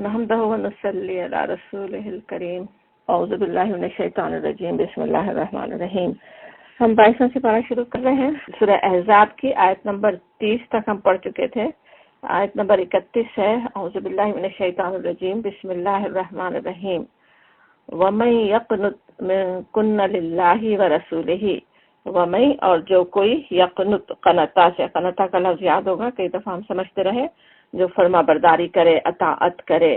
نحمده ونصلي على رسوله الكريم اعوذ باللہ من الشیطان الرجیم بسم اللہ الرحمن الرحیم۔ ہم 22 سپارہ شروع کر رہے ہیں۔ سورہ احزاب کی آیت نمبر 30 تک ہم پڑھ چکے تھے۔ آیت نمبر 31 ہے اعوذ باللہ من الشیطان الرجیم بسم اللہ الرحمن الرحیم۔ وَمَن يَقْنُتْ مِنكُنَّ لِلَّهِ وَرَسُولِهِ وَمَن، اور جو کوئی یقنت، قنتا سے، قنتا کا لفظ یاد ہوگا، کئی دفعہ ہم سمجھتے رہے، جو فرما برداری کرے، اطاعت کرے،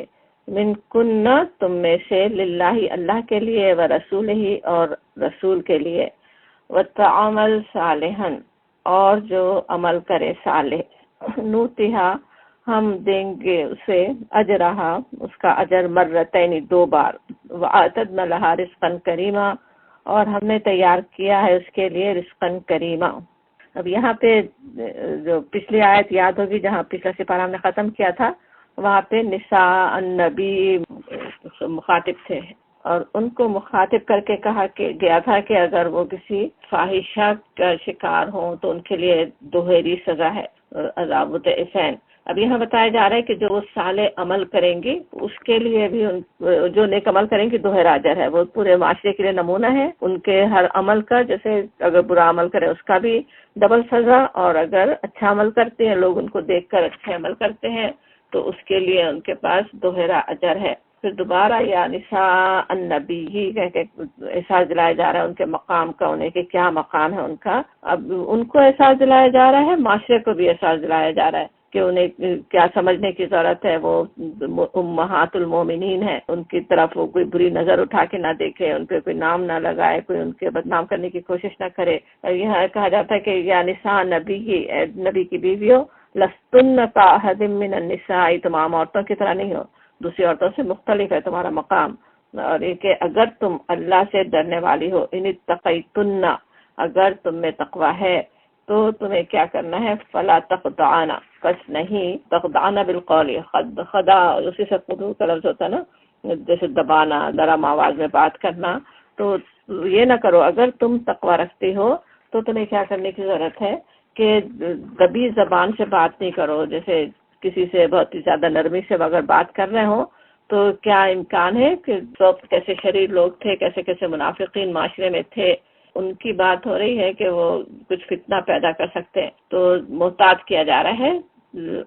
من کنہ تم میں سے، للہ اللہ کے لیے، و رسول ہی اور رسول کے لیے، وتعمل صالحا اور جو عمل کرے صالح، نوتہا ہم دیں گے اسے، اجرہا اس کا اجر، مرتین دو بار، واعتدنا لہا رزقا کریما اور ہم نے تیار کیا ہے اس کے لیے رزقا کریما۔ اب یہاں پہ جو پچھلی آیت یاد ہوگی جہاں پچھلا سپارہ ہم نے ختم کیا تھا، وہاں پہ نساء النبی مخاطب تھے اور ان کو مخاطب کر کے کہا کہ گیا تھا کہ اگر وہ کسی فاحشہ کا شکار ہوں تو ان کے لیے دوہری سزا ہے، عذاب ضعفین۔ اب یہاں بتایا جا رہا ہے کہ جو وہ صالح عمل کریں گی اس کے لیے بھی جو نیک عمل کریں گی دوہرا اجر ہے، وہ پورے معاشرے کے لیے نمونہ ہے ان کے ہر عمل کا، جیسے اگر برا عمل کرے اس کا بھی ڈبل سزا، اور اگر اچھا عمل کرتے ہیں لوگ ان کو دیکھ کر اچھے عمل کرتے ہیں تو اس کے لیے ان کے پاس دوہرا اجر ہے۔ پھر دوبارہ یا نساء النبی ہی کہہ کے احساس دلایا جا رہا ہے ان کے مقام کا، انہیں کہ کیا مقام ہے ان کا۔ اب ان کو احساس دلایا جا رہا ہے، معاشرے کو بھی احساس دلایا جا رہا ہے کہ انہیں کیا سمجھنے کی ضرورت ہے، وہ امہات المومنین ہیں، ان کی طرف وہ کوئی بری نظر اٹھا کے نہ دیکھے، ان پہ کوئی نام نہ لگائے، کوئی ان کے بدنام کرنے کی کوشش نہ کرے۔ یہاں کہا جاتا ہے کہ یا نساء نبی ہی، نبی کی بیویوں، لستن کاحد من النساء، تم عام عورتوں کی طرح نہیں ہو، دوسری عورتوں سے مختلف ہے تمہارا مقام، اور یہ کہ اگر تم اللہ سے ڈرنے والی ہو، ان اتقیتن، اگر تم میں تقوی ہے تو تمہیں کیا کرنا ہے، فلا تخضعن، کش نہیں، تخضعن بالقول، خدا اسی سے خضوع کا لفظ ہوتا ہے نا، جیسے دبانا، نرم آواز میں بات کرنا، تو یہ نہ کرو۔ اگر تم تقوی رکھتی ہو تو تمہیں کیا کرنے کی ضرورت ہے کہ دبی زبان سے بات نہیں کرو، جیسے کسی سے بہت ہی زیادہ نرمی سے اگر بات کر رہے ہو تو کیا امکان ہے کہ کیسے شریر لوگ تھے، کیسے کیسے منافقین معاشرے میں تھے، ان کی بات ہو رہی ہے کہ وہ کچھ فتنہ پیدا کر سکتے ہیں، تو محتاط کیا جا رہا ہے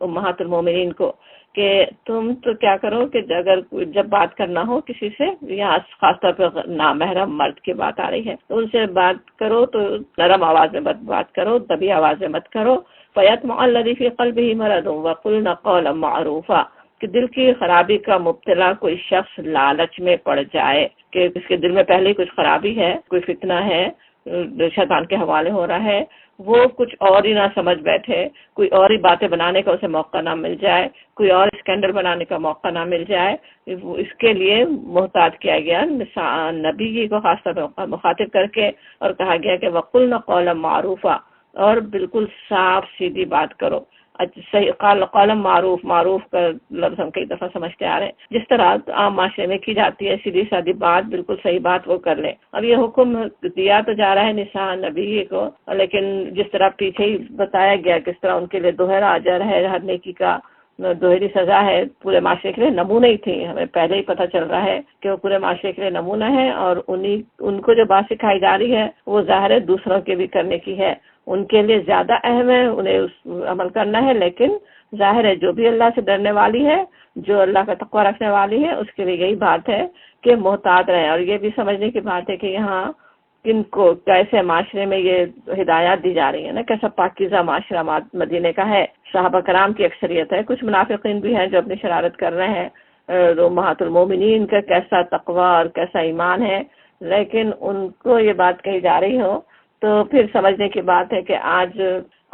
امہات المومنین کو کہ تم تو کیا کرو کہ اگر جب بات کرنا ہو کسی سے، یہاں خاص طور پہ نامحرم مرد کی بات آ رہی ہے، تو ان سے بات کرو تو نرم آواز میں بات کرو، دبی آواز میں مت کرو۔ فَيَطْمَعَ الَّذِي فِي قَلْبِهِ مَرَضٌ وَقُلْنَ قَوْلًا مَّعْرُوفًا، کہ دل کی خرابی کا مبتلا کوئی شخص لالچ میں پڑ جائے کہ اس کے دل میں پہلے ہی کچھ خرابی ہے، کوئی فتنہ ہے، شیطان کے حوالے ہو رہا ہے، وہ کچھ اور ہی نہ سمجھ بیٹھے، کوئی اور ہی باتیں بنانے کا اسے موقع نہ مل جائے، کوئی اور اسکینڈل بنانے کا موقع نہ مل جائے، اس کے لیے محتاط کیا گیا نبی کو خاص طور پر مخاطب کر کے، اور کہا گیا کہ وَقُلْنَ قَوْلًا مَّعْرُوفًا، اور بالکل صاف سیدھی بات کرو۔ صحیح قول معروف، معروف کا لفظ ہم کئی دفعہ سمجھتے آ رہے ہیں، جس طرح عام معاشرے میں کی جاتی ہے، سیدھی سادی بات، بالکل صحیح بات وہ کر لیں۔ اب یہ حکم دیا تو جا رہا ہے نساء نبی کو، لیکن جس طرح پیچھے ہی بتایا گیا کس طرح ان کے لیے دوہرا اجر ہے، ہر نیکی کا دوہری سزا ہے، پورے معاشرے کے لیے نمونہ ہی تھی، ہمیں پہلے ہی پتہ چل رہا ہے کہ وہ پورے معاشرے کے لیے نمونہ ہے، اور ان کو جو بات سکھائی جا رہی ہے وہ ظاہر ہے دوسروں کے بھی کرنے کی ہے، ان کے لیے زیادہ اہم ہے، انہیں اس عمل کرنا ہے، لیکن ظاہر ہے جو بھی اللہ سے ڈرنے والی ہے، جو اللہ کا تقوی رکھنے والی ہے، اس کے لیے یہی بات ہے کہ محتاط رہیں۔ اور یہ بھی سمجھنے کی بات ہے کہ یہاں کن کو کیسے معاشرے میں یہ ہدایات دی جا رہی ہیں نا، کیسا پاکیزہ معاشرہ مدینے کا ہے، صحابہ کرام کی اکثریت ہے، کچھ منافقین بھی ہیں جو اپنی شرارت کر رہے ہیں، امہات المومنین کا کیسا تقوی اور کیسا ایمان ہے، لیکن ان کو یہ بات کہی جا رہی ہو تو پھر سمجھنے کی بات ہے کہ آج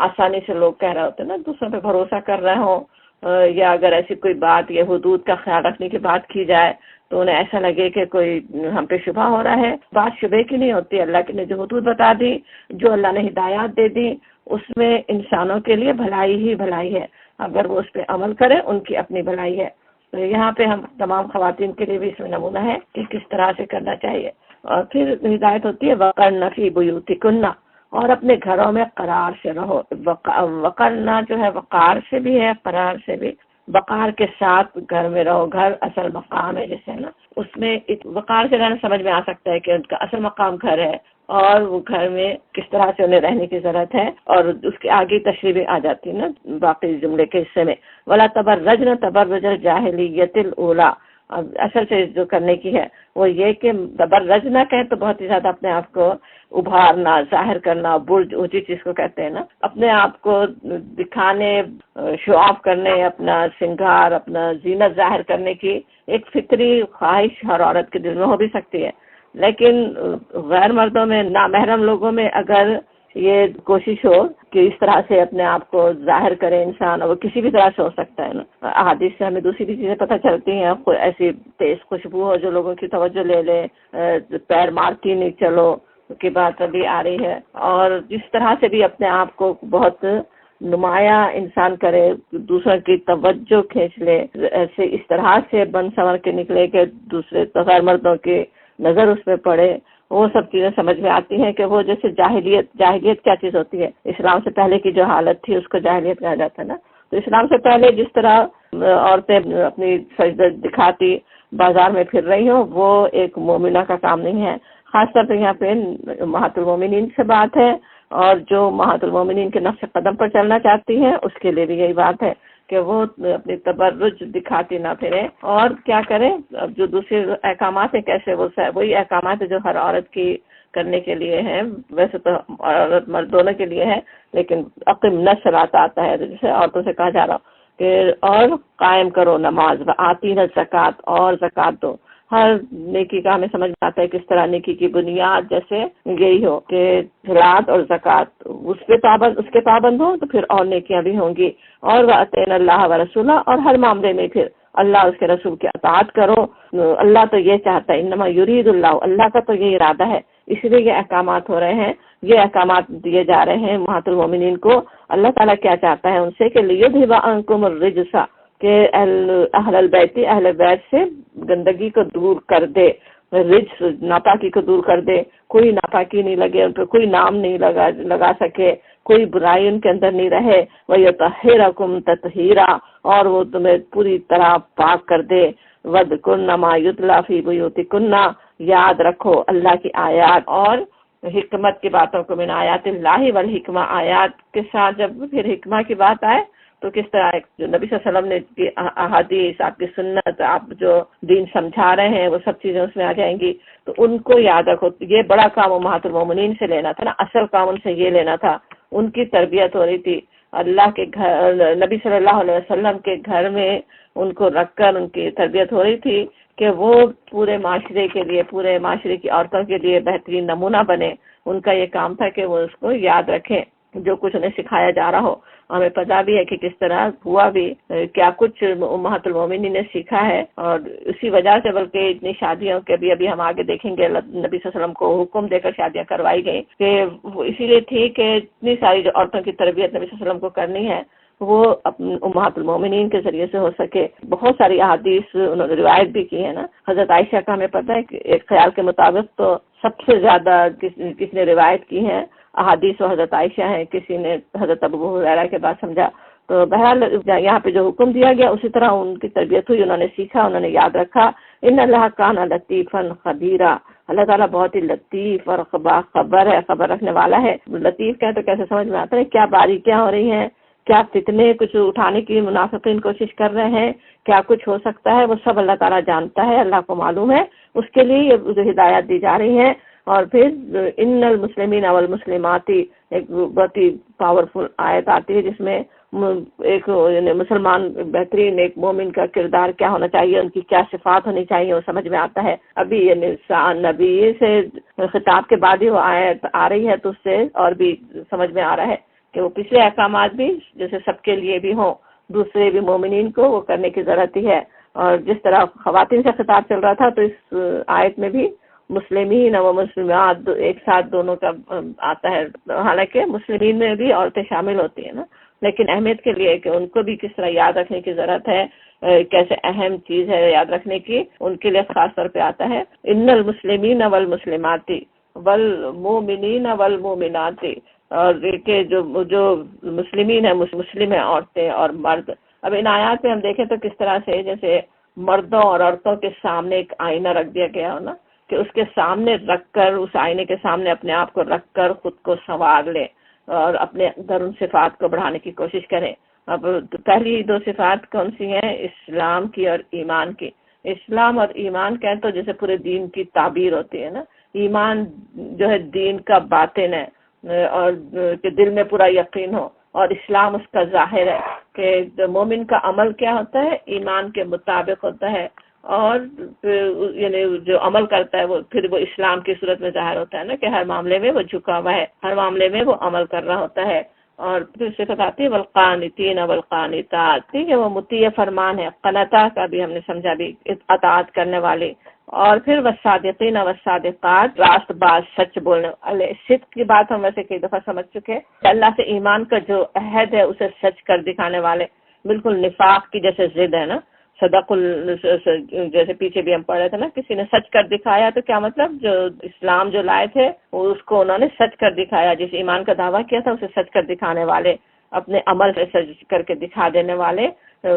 آسانی سے لوگ کہہ رہے ہوتے ہیں نا، دوسروں پہ بھروسہ کر رہے ہوں، یا اگر ایسی کوئی بات یا حدود کا خیال رکھنے کی بات کی جائے تو انہیں ایسا لگے کہ کوئی ہم پہ شبہ ہو رہا ہے۔ بات شبہ کی نہیں ہوتی، اللہ نے جو حدود بتا دی، جو اللہ نے ہدایات دے دی، اس میں انسانوں کے لیے بھلائی ہی بھلائی ہے، اگر وہ اس پہ عمل کرے ان کی اپنی بھلائی ہے۔ تو یہاں پہ ہم تمام خواتین کے لیے بھی اس میں نمونہ ہے کہ کس طرح سے کرنا چاہیے۔ اور پھر ہدایت ہوتی ہے وقرن فی بیوتکن، اور اپنے گھروں میں قرار سے رہو۔ وقرنا جو ہے وقار سے بھی ہے، قرار سے بھی، وقار کے ساتھ گھر میں رہو. گھر اصل مقام ہے جیسے نا، اس میں وقار سے رہنا سمجھ میں آ سکتا ہے کہ ان کا اصل مقام گھر ہے، اور وہ گھر میں کس طرح سے انہیں رہنے کی ضرورت ہے، اور اس کے آگے تشریح بھی آ جاتی ہے نا باقی جملے کے حصے میں. ولا تبرجن تبرج الجاہلیت الاولی. اب اصل سے جو کرنے کی ہے وہ یہ کہ تبرج نہ کہیں تو بہت ہی زیادہ اپنے آپ کو ابھارنا، ظاہر کرنا، برج اونچی چیز کو کہتے ہیں نا، اپنے آپ کو دکھانے، شو آف کرنے، اپنا سنگار، اپنا زینت ظاہر کرنے کی ایک فطری خواہش ہر عورت کے دل میں ہو بھی سکتی ہے. لیکن غیر مردوں میں، نامحرم لوگوں میں اگر یہ کوشش ہو کہ اس طرح سے اپنے آپ کو ظاہر کرے انسان، اور وہ کسی بھی طرح سے ہو سکتا ہے نا. احادیث سے ہمیں دوسری بھی چیزیں پتہ چلتی ہیں، ایسی تیز خوشبو ہو جو لوگوں کی توجہ لے لے، پیر مارتی نہیں چلو کی بات ابھی آ رہی ہے، اور جس طرح سے بھی اپنے آپ کو بہت نمایاں انسان کرے، دوسروں کی توجہ کھینچ لے، ایسے اس طرح سے بن سنور کے نکلے کہ دوسرے غیر مردوں کی نظر اس پہ پڑے. وہ سب چیزیں سمجھ میں آتی ہیں کہ وہ جیسے جاہلیت کیا چیز ہوتی ہے. اسلام سے پہلے کی جو حالت تھی اس کو جاہلیت کہا جاتا ہے نا. تو اسلام سے پہلے جس طرح عورتیں اپنی سجدہ دکھاتی بازار میں پھر رہی ہوں، وہ ایک مومنہ کا کام نہیں ہے. خاص طور پہ یہاں پہ امہات المومنین سے بات ہے، اور جو امہات المومنین کے نقش قدم پر چلنا چاہتی ہیں اس کے لیے بھی یہی بات ہے کہ وہ اپنی تبرج دکھاتی نہ پھرے، اور کیا کریں. اب جو دوسرے احکامات ہیں کیسے وہی احکامات ہیں جو ہر عورت کی کرنے کے لیے ہیں. ویسے تو عورت مرد دونوں کے لیے ہے، لیکن اقیم الصلاۃ آتا ہے جسے عورتوں سے کہا جا رہا کہ اور قائم کرو نماز، آتی نہ زکوٰۃ، اور زکوٰۃ دو. ہر نیکی کا ہمیں سمجھ میں آتا ہے کس طرح نیکی کی بنیاد جیسے یہی ہو کہ صلاۃ اور زکوٰۃ اس کے پابند ہوں تو پھر اور نیکیاں بھی ہوں گی. اور وَأَطِیعْنَا اللَّهَ وَرَسُولَهُ، اور ہر معاملے میں پھر اللہ اور اس کے رسول کی اطاعت کرو. اللہ تو یہ چاہتا ہے، انما یرید اللہ، اللہ کا تو یہ ارادہ ہے، اس لیے یہ احکامات ہو رہے ہیں، یہ احکامات دیے جا رہے ہیں امہات المومنین کو. اللہ تعالیٰ کیا چاہتا ہے ان سے کہ لیذھب عنکم الرجس، کہ اہل بیت سے گندگی کو دور کر دے، رجس ناپاکی کو دور کر دے. کوئی ناپاکی نہیں لگے ان پہ، کوئی نام نہیں لگا سکے، کوئی برائی ان کے اندر نہیں رہے. وَيُطَہِّرَکُمْ تَطْہِیرًا، اور وہ تمہیں پوری طرح پاک کر دے. وَاذْکُرْنَ مَا یُتْلَىٰ فِی بُیُوتِکُنَّ، یاد رکھو اللہ کی آیات اور حکمت کی باتوں کو. من آیات اللہ والحکمہ، آیات کے ساتھ جب پھر حکمہ کی بات آئے تو کس طرح جو نبی صلی اللہ علیہ وسلم نے احادیث، آپ کی سنت، آپ جو دین سمجھا رہے ہیں وہ سب چیزیں اس میں آ جائیں گی. تو ان کو یاد رکھو. یہ بڑا کام امہات المومنین سے لینا تھا نا، اصل کام ان سے یہ لینا تھا. ان کی تربیت ہو رہی تھی اللہ کے گھر، نبی صلی اللہ علیہ وسلم کے گھر میں ان کو رکھ کر ان کی تربیت ہو رہی تھی کہ وہ پورے معاشرے کے لیے، پورے معاشرے کی عورتوں کے لیے بہترین نمونہ بنے. ان کا یہ کام تھا کہ وہ اس کو یاد رکھیں جو کچھ انہیں سکھایا جا رہا ہو. ہمیں پتہ بھی ہے کہ کس طرح ہوا بھی، کیا کچھ امہات المومنین نے سیکھا ہے، اور اسی وجہ سے بلکہ اتنی شادیوں کے بھی ابھی ہم آگے دیکھیں گے نبی صلی اللہ علیہ وسلم کو حکم دے کر شادیاں کروائی گئی کہ وہ اسی لیے تھی کہ اتنی ساری جو عورتوں کی تربیت نبی صلی اللہ علیہ وسلم کو کرنی ہے وہ امہات المومنین کے ذریعے سے ہو سکے. بہت ساری احادیث انہوں نے روایت بھی کی ہے نا. حضرت عائشہ کا ہمیں پتہ ہے کہ ایک خیال کے مطابق تو سب سے زیادہ کس نے روایت کی ہے احادیث و حضرت عائشہ ہیں، کسی نے حضرت ابو ہریرہ کے بعد سمجھا. تو بہرحال یہاں پہ جو حکم دیا گیا اسی طرح ان کی تربیت ہوئی، انہوں نے سیکھا، انہوں نے یاد رکھا. ان اللہ کان لطیفا خبیرا، اللہ تعالیٰ بہت ہی لطیف اور خبر ہے، خبر رکھنے والا ہے. لطیف کہیں تو کیسے سمجھ میں آتا ہے کیا باریکیاں ہو رہی ہیں، کیا فتنے کچھ اٹھانے کی منافقین کوشش کر رہے ہیں، کیا کچھ ہو سکتا ہے، وہ سب اللہ تعالیٰ جانتا ہے، اللہ کو معلوم ہے. اس کے لیے یہ ہدایات دی جا رہی ہیں. اور پھر ان المسلمین والمسلمات، ایک بہت ہی پاورفل آیت آتی ہے جس میں ایک مسلمان بہترین ایک مومن کا کردار کیا ہونا چاہیے، ان کی کیا صفات ہونی چاہیے، وہ سمجھ میں آتا ہے. ابھی یہ نبی سے خطاب کے بعد ہی وہ آیت آ رہی ہے تو اس سے اور بھی سمجھ میں آ رہا ہے کہ وہ پچھلے احکامات بھی جیسے سب کے لیے بھی ہوں، دوسرے بھی مومنین کو وہ کرنے کی ضرورت ہی ہے. اور جس طرح خواتین سے خطاب چل رہا تھا تو اس آیت میں بھی مسلمین و مسلمات ایک ساتھ دونوں کا آتا ہے. حالانکہ مسلمین میں بھی عورتیں شامل ہوتی ہیں نا، لیکن اہمیت کے لیے کہ ان کو بھی کس طرح یاد رکھنے کی ضرورت ہے، کیسے اہم چیز ہے یاد رکھنے کی، ان کے لیے خاص طور پہ آتا ہے. ان المسلمین والمسلمات والمؤمنین والمؤمنات، اور کہ جو مسلمین ہیں، مسلم ہیں عورتیں اور مرد، اب ان آیات میں ہم دیکھیں تو کس طرح سے جیسے مردوں اور عورتوں کے سامنے ایک آئینہ رکھ دیا گیا ہو نا، کہ اس کے سامنے رکھ کر، اس آئینے کے سامنے اپنے آپ کو رکھ کر خود کو سنوار لے اور اپنے اندر ان صفات کو بڑھانے کی کوشش کریں۔ اب پہلی دو صفات کون سی ہیں؟ اسلام کی اور ایمان کی۔ اسلام اور ایمان کہیں تو جیسے پورے دین کی تعبیر ہوتی ہے نا، ایمان جو ہے دین کا باطن ہے اور کہ دل میں پورا یقین ہو، اور اسلام اس کا ظاہر ہے کہ مومن کا عمل کیا ہوتا ہے، ایمان کے مطابق ہوتا ہے، اور یعنی جو عمل کرتا ہے وہ پھر وہ اسلام کی صورت میں ظاہر ہوتا ہے نا، کہ ہر معاملے میں وہ جھکا ہوا ہے، ہر معاملے میں وہ عمل کر رہا ہوتا ہے۔ اور پھر صفت آتی ہے والقانتین والقانتات، ٹھیک ہے، وہ مطیع فرمان ہے۔ قنطہ کا بھی ہم نے سمجھا بھی اطاعت کرنے والے، اور پھر والصادقین والصادقات، راست باز، سچ بولنے والے۔ صدق کی بات ہم ویسے کئی دفعہ سمجھ چکے ہیں کہ اللہ سے ایمان کا جو عہد ہے اسے سچ کر دکھانے والے، بالکل نفاق کی جیسے ضد ہے نا، صدق جیسے پیچھے بھی ہم پڑھ رہے تھے نا، کسی نے سچ کر دکھایا تو کیا مطلب، جو اسلام جو لائے تھے وہ اس کو انہوں نے سچ کر دکھایا، جس ایمان کا دعویٰ کیا تھا اسے سچ کر دکھانے والے، اپنے عمل سے سچ کر کے دکھا دینے والے۔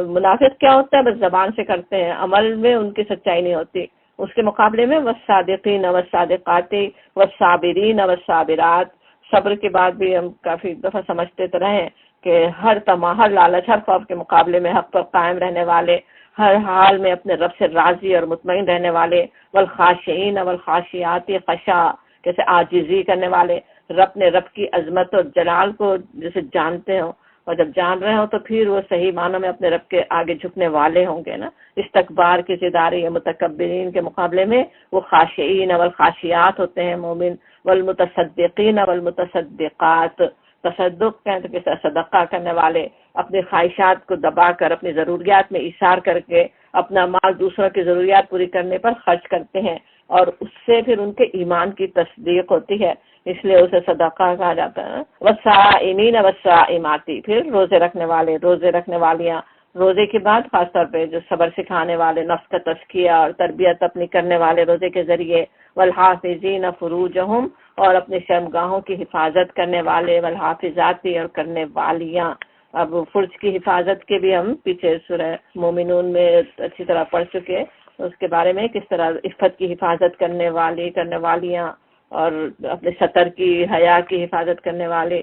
منافق کیا ہوتا ہے، بس زبان سے کرتے ہیں، عمل میں ان کی سچائی نہیں ہوتی۔ اس کے مقابلے میں والصادقین والصادقات والصابرین والصابرات، صبر کے بعد بھی ہم کافی دفعہ سمجھتے تو رہے کہ ہر طمع، ہر لالچ، ہر خوف کے مقابلے میں حق پر قائم رہنے والے، ہر حال میں اپنے رب سے راضی اور مطمئن رہنے والے۔ والخاشعین والخاشعات، خشع جیسے عاجزی کرنے والے، رب کی عظمت اور جلال کو جیسے جانتے ہوں، اور جب جان رہے ہوں تو پھر وہ صحیح معنوں میں اپنے رب کے آگے جھکنے والے ہوں گے نا۔ استکبار کی زداری یا متکبرین کے مقابلے میں وہ خاشعین والخاشعات ہوتے ہیں مومن۔ والمتصدقین والمتصدقات، تصدق کہیں تو کسی صدقہ کرنے والے، اپنی خواہشات کو دبا کر اپنی ضروریات میں ایثار کر کے اپنا مال دوسروں کی ضروریات پوری کرنے پر خرچ کرتے ہیں، اور اس سے پھر ان کے ایمان کی تصدیق ہوتی ہے، اس لیے اسے صدقہ کہا جاتا ہے۔ والصائمین والصائمات، پھر روزے رکھنے والے، روزے رکھنے والیاں، روزے کے بعد خاص طور پہ جو صبر سکھانے والے، نفس کا تزکیہ اور تربیت اپنی کرنے والے روزے کے ذریعے۔ والحافظین فروجہم، اور اپنے شرمگاہوں کی حفاظت کرنے والے، والحافظات، اور کرنے والیاں۔ اب فرج کی حفاظت کے بھی ہم پیچھے سورہ مومنون میں اچھی طرح پڑھ چکے، اس کے بارے میں کس طرح عفت کی حفاظت کرنے والیاں، اور اپنے سطر کی، حیا کی حفاظت کرنے والے۔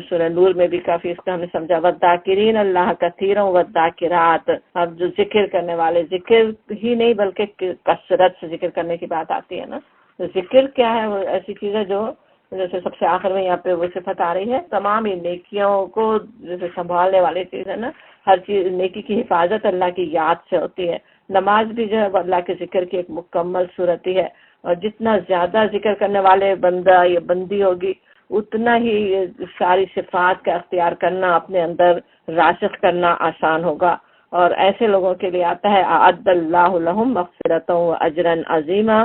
سورہ نور میں بھی کافی اس کا ہم نے سمجھا، والذاکرین اللہ کثیرا والذاکرات، اب جو ذکر کرنے والے، ذکر ہی نہیں بلکہ کثرت سے ذکر کرنے کی بات آتی ہے نا۔ ذکر کیا ہے؟ وہ ایسی چیز ہے جو جیسے سب سے آخر میں یہاں پہ وہ صفت آ رہی ہے، تمام ہی نیکیوں کو جیسے سنبھالنے والی چیز ہے نا، ہر چیز نیکی کی حفاظت اللہ کی یاد سے ہوتی ہے۔ نماز بھی جو ہے وہ اللہ کے ذکر کی ایک مکمل صورت ہی ہے، اور جتنا زیادہ ذکر کرنے والے بندہ یا بندی ہوگی اتنا ہی ساری صفات کا اختیار کرنا، اپنے اندر راسخ کرنا آسان ہوگا۔ اور ایسے لوگوں کے لیے آتا ہے اعد اللہ لہم مغفرۃ و اجرا عظیما،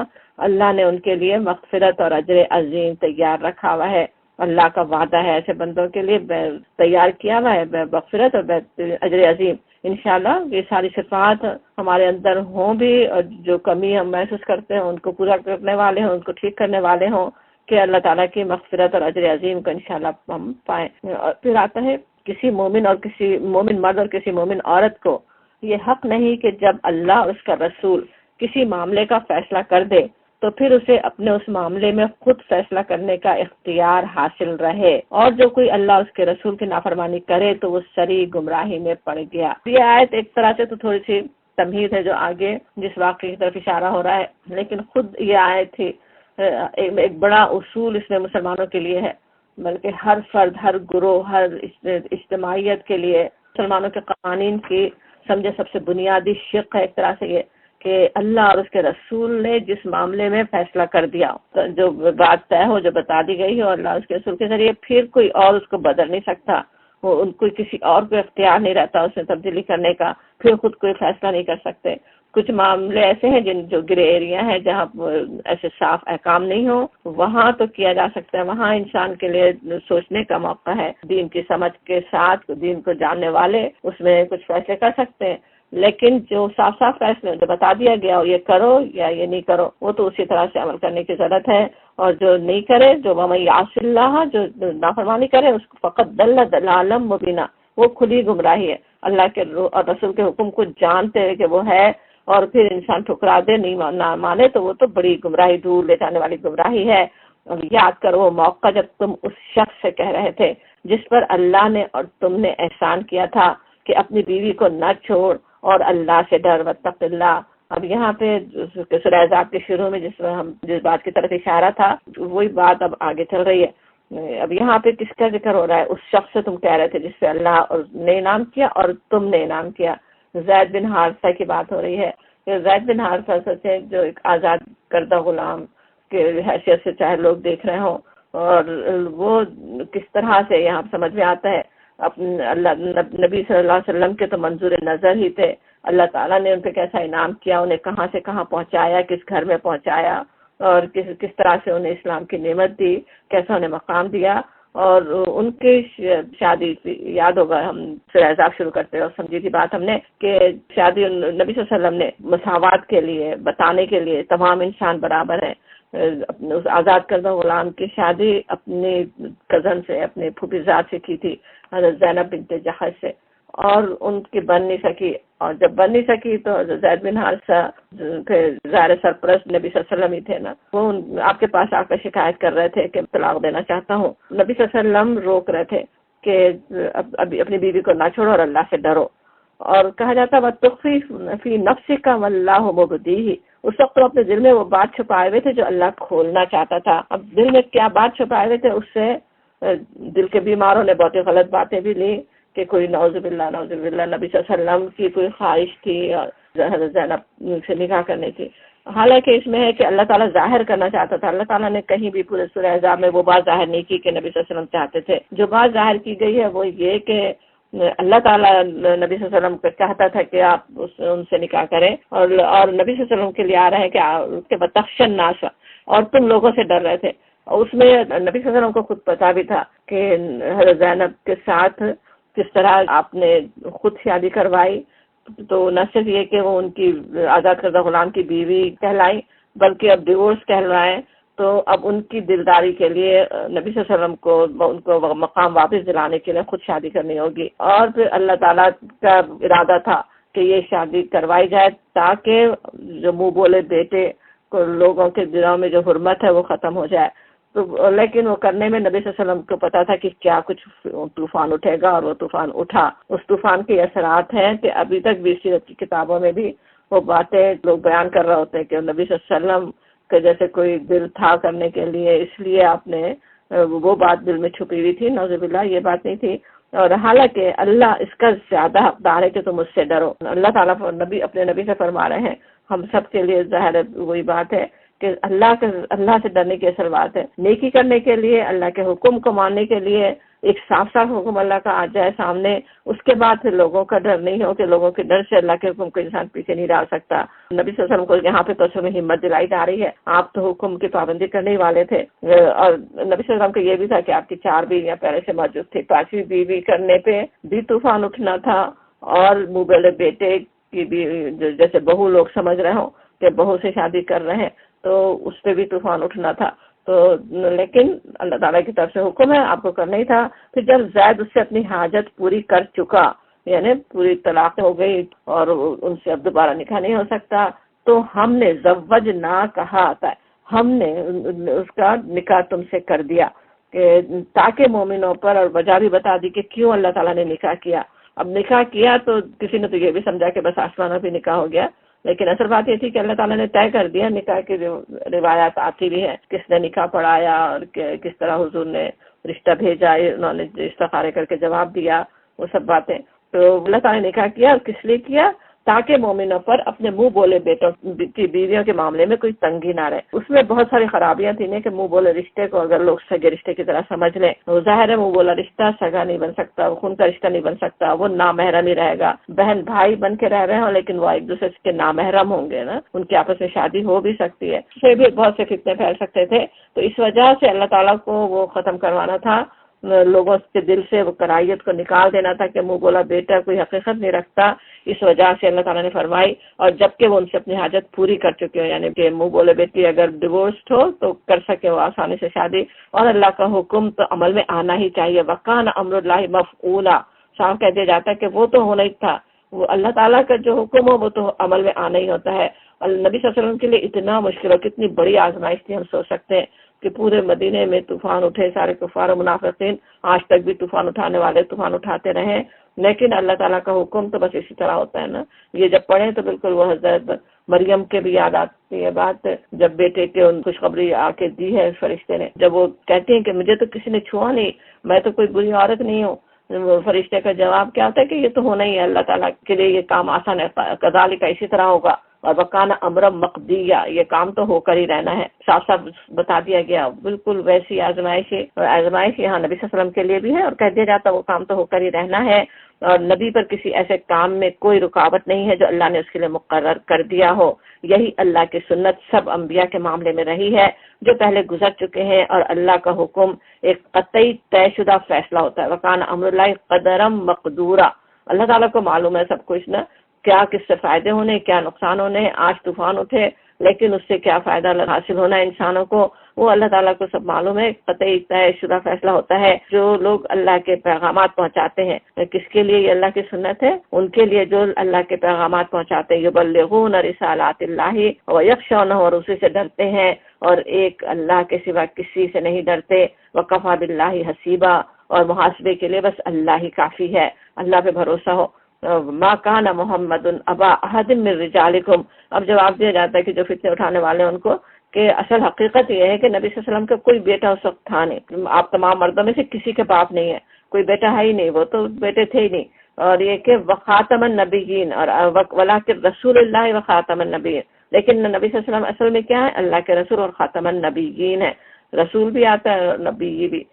اللہ نے ان کے لیے مغفرت اور اجر عظیم تیار رکھا ہوا ہے۔ اللہ کا وعدہ ہے ایسے بندوں کے لیے تیار کیا ہوا ہے مغفرت اور اجر عظیم۔ انشاءاللہ یہ ساری صفات ہمارے اندر ہوں بھی، اور جو کمی ہم محسوس کرتے ہیں ان کو پورا کرنے والے ہوں، ان کو ٹھیک کرنے والے ہوں، کہ اللہ تعالیٰ کی مغفرت اور اجر عظیم کو انشاءاللہ ہم پائیں۔ اور پھر آتا ہے کسی مومن اور کسی مومن مرد اور کسی مومن عورت کو یہ حق نہیں کہ جب اللہ اور اس کا رسول کسی معاملے کا فیصلہ کر دے تو پھر اسے اپنے اس معاملے میں خود فیصلہ کرنے کا اختیار حاصل رہے، اور جو کوئی اللہ اور اس کے رسول کی نافرمانی کرے تو وہ سری گمراہی میں پڑ گیا۔ یہ آیت ایک طرح سے تو تھوڑی سی تمہید ہے جو آگے جس واقعے کی طرف اشارہ ہو رہا ہے، لیکن خود یہ آیت تھی ایک بڑا اصول اس میں مسلمانوں کے لیے ہے، بلکہ ہر فرد، ہر گروہ، ہر اجتماعیت کے لیے مسلمانوں کے قوانین کی سمجھے سب سے بنیادی شق ہے ایک طرح سے یہ کہ اللہ اور اس کے رسول نے جس معاملے میں فیصلہ کر دیا، جو بات طے ہو، جو بتا دی گئی ہو اللہ اور اس کے رسول کے ذریعے، پھر کوئی اور اس کو بدل نہیں سکتا، وہ ان کو کسی اور کو اختیار نہیں رہتا اس میں تبدیلی کرنے کا، پھر خود کوئی فیصلہ نہیں کر سکتے۔ کچھ معاملے ایسے ہیں جو گرے ایریا ہیں جہاں ایسے صاف احکام نہیں ہو، وہاں تو کیا جا سکتا ہے، وہاں انسان کے لیے سوچنے کا موقع ہے، دین کی سمجھ کے ساتھ دین کو جاننے والے اس میں کچھ فیصلے کر سکتے ہیں، لیکن جو صاف صاف فیصلے جو بتا دیا گیا ہو یہ کرو یا یہ نہیں کرو، وہ تو اسی طرح سے عمل کرنے کی ضرورت ہے، اور جو نہیں کرے، جو وَمَن يَعْصِ اللَّهَ، جو نافرمانی کرے، اس کو فقط ضَلَّ ضَلَالًا مُبِينًا، وہ کھلی گمراہی ہے۔ اللہ کے اور رسول کے حکم کو جانتے ہیں کہ وہ ہے اور پھر انسان ٹھکرا دے، نہیں نہ مانے، تو وہ تو بڑی گمراہی، دور لے جانے والی گمراہی ہے۔ اور یاد کرو وہ موقع جب تم اس شخص سے کہہ رہے تھے جس پر اللہ نے اور تم نے احسان کیا تھا کہ اپنی بیوی کو نہ چھوڑ اور اللہ سے ڈر، واتق اللہ۔ اب یہاں پہ سورہ احزاب کے شروع میں جس بات کی طرف اشارہ تھا وہی بات اب آگے چل رہی ہے۔ اب یہاں پہ کس کا ذکر ہو رہا ہے؟ اس شخص سے تم کہہ رہے تھے جس پہ اللہ نے انعام کیا اور تم نے انعام کیا۔ زید بن حارثہ کی بات ہو رہی ہے کہ زید بن حارثہ سے جو ایک آزاد کردہ غلام کے حیثیت سے چاہے لوگ دیکھ رہے ہوں، اور وہ کس طرح سے یہاں سمجھ میں آتا ہے، اللہ نبی صلی اللہ علیہ وسلم کے تو منظور نظر ہی تھے، اللہ تعالیٰ نے ان پہ کیسا انعام کیا، انہیں کہاں سے کہاں پہنچایا، کس گھر میں پہنچایا، اور کس طرح سے انہیں اسلام کی نعمت دی، کیسا انہیں مقام دیا۔ اور ان کی شادی یاد ہوگا، ہم سورہ احزاب شروع کرتے ہیں اور سمجھی تھی بات ہم نے کہ شادی نبی صلی اللہ علیہ وسلم نے مساوات کے لیے، بتانے کے لیے تمام انسان برابر ہیں، اس آزاد کردہ غلام کی شادی اپنی کزن سے، اپنے پھوپھی زاد سے کی تھی، حضرت زینب بنت جحش سے، اور ان کی بن نہیں سکی، اور جب بن نہیں سکی تو زید بن حارثہ ظاہر سرپرست نبی صلی اللہ علیہ وسلم ہی تھے نا، وہ آپ کے پاس آ کر شکایت کر رہے تھے کہ طلاق دینا چاہتا ہوں۔ نبی صلی اللہ علیہ وسلم روک رہے تھے کہ ابھی اپنی بیوی کو نہ چھوڑو اور اللہ سے ڈرو، اور کہا جاتا ہے وَتُخْفِي فِي نَفْسِكَ وَاللَّهُ مُبْدِيهِ، اس وقت تو اپنے دل میں وہ بات چھپائے ہوئے تھے جو اللہ کھولنا چاہتا تھا۔ اب دل میں کیا بات چھپائے ہوئے تھے، اس سے دل کے بیماروں نے بہت غلط باتیں بھی لی کہ کوئی نعوذ باللہ نبی صلی اللہ علیہ وسلم کی کوئی خواہش تھی اور حضرت زینب سے نکاح کرنی تھی، حالانکہ اس میں ہے کہ اللہ تعالیٰ ظاہر کرنا چاہتا تھا۔ اللہ تعالیٰ نے کہیں بھی پورے سورہ احزاب میں وہ بات ظاہر نہیں کی کہ نبی صلی اللہ علیہ وسلم چاہتے تھے۔ جو بات ظاہر کی گئی ہے وہ یہ کہ اللہ تعالیٰ نبی صلی اللہ علیہ وسلم کو چاہتا تھا کہ آپ ان سے نکاح کریں، اور نبی صلی اللہ علیہ وسلم کے لیے آ رہے ہیں کہ بتخشى الناس، اور تم لوگوں سے ڈر رہے تھے۔ اور اس میں نبی صلی اللہ علیہ وسلم کو خود پتا بھی تھا کہ حضرت زینب کے ساتھ کس طرح آپ نے خود شادی کروائی، تو نہ صرف یہ کہ وہ ان کی آزاد کردہ غلام کی بیوی کہلائی بلکہ اب ڈیورس کہلوائیں، تو اب ان کی دلداری کے لیے نبی صلی اللہ علیہ وسلم کو ان کو مقام واپس دلانے کے لیے خود شادی کرنی ہوگی۔ اور پھر اللہ تعالیٰ کا ارادہ تھا کہ یہ شادی کروائی جائے تاکہ جو منہ بولے بیٹے کو لوگوں کے دلوں میں جو حرمت ہے وہ ختم ہو جائے۔ تو لیکن وہ کرنے میں نبی صلی اللہ علیہ وسلم کو پتا تھا کہ کیا کچھ طوفان اٹھے گا، اور وہ طوفان اٹھا۔ اس طوفان کے اثرات ہیں کہ ابھی تک بھی سیرت کی کتابوں میں بھی وہ باتیں لوگ بیان کر رہے ہوتے ہیں کہ نبی صلی اللہ علیہ وسلم کہ جیسے کوئی دل تھا کرنے کے لیے، اس لیے آپ نے وہ بات دل میں چھپی ہوئی تھی، نعوذ باللہ یہ بات نہیں تھی۔ اور حالانکہ اللہ اس کا زیادہ حقدار ہے کہ تم اس سے ڈرو۔ اللہ تعالیٰ اپنے نبی سے فرما رہے ہیں، ہم سب کے لیے ظاہر وہی بات ہے کہ اللہ سے ڈرنے کی اصل بات ہے، نیکی کرنے کے لیے، اللہ کے حکم کو ماننے کے لیے ایک صاف صاف حکم اللہ کا آ جائے سامنے، اس کے بعد پھر لوگوں کا ڈر نہیں ہو کہ لوگوں کے ڈر سے اللہ کے حکم کو انسان پیچھے نہیں ڈال سکتا۔ نبی صلی اللہ علیہ وسلم کو یہاں پہ تو میں ہمت دلائی جا رہی ہے، آپ تو حکم کی پابندی کرنے والے تھے، اور نبی صلی اللہ علیہ وسلم کو یہ بھی تھا کہ آپ کی 4 بیویاں پہلے سے موجود تھی، 5ویں بیوی کرنے پہ بھی طوفان اٹھنا تھا، اور منہ بولے بیٹے کی بھی جیسے بہو لوگ سمجھ رہے ہوں کہ بہو سے شادی کر رہے ہیں تو اس پہ بھی طوفان اٹھنا تھا۔ تو لیکن اللہ تعالیٰ کی طرف سے حکم ہے، آپ کو کرنا ہی تھا۔ پھر جب زید اس سے اپنی حاجت پوری کر چکا، یعنی پوری طلاق ہو گئی اور ان سے اب دوبارہ نکاح نہیں ہو سکتا، تو ہم نے زوجنا کہا آتا ہے، ہم نے اس کا نکاح تم سے کر دیا، کہ تاکہ مومنوں پر، اور وجہ بھی بتا دی کہ کیوں اللہ تعالیٰ نے نکاح کیا۔ اب نکاح کیا تو کسی نے تو یہ بھی سمجھا کہ بس آسمانوں پہ نکاح ہو گیا، لیکن اصل بات یہ تھی کہ اللہ تعالیٰ نے طے کر دیا۔ نکاح کی روایات آتی بھی ہیں، کس نے نکاح پڑھایا اور کس طرح حضور نے رشتہ بھیجا، انہوں نے استخارے کر کے جواب دیا، وہ سب باتیں۔ تو اللہ تعالیٰ نے نکاح کیا، اور کس لیے کیا؟ تاکہ مومنوں پر اپنے منہ بولے بیٹوں کی بیویوں کے معاملے میں کوئی تنگی نہ رہے۔ اس میں بہت ساری خرابیاں تھیں کہ منہ بولے رشتے کو اگر لوگ سگے رشتے کی طرح سمجھ لیں، وہ ظاہر ہے منہ بولا رشتہ سگا نہیں بن سکتا، وہ خون کا رشتہ نہیں بن سکتا، وہ نامحرم ہی رہے گا۔ بہن بھائی بن کے رہ رہے ہوں لیکن وہ ایک دوسرے کے نامحرم ہوں گے نا، ان کی آپس میں شادی ہو بھی سکتی ہے، اس سے بھی بہت سے فتنے پھیل سکتے تھے۔ تو اس وجہ سے اللہ تعالیٰ کو وہ ختم کروانا تھا، لوگوں کے دل سے وہ کرائیت کو نکال دینا تھا کہ منہ بولا بیٹا کوئی حقیقت نہیں رکھتا۔ اس وجہ سے اللہ تعالیٰ نے فرمائی، اور جبکہ وہ ان سے اپنی حاجت پوری کر چکے ہو، یعنی کہ منہ بولے بیٹی اگر ڈیورسڈ ہو تو کر سکے وہ آسانی سے شادی، اور اللہ کا حکم تو عمل میں آنا ہی چاہیے۔ وَقَانَ أَمْرُ اللَّهِ مَفْعُولًا، صاف کہہ دیا جاتا ہے کہ وہ تو ہونا ہی تھا، وہ اللہ تعالیٰ کا جو حکم ہو وہ تو عمل میں آنا ہی ہوتا ہے۔ اور نبی صلی اللہ علیہ وسلم کے لیے اتنا مشکل اور کتنی بڑی آزمائش تھی، ہم سوچ سکتے ہیں کہ پورے مدینے میں طوفان اٹھے، سارے کفار و منافقین آج تک بھی طوفان اٹھانے والے طوفان اٹھاتے رہے، لیکن اللہ تعالیٰ کا حکم تو بس اسی طرح ہوتا ہے نا۔ یہ جب پڑھیں تو بالکل وہ حضرت مریم کے بھی یاد آتی ہے بات، جب بیٹے کے ان خوشخبری آ کے دی ہے فرشتے نے، جب وہ کہتی ہیں کہ مجھے تو کسی نے چھوا نہیں، میں تو کوئی بری عورت نہیں ہوں، فرشتے کا جواب کیا ہوتا ہے کہ یہ تو ہونا ہی ہے، اللہ تعالیٰ کے لیے یہ کام آسان ہے، کذالک اسی طرح ہوگا، اور وکانا امرا مقضیہ، یہ کام تو ہو کر ہی رہنا ہے، صاف صاف بتا دیا گیا۔ بالکل ویسی آزمائش یہاں نبی صلی اللہ علیہ وسلم کے لیے بھی ہے، اور کہہ دیا جاتا وہ کام تو ہو کر ہی رہنا ہے، اور نبی پر کسی ایسے کام میں کوئی رکاوٹ نہیں ہے جو اللہ نے اس کے لیے مقرر کر دیا ہو۔ یہی اللہ کی سنت سب انبیاء کے معاملے میں رہی ہے جو پہلے گزر چکے ہیں، اور اللہ کا حکم ایک قطعی طے شدہ فیصلہ ہوتا ہے۔ وکان امر اللہ قدرم مقدورا، اللہ تعالیٰ کو معلوم ہے سب کچھ نا، کیا کس سے فائدے ہونے کیا نقصان ہونے۔ آج طوفان اٹھے لیکن اس سے کیا فائدہ حاصل ہونا ہے انسانوں کو، وہ اللہ تعالیٰ کو سب معلوم ہے، قطعی طے شدہ فیصلہ ہوتا ہے۔ جو لوگ اللہ کے پیغامات پہنچاتے ہیں، کس کے لیے یہ اللہ کی سنت ہے؟ ان کے لیے جو اللہ کے پیغامات پہنچاتے ہیں، یبلغون رسالات اللہ ویخشونہ، اور اسی سے ڈرتے ہیں اور ایک اللہ کے سوا کسی سے نہیں ڈرتے، وکفی باللہ حسیبا، اور محاسبے کے لیے بس اللہ ہی کافی ہے، اللہ پہ بھروسہ ہو۔ ما کان محمد ابا احد من رجالکم، اب جواب دیا جاتا ہے کہ جو فتنے اٹھانے والے ہیں ان کو، کہ اصل حقیقت یہ ہے کہ نبی صلی اللہ علیہ وسلم کا کوئی بیٹا اس وقت تھا نہیں، آپ تمام مردوں میں سے کسی کے باپ نہیں ہے، کوئی بیٹا ہے ہی نہیں، وہ تو بیٹے تھے ہی نہیں، اور یہ کہ وخاتم النبیین، اور ولکن رسول اللہ وخاتم النبیین، لیکن نبی صلی اللہ علیہ وسلم اصل میں کیا ہے؟ اللہ کے رسول اور خاتم النبیین ہے، رسول بھی آتا ہے اور نبی بھی،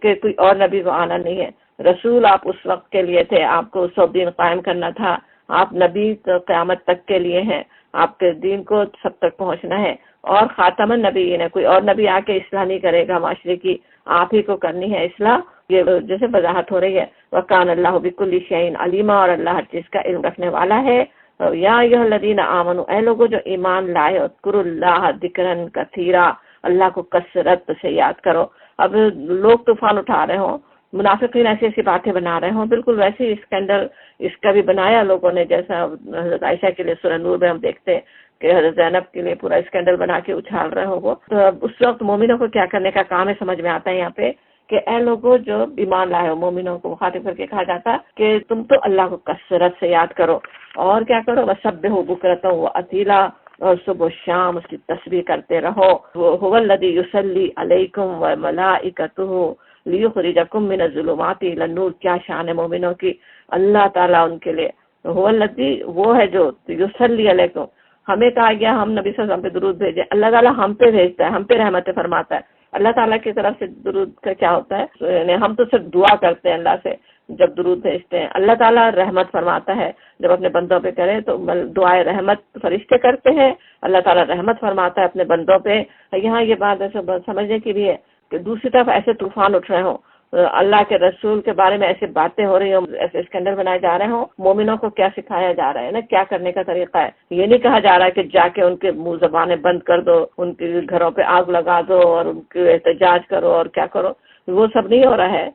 کہ کوئی اور نبی وہ آنا نہیں ہے۔ رسول آپ اس وقت کے لیے تھے، آپ کو اس وقت دین قائم کرنا تھا، آپ نبی تو قیامت تک کے لیے ہیں، آپ کے دین کو سب تک پہنچنا ہے، اور خاتم النبیین ہے، کوئی اور نبی آ کے اصلاح نہیں کرے گا معاشرے کی، آپ ہی کو کرنی ہے اصلاح، یہ جیسے وضاحت ہو رہی ہے۔ وکان اللہ بکل شیء علیما، اور اللہ ہر چیز کا علم رکھنے والا ہے۔ یا ایھا الذین آمنوا، اے لوگوں جو ایمان لائے، اذکروا اللہ ذکرا کثیرا، اللہ کو کثرت سے یاد کرو۔ اب لوگ طوفان اٹھا رہے ہوں، منافقین ایسی ایسی باتیں بنا رہے ہوں، بالکل ویسے ہی اسکینڈل اس کا بھی بنایا لوگوں نے، جیسا حضرت عائشہ کے لیے سورہ نور میں ہم دیکھتے ہیں کہ حضرت زینب کے لیے پورا اسکینڈل بنا کے اچھال رہے ہوں وہ، تو اب اس وقت مومنوں کو کیا کرنے کا کام ہے سمجھ میں آتا ہے یہاں پہ، کہ اے لوگوں جو ایمان لائے ہو، مومنوں کو مخاطب کر کے کہا جاتا کہ تم تو اللہ کو کثرت سے یاد کرو، اور کیا کرو، وسبحوا بکرۃ واصیلا، اور صبح و شام اس کی تسبیح کرتے رہو۔ هو الذی یصلی علیکم وملائکتہ لیخرجکم من الظلمات الی النور، کیا شان ہے مومنوں کی، اللہ تعالیٰ ان کے لیے، هو الذی، وہ ہے جو یصلی علیکم، ہمیں کہا گیا ہم نبی صلی اللہ علیہ وسلم پہ درود بھیجیں، اللہ تعالیٰ ہم پہ بھیجتا ہے، ہم پہ رحمت فرماتا ہے۔ اللہ تعالیٰ کی طرف سے درود کا کیا ہوتا ہے؟ یعنی ہم تو صرف دعا کرتے ہیں اللہ سے جب درود بھیجتے ہیں، اللہ تعالیٰ رحمت فرماتا ہے جب اپنے بندوں پہ کرے تو دعائے رحمت فرشتے کرتے ہیں، اللہ تعالیٰ رحمت فرماتا ہے اپنے بندوں پہ۔ یہاں یہ بات ایسے سمجھنے کی بھی ہے کہ دوسری طرف ایسے طوفان اٹھ رہے ہوں، اللہ کے رسول کے بارے میں ایسے باتیں ہو رہی ہوں، ایسے اسکینڈل بنائے جا رہے ہوں، مومنوں کو کیا سکھایا جا رہا ہے نا، کیا کرنے کا طریقہ ہے۔ یہ نہیں کہا جا رہا ہے کہ جا کے ان کے منہ زبانیں بند کر دو، ان کے گھروں پہ آگ لگا دو اور ان کے احتجاج کرو اور کیا کرو، وہ سب نہیں ہو رہا ہے۔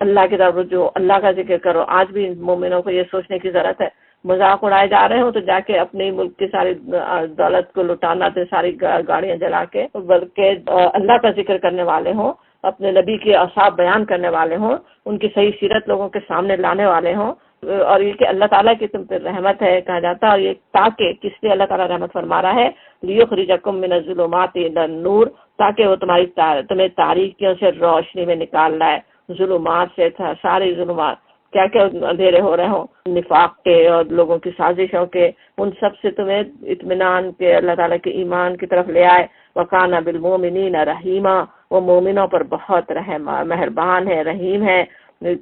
اللہ کی طرف رجوع، اللہ کا ذکر کرو۔ آج بھی مومنوں کو یہ سوچنے کی ضرورت ہے، مذاق اڑائے جا رہے ہوں تو جا کے اپنے ملک کی ساری دولت کو لٹانا تھے، ساری گاڑیاں جلا کے، بلکہ اللہ کا ذکر کرنے والے ہوں، اپنے نبی کے اوصاف بیان کرنے والے ہوں، ان کی صحیح سیرت لوگوں کے سامنے لانے والے ہوں، اور یہ کہ اللہ تعالیٰ کی تم پہ رحمت ہے کہا جاتا ہے، اور یہ تاکہ کس لیے اللہ تعالیٰ رحمت فرما رہا ہے، لیخرجکم من الظلمات الی النور، تاکہ وہ تمہیں تاریکیوں سے روشنی میں نکال لائے، ظلمات سے تھا سارے ظلمات، کیا کیا اندھیرے ہو رہے ہوں، نفاق کے اور لوگوں کی سازشوں کے، ان سب سے تمہیں اطمینان کے اللہ تعالیٰ کے ایمان کی طرف لے آئے۔ وَكَانَ بِالْمُؤْمِنِينَ رَحِيمًا، وہ مومنوں پر بہت مہربان ہے، رحیم ہے۔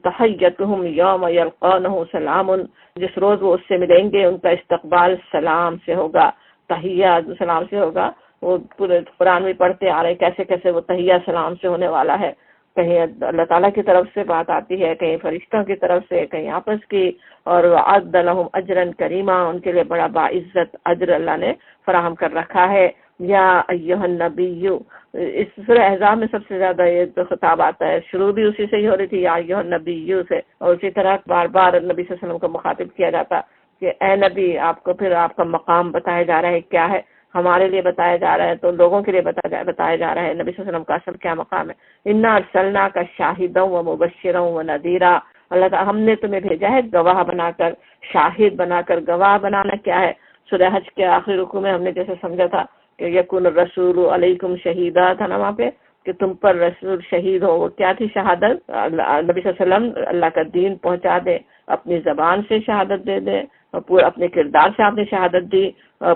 تحیتہم یوم یلقونہ سلام، جس روز وہ اس سے ملیں گے ان کا استقبال سلام سے ہوگا، تحیہ سلام سے ہوگا۔ وہ پورے قرآن میں پڑھتے آ رہے کیسے کیسے وہ تحیہ سلام سے ہونے والا ہے، کہیں اللہ تعالیٰ کی طرف سے بات آتی ہے، کہیں فرشتوں کی طرف سے، کہیں آپس کی، اور وَأَعَدَّ لَهُمْ أَجْرًا كَرِيمًا، ان کے لیے بڑا باعزت اجر اللہ نے فراہم کر رکھا ہے۔ یا ایھا النبی، اس سورہ احزاب میں سب سے زیادہ یہ تو خطاب آتا ہے، شروع بھی اسی سے ہی ہو رہی تھی، یا ایھا النبی سے، اور اسی طرح بار بار نبی صلی اللہ علیہ وسلم کو مخاطب کیا جاتا کہ اے نبی، آپ کو پھر آپ کا مقام بتایا جا رہا ہے کیا ہے، ہمارے لیے بتایا جا رہا ہے تو لوگوں کے لیے بتایا جا رہا ہے نبی صلی اللہ علیہ وسلم کا اصل کیا مقام ہے۔ انا ارسلناک شاہدا و مبشرا و نذیرا، اللہ تعالیٰ ہم نے تمہیں بھیجا ہے گواہ بنا کر، شاہد بنا کر۔ گواہ بنانا کیا ہے؟ سورہ حج کے آخری رکوع میں ہم نے جیسے سمجھا تھا کہ یکون الرسول علیکم شہیدا تھا نا وہاں پہ، کہ تم پر رسول شہید ہو۔ وہ کیا تھی شہادت؟ نبی صلی اللہ علیہ وسلم اللہ کا دین پہنچا دے، اپنی زبان سے شہادت دے دے، اپنے کردار سے آپ نے شہادت دی،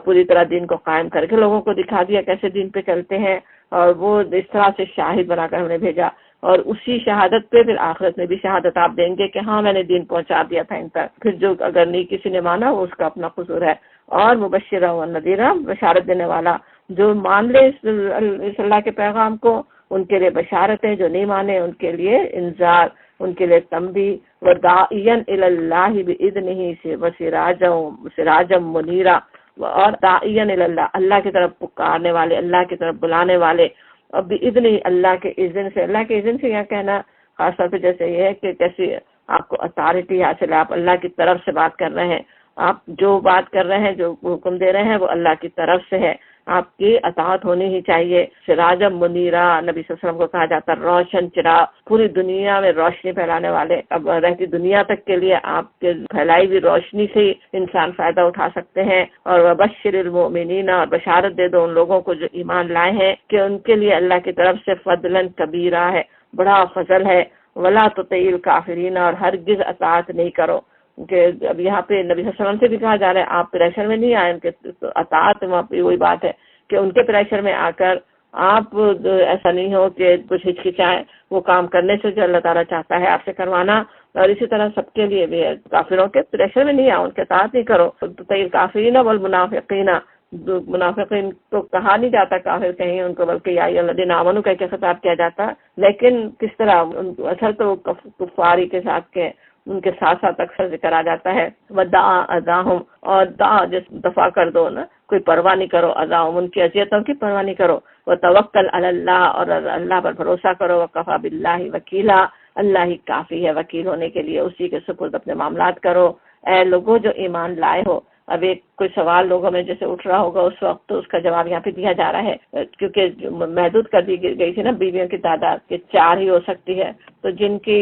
پوری طرح دین کو قائم کر کے لوگوں کو دکھا دیا کیسے دین پہ چلتے ہیں، اور وہ اس طرح سے شاہد بنا کر ہم نے بھیجا، اور اسی شہادت پہ پھر آخرت میں بھی شہادت آپ دیں گے کہ ہاں میں نے دین پہنچا دیا تھا ان تک۔ پھر جو اگر نہیں کسی نے مانا وہ اس کا اپنا قصور ہے۔ اور مبشرہ و نذیرہ، بشارت دینے والا، جو مان لے اس اللہ کے پیغام کو ان کے لیے بشارت ہے، جو نہیں مانے ان کے لیے انذار، ان کے لیے تنبیہ۔ وداعیا الی اللہ باذنہ وسراجا منیرا، اور داعیا الی اللہ، اللہ کی طرف پکارنے والے، اللہ کی طرف بلانے والے، اور باذن، اللہ کے اذن سے۔ اللہ کے اذن سے یہ کہنا خاص طور پہ جیسے یہ ہے کہ کیسی آپ کو اتھارٹی حاصل ہے، آپ اللہ کی طرف سے بات کر رہے ہیں، آپ جو بات کر رہے ہیں، جو حکم دے رہے ہیں وہ اللہ کی طرف سے ہے، آپ کی اطاعت ہونی ہی چاہیے۔ سراجم منیرا، نبی صلی اللہ علیہ وسلم کو کہا جاتا ہے روشن چراغ، پوری دنیا میں روشنی پھیلانے والے۔ اب رہتی دنیا تک کے لیے آپ کے پھیلائی ہوئی روشنی سے ہی انسان فائدہ اٹھا سکتے ہیں۔ اور وبشر المؤمنین، اور بشارت دے دو ان لوگوں کو جو ایمان لائے ہیں کہ ان کے لیے اللہ کی طرف سے فضلاً کبیرہ ہے، بڑا فضل ہے۔ ولا تطیع الکافرین، اور ہرگز اطاعت نہیں کرو، کہ اب یہاں پہ نبی صلی اللہ علیہ وسلم سے بھی کہا جا رہا ہے آپ پریشر میں نہیں آئے، ان کے اطاعت، وہاں پہ وہی بات ہے کہ ان کے پریشر میں آ کر آپ ایسا نہیں ہو کہ کچھ ہچکچائیں وہ کام کرنے سے جو اللہ تعالیٰ چاہتا ہے آپ سے کروانا۔ اور اسی طرح سب کے لیے بھی ہے، کافروں کے پریشر میں نہیں آؤ، ان کے اطاعت نہیں کرو۔ تطیع کافرین والمنافقین، منافقین تو کہا نہیں جاتا کافر کہیں ان کو، بلکہ یا ایھا الذین آمنوا کہہ کے خطاب کیا جاتا، لیکن کس طرح اصل تو کفاری کے ساتھ کے ان کے ساتھ ساتھ اکثر ذکر آ جاتا ہے۔ ودعا اذاہم، اور دعا جس دفاع کر دو نا، کوئی پرواہ نہیں کرو، اذاہم ان کی اذیتوں کی پرواہ نہیں کرو۔ وتوکل علی اللہ، اور اللہ پر بھروسہ کرو۔ وکفیٰ باللہ وکیلا، اللہ ہی کافی ہے وکیل ہونے کے لیے، اسی کے سپرد اپنے معاملات کرو۔ اے لوگوں جو ایمان لائے ہو، اب ایک کوئی سوال لوگوں میں جیسے اٹھ رہا ہوگا اس وقت، تو اس کا جواب یہاں پہ دیا جا رہا ہے، کیونکہ محدود کر دی گئی تھی نا بیویوں کی تعداد کہ 4 ہی ہو سکتی ہے، تو جن کی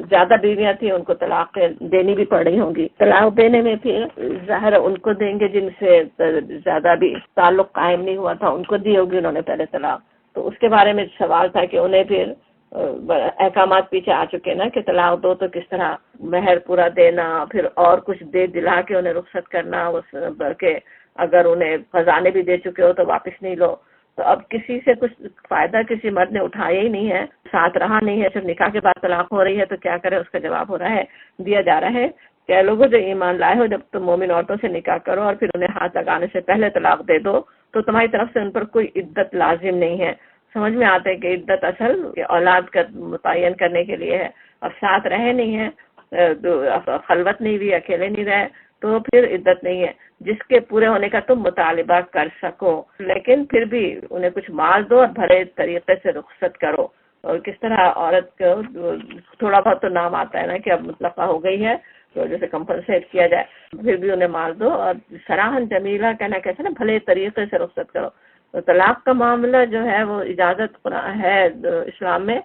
زیادہ بیویاں تھیں ان کو طلاق دینی بھی پڑ رہی ہوں گی۔ طلاق دینے میں پھر ظاہر ان کو دیں گے جن سے زیادہ بھی تعلق قائم نہیں ہوا تھا، ان کو دی ہوگی انہوں نے پہلے طلاق، تو اس کے بارے میں سوال تھا کہ انہیں پھر احکامات پیچھے آ چکے نا کہ طلاق دو تو کس طرح مہر پورا دینا، پھر اور کچھ دے دلا کے انہیں رخصت کرنا، بلکہ اگر انہیں خزانے بھی دے چکے ہو تو واپس نہیں لو۔ تو اب کسی سے کچھ فائدہ کسی مرد نے اٹھایا ہی نہیں ہے، ساتھ رہا نہیں ہے، صرف نکاح کے بعد طلاق ہو رہی ہے، تو کیا کرے؟ اس کا جواب ہو رہا ہے، دیا جا رہا ہے کہ لوگوں جو ایمان لائے ہو، جب تم مومن عورتوں سے نکاح کرو اور پھر انہیں ہاتھ لگانے سے پہلے طلاق دے دو تو تمہاری طرف سے ان پر کوئی عدت لازم نہیں ہے۔ سمجھ میں آتا ہے کہ عدت اصل اولاد کا متعین کرنے کے لیے ہے، اب ساتھ رہے نہیں ہیں، خلوت نہیں ہوئی، اکیلے نہیں رہے، تو پھر عدت نہیں ہے، جس کے پورے ہونے کا تم مطالبہ کر سکو، لیکن پھر بھی انہیں کچھ مال دو اور بھرے طریقے سے رخصت کرو۔ اور کس طرح عورت کو تھوڑا بہت تو نام آتا ہے نا کہ اب مطلقہ ہو گئی ہے تو جیسے کمپنسیٹ کیا جائے، پھر بھی انہیں مال دو، اور سراہن جمیلہ کہنا کیسے نا بھلے طریقے سے رخصت کرو۔ تو طلاق کا معاملہ جو ہے وہ اجازت ہے اسلام میں،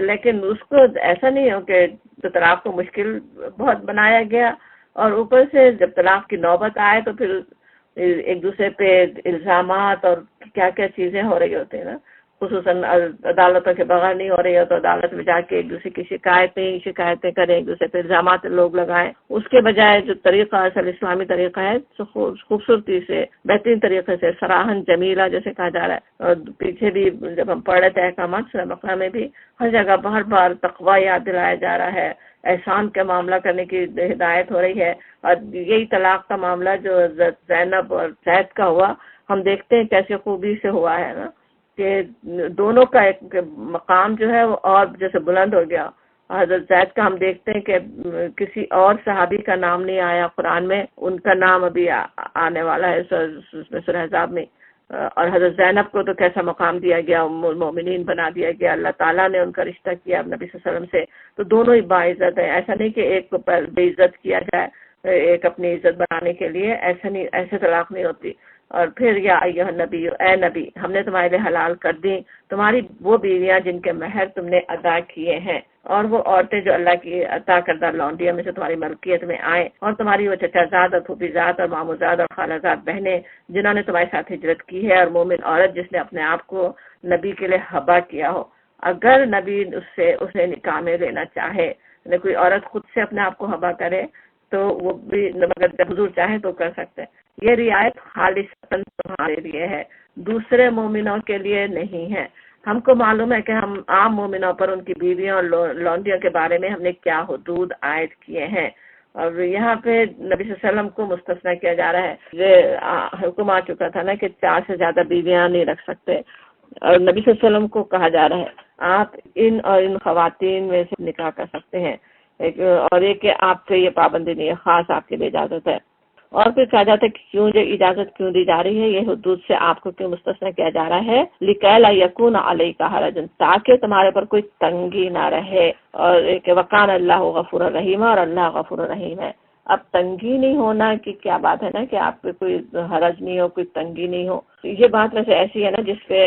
لیکن اس کو ایسا نہیں ہو کہ طلاق کو مشکل بہت بنایا گیا، اور اوپر سے جب طلاق کی نوبت آئے تو پھر ایک دوسرے پہ الزامات اور کیا کیا چیزیں ہو رہی ہوتی ہیں نا، خصوصاً عدالتوں کے بغیر نہیں ہو رہی ہو تو عدالت میں جا کے ایک دوسرے کی شکایتیں کریں، ایک دوسرے پہ الزامات لوگ لگائیں، اس کے بجائے جو طریقہ اصل اسلامی طریقہ ہے خوبصورتی سے بہترین طریقے سے سراہن جمیلہ جیسے کہا جا رہا ہے۔ اور پیچھے بھی جب ہم پڑھ رہے تھے احکامات سورہ بقرہ میں بھی ہر جگہ بار بار تقوی یاد دلایا جا رہا ہے، احسان کا معاملہ کرنے کی ہدایت ہو رہی ہے۔ اور یہی طلاق کا معاملہ جو زینب اور زید کا ہوا، ہم دیکھتے ہیں کیسے خوبی سے ہوا ہے نا، کہ دونوں کا ایک مقام جو ہے وہ اور جیسے بلند ہو گیا۔ حضرت زید کا ہم دیکھتے ہیں کہ کسی اور صحابی کا نام نہیں آیا قرآن میں، ان کا نام ابھی آنے والا ہے سورہ احزاب میں، اور حضرت زینب کو تو کیسا مقام دیا گیا، ام المومنین بنا دیا گیا، اللہ تعالیٰ نے ان کا رشتہ کیا نبی صلی اللہ علیہ وسلم سے، تو دونوں ہی باعزت ہیں. ایسا نہیں کہ ایک کو بے عزت کیا جائے ایک اپنی عزت بنانے کے لیے، ایسا نہیں، ایسے طلاق نہیں ہوتی. اور پھر یا ایھا نبی، اے نبی ہم نے تمہارے لیے حلال کر دی تمہاری وہ بیویاں جن کے مہر تم نے ادا کیے ہیں، اور وہ عورتیں جو اللہ کی عطا کردہ لونڈیوں میں سے تمہاری ملکیت میں آئیں، اور تمہاری وہ چچا زاد اور پھوپھی زاد اور مامو زاد اور خالہ زاد بہنیں جنہوں نے تمہارے ساتھ ہجرت کی ہے، اور مومن عورت جس نے اپنے آپ کو نبی کے لیے حبا کیا ہو. اگر نبی اسے نکاح میں لینا چاہے، کوئی عورت خود سے اپنے آپ کو حبا کرے تو وہ بھی مگر جب حضور چاہیں تو کر سکتے ہیں. یہ رعایت خالصتاً تمہارے لیے ہے، دوسرے مومنوں کے لیے نہیں ہے. ہم کو معلوم ہے کہ ہم عام مومنوں پر ان کی بیویوں اور لونڈیوں کے بارے میں ہم نے کیا حدود عائد کیے ہیں، اور یہاں پہ نبی صلی اللہ علیہ وسلم کو مستثنیٰ کیا جا رہا ہے. یہ حکم آ چکا تھا نا کہ 4 سے زیادہ بیویاں نہیں رکھ سکتے، اور نبی صلی اللہ علیہ وسلم کو کہا جا رہا ہے آپ ان اور ان خواتین میں سے نکاح کر سکتے ہیں، اور یہ کہ آپ سے یہ پابندی نہیں ہے، خاص آپ کے لیے اجازت ہے. اور پھر کہا جاتا ہے کہ کیوں یہ اجازت کیوں دی جا رہی ہے، یہ حدود سے آپ کو کیوں مستثنیٰ کیا جا رہا ہے، لِكَيْ لَا يَكُونَ عَلَيْكَ حَرَجٌ، تاکہ تمہارے پر کوئی تنگی نہ رہے، اور کہ وَكَانَ اللَّهُ غَفُورًا رَحِيمًا، اور اللہ غفور الرحیم ہے. اب تنگی نہیں ہونا کی کیا بات ہے نا کہ آپ پہ کوئی حرج نہیں ہو، کوئی تنگی نہیں ہو. یہ بات ویسے ایسی ہے نا جس پہ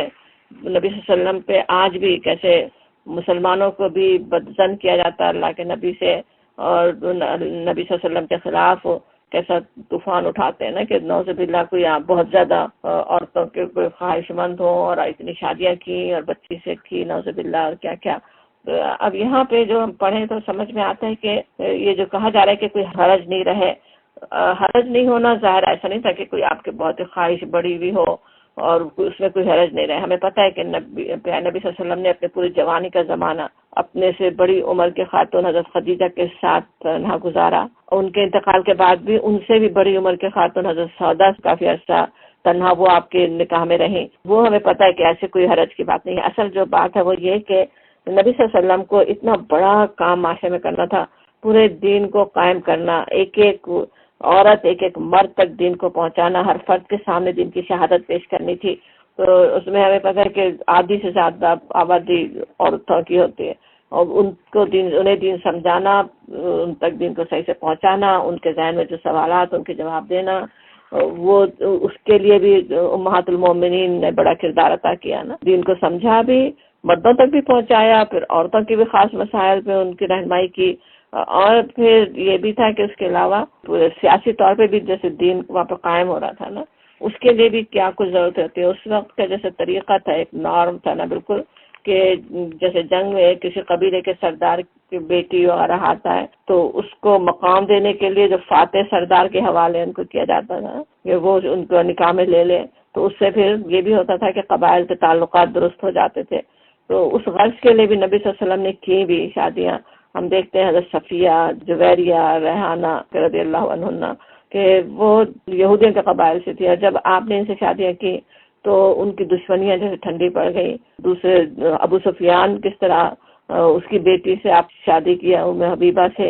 نبی صلی اللہ علیہ وسلم پہ آج بھی کیسے مسلمانوں کو بھی بدظن کیا جاتا ہے اللہ کے نبی سے، اور نبی صلی اللہ علیہ وسلم کے خلاف کیسا طوفان اٹھاتے ہیں نا کہ نعوذ باللہ کوئی بہت زیادہ عورتوں کے کوئی خواہش مند ہوں اور اتنی شادیاں کی اور بچی سے کی نعوذ باللہ، اور کیا کیا. اب یہاں پہ جو ہم پڑھیں تو سمجھ میں آتا ہے کہ یہ جو کہا جا رہا ہے کہ کوئی حرج نہیں رہے، حرج نہیں ہونا ظاہر ایسا نہیں تھا کہ کوئی آپ کے بہت خواہش بڑی ہوئی ہو اور اس میں کوئی حرج نہیں رہے. ہمیں پتہ ہے کہ نبی صلی اللہ علیہ وسلم نے اپنے پوری جوانی کا زمانہ اپنے سے بڑی عمر کے خاتون حضرت خدیجہ کے ساتھ تنہا گزارا، ان کے انتقال کے بعد بھی ان سے بھی بڑی عمر کے خاتون حضرت سودا کافی عرصہ تنہا وہ آپ کے نکاح میں رہیں. وہ ہمیں پتہ ہے کہ ایسے کوئی حرج کی بات نہیں ہے. اصل جو بات ہے وہ یہ کہ نبی صلی اللہ علیہ وسلم کو اتنا بڑا کام معاشرے میں کرنا تھا، پورے دین کو قائم کرنا، ایک ایک عورت ایک ایک مرد تک دین کو پہنچانا، ہر فرد کے سامنے دین کی شہادت پیش کرنی تھی. تو اس میں ہمیں پتہ ہے کہ آدھی سے زیادہ آبادی عورتوں کی ہوتی ہے، اور ان کو انہیں دین سمجھانا، ان تک دین کو صحیح سے پہنچانا، ان کے ذہن میں جو سوالات ان کے جواب دینا، وہ اس کے لیے بھی امہات المومنین نے بڑا کردار ادا کیا نا. دین کو سمجھا بھی، مردوں تک بھی پہنچایا، پھر عورتوں کی بھی خاص مسائل پہ ان کی رہنمائی کی، اور پھر یہ بھی تھا کہ اس کے علاوہ سیاسی طور پہ بھی جیسے دین وہاں پہ قائم ہو رہا تھا نا، اس کے لیے بھی کیا کچھ ضرورت ہوتی ہے. اس وقت کا جیسے طریقہ تھا، ایک نارم تھا نا بالکل، کہ جیسے جنگ میں کسی قبیلے کے سردار کی بیٹی وغیرہ آتا ہے تو اس کو مقام دینے کے لیے جو فاتح سردار کے حوالے ان کو کیا جاتا تھا کہ وہ ان کو نکاح میں لے لے، تو اس سے پھر یہ بھی ہوتا تھا کہ قبائل کے تعلقات درست ہو جاتے تھے. تو اس غرض کے لیے بھی نبی صلی اللہ علیہ وسلم نے کی بھی شادیاں. ہم دیکھتے ہیں حضرت صفیہ، جویریہ، ریحانہ رضی اللہ عنہن کہ وہ یہودیوں کے قبائل سے تھی، اور جب آپ نے ان سے شادیاں کی تو ان کی دشمنیاں جیسے ٹھنڈی پڑ گئی. دوسرے ابو سفیان کس طرح اس کی بیٹی سے آپ شادی کیا ام حبیبہ سے،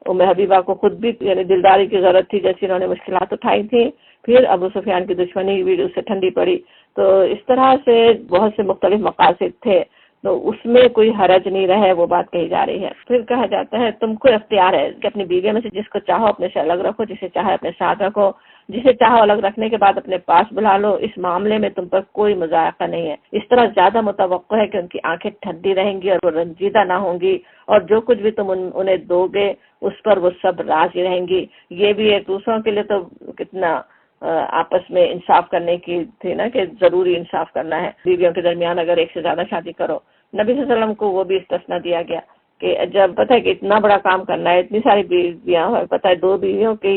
ام حبیبہ کو خود بھی یعنی دلداری کی ضرورت تھی جیسی انہوں نے مشکلات اٹھائی تھی، پھر ابو سفیان کی دشمنی بھی اس سے ٹھنڈی پڑی. تو اس طرح سے بہت سے مختلف مقاصد تھے، تو اس میں کوئی حرج نہیں رہے، وہ بات کہی جا رہی ہے. پھر کہا جاتا ہے تم کو اختیار ہے کہ اپنی بیویوں میں سے جس کو چاہو اپنے سے الگ رکھو، جسے چاہے اپنے ساتھ رکھو، جسے چاہو الگ رکھنے کے بعد اپنے پاس بلا لو. اس معاملے میں تم پر کوئی مذائقہ نہیں ہے. اس طرح زیادہ متوقع ہے کہ ان کی آنکھیں ٹھنڈی رہیں گی اور وہ رنجیدہ نہ ہوں گی، اور جو کچھ بھی تم انہیں دو گے اس پر وہ سب راضی رہیں گی. یہ بھی ایک دوسروں کے لیے تو کتنا آپس میں انصاف کرنے کی تھی نا کہ ضروری انصاف کرنا ہے. بیویوں کے درمیان اگر ایک سے زیادہ شادی کرو، نبی صلی اللہ علیہ وسلم کو وہ بھی استثنا دیا گیا کہ جب پتہ ہے کہ اتنا بڑا کام کرنا ہے، اتنی ساری بیویاں پتہ ہے 2 بیویوں کے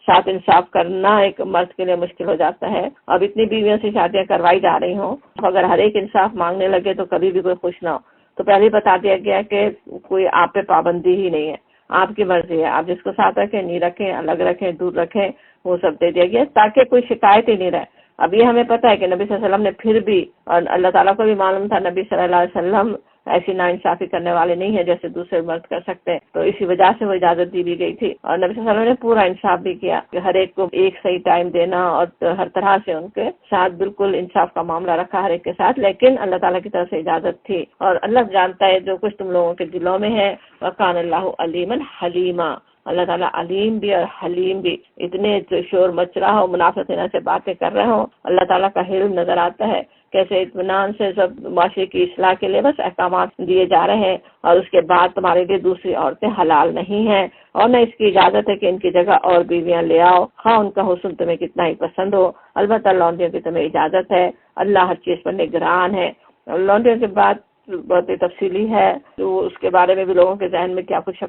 ساتھ انصاف کرنا ایک مرد کے لیے مشکل ہو جاتا ہے. اب اتنی بیویوں سے شادیاں کروائی جا رہی ہوں، اگر ہر ایک انصاف مانگنے لگے تو کبھی بھی کوئی خوش نہ ہو. تو پہلے ہی بتا دیا گیا کہ کوئی آپ پہ پابندی ہی نہیں ہے، آپ کی مرضی ہے، آپ جس کو ساتھ رکھیں، نہیں رکھیں، الگ رکھیں، دور رکھیں، وہ سب دے دیا گیا تاکہ کوئی شکایت ہی نہیں رہے. اب یہ ہمیں پتہ ہے کہ نبی صلی اللہ علیہ وسلم نے پھر بھی، اور اللہ تعالیٰ کو بھی معلوم تھا، نبی صلی اللہ علیہ وسلم ایسی ناانصافی کرنے والے نہیں ہیں جیسے دوسرے مرد کر سکتے ہیں، تو اسی وجہ سے وہ اجازت دی بھی گئی تھی۔ اور نبی صلی اللہ علیہ وسلم نے پورا انصاف بھی کیا کہ ہر ایک کو ایک صحیح ٹائم دینا اور ہر طرح سے ان کے ساتھ بالکل انصاف کا معاملہ رکھا ہر ایک کے ساتھ، لیکن اللہ تعالیٰ کی طرف سے اجازت تھی، اور اللہ جانتا ہے جو کچھ تم لوگوں کے دلوں میں ہے۔ وَقَانَ اللَّهُ عَلِيمًا حَلِيمًا، اللہ تعالیٰ علیم بھی اور حلیم بھی۔ اتنے شور مچ رہا ہو، منافق سے باتیں کر رہے ہوں، اللہ تعالیٰ کا حلم نظر آتا ہے، کیسے اطمینان سے سب معاشرے کی اصلاح کے لیے بس احکامات دیے جا رہے ہیں، اور اس کے بعد تمہارے لیے دوسری عورتیں حلال نہیں ہیں، اور نہ اس کی اجازت ہے کہ ان کی جگہ اور بیویاں لے آؤ، خواہ ان کا حسن تمہیں کتنا ہی پسند ہو، البتہ لونڈیوں کی تمہیں اجازت ہے، اللہ ہر چیز پر نگران ہے۔ لونڈیوں کے بعد بہت ہی تفصیلی ہے، تو اس کے بارے میں بھی لوگوں کے ذہن میں کیا کچھ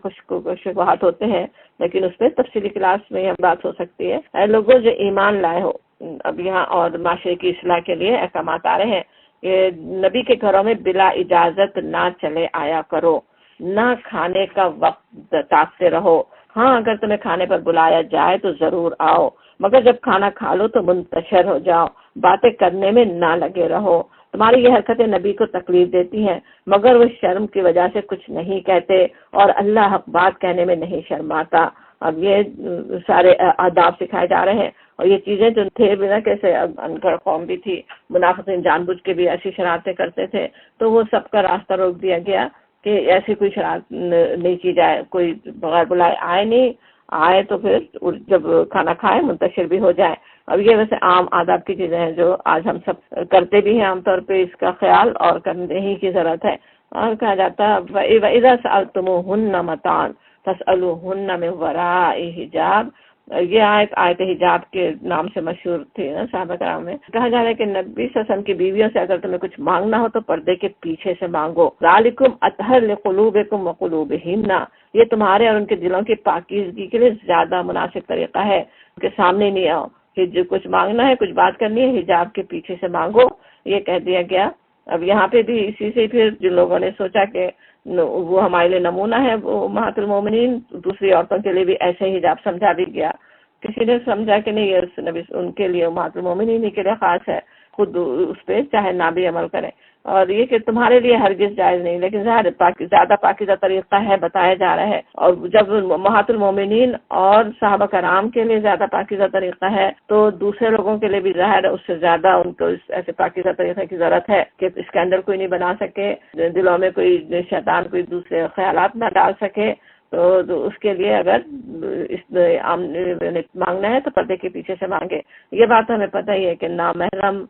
شبہات ہوتے ہیں، لیکن اس پہ تفصیلی کلاس میں یہ بات ہو سکتی ہے۔ اے لوگوں جو ایمان لائے ہو، اب یہاں اور معاشرے کی اصلاح کے لیے احکامات آ رہے ہیں کہ نبی کے گھروں میں بلا اجازت نہ چلے آیا کرو، نہ کھانے کا وقت تاکتے رہو، ہاں اگر تمہیں کھانے پر بلایا جائے تو ضرور آؤ، مگر جب کھانا کھا لو تو منتشر ہو جاؤ، باتیں کرنے میں نہ لگے رہو۔ تمہاری یہ حرکتیں نبی کو تکلیف دیتی ہیں، مگر وہ شرم کی وجہ سے کچھ نہیں کہتے، اور اللہ حق بات کہنے میں نہیں شرماتا۔ اب یہ سارے آداب سکھائے جا رہے ہیں، اور یہ چیزیں جو تھے بنا کیسے انگڑ قوم بھی تھی، منافقین جان بوجھ کے بھی ایسی شرارتیں کرتے تھے، تو وہ سب کا راستہ روک دیا گیا کہ ایسی کوئی شرارت نہیں کی جائے، کوئی بغیر بلائے آئے نہیں، آئے تو پھر جب کھانا کھائے منتشر بھی ہو جائے۔ اب یہ ویسے عام آداب کی چیزیں ہیں جو آج ہم سب کرتے بھی ہیں عام طور پہ، اس کا خیال اور کرنے ہی کی ضرورت ہے۔ اور کہا جاتا ہے وَإِذَا سَأَلْتُمُوهُنَّ مَتَاعًا فَاسْأَلُوهُنَّ مِنْ وَرَاءِ حِجَابٍ، یہ آیت حجاب کے نام سے مشہور تھی نا صحابہ کرام میں۔ کہا جا رہا ہے کہ نبی صلی اللہ علیہ وسلم کی بیویوں سے اگر تمہیں کچھ مانگنا ہو تو پردے کے پیچھے سے مانگو، ذَلِكُمْ أَطْهَرُ لِقُلُوبِكُمْ وَقُلُوبِهِنَّ، یہ تمہارے اور ان کے دلوں کی پاکیزگی کے لیے زیادہ مناسب طریقہ ہے۔ ان کے سامنے نہیں آؤ، کہ جو کچھ مانگنا ہے، کچھ بات کرنی ہے، حجاب کے پیچھے سے مانگو، یہ کہہ دیا گیا۔ اب یہاں پہ بھی اسی سے پھر جن لوگوں نے سوچا کہ وہ ہمارے لیے نمونہ ہے وہ امہات المومنین، دوسری عورتوں کے لیے بھی ایسے ہی حجاب سمجھا بھی گیا۔ کسی نے سمجھا کہ نہیں یہ نبی ان کے لیے امہات المومنین کے لیے خاص ہے، خود اس پہ چاہے نہ بھی عمل کریں، اور یہ کہ تمہارے لیے ہرگز جائز نہیں، لیکن ظاہر زیادہ پاکیزہ طریقہ ہے بتایا جا رہا ہے۔ اور جب امہات المومنین اور صحابہ کرام کے لیے زیادہ پاکیزہ طریقہ ہے تو دوسرے لوگوں کے لیے بھی ظاہر ہے اس سے زیادہ ان کو ایسے پاکیزہ طریقے کی ضرورت ہے کہ اس کے اندر کوئی نہیں بنا سکے، دلوں میں کوئی شیطان کوئی دوسرے خیالات نہ ڈال سکے۔ تو اس کے لیے اگر مانگنا ہے تو پردے کے پیچھے سے مانگے۔ یہ بات ہمیں پتہ ہی ہے کہ نامحرم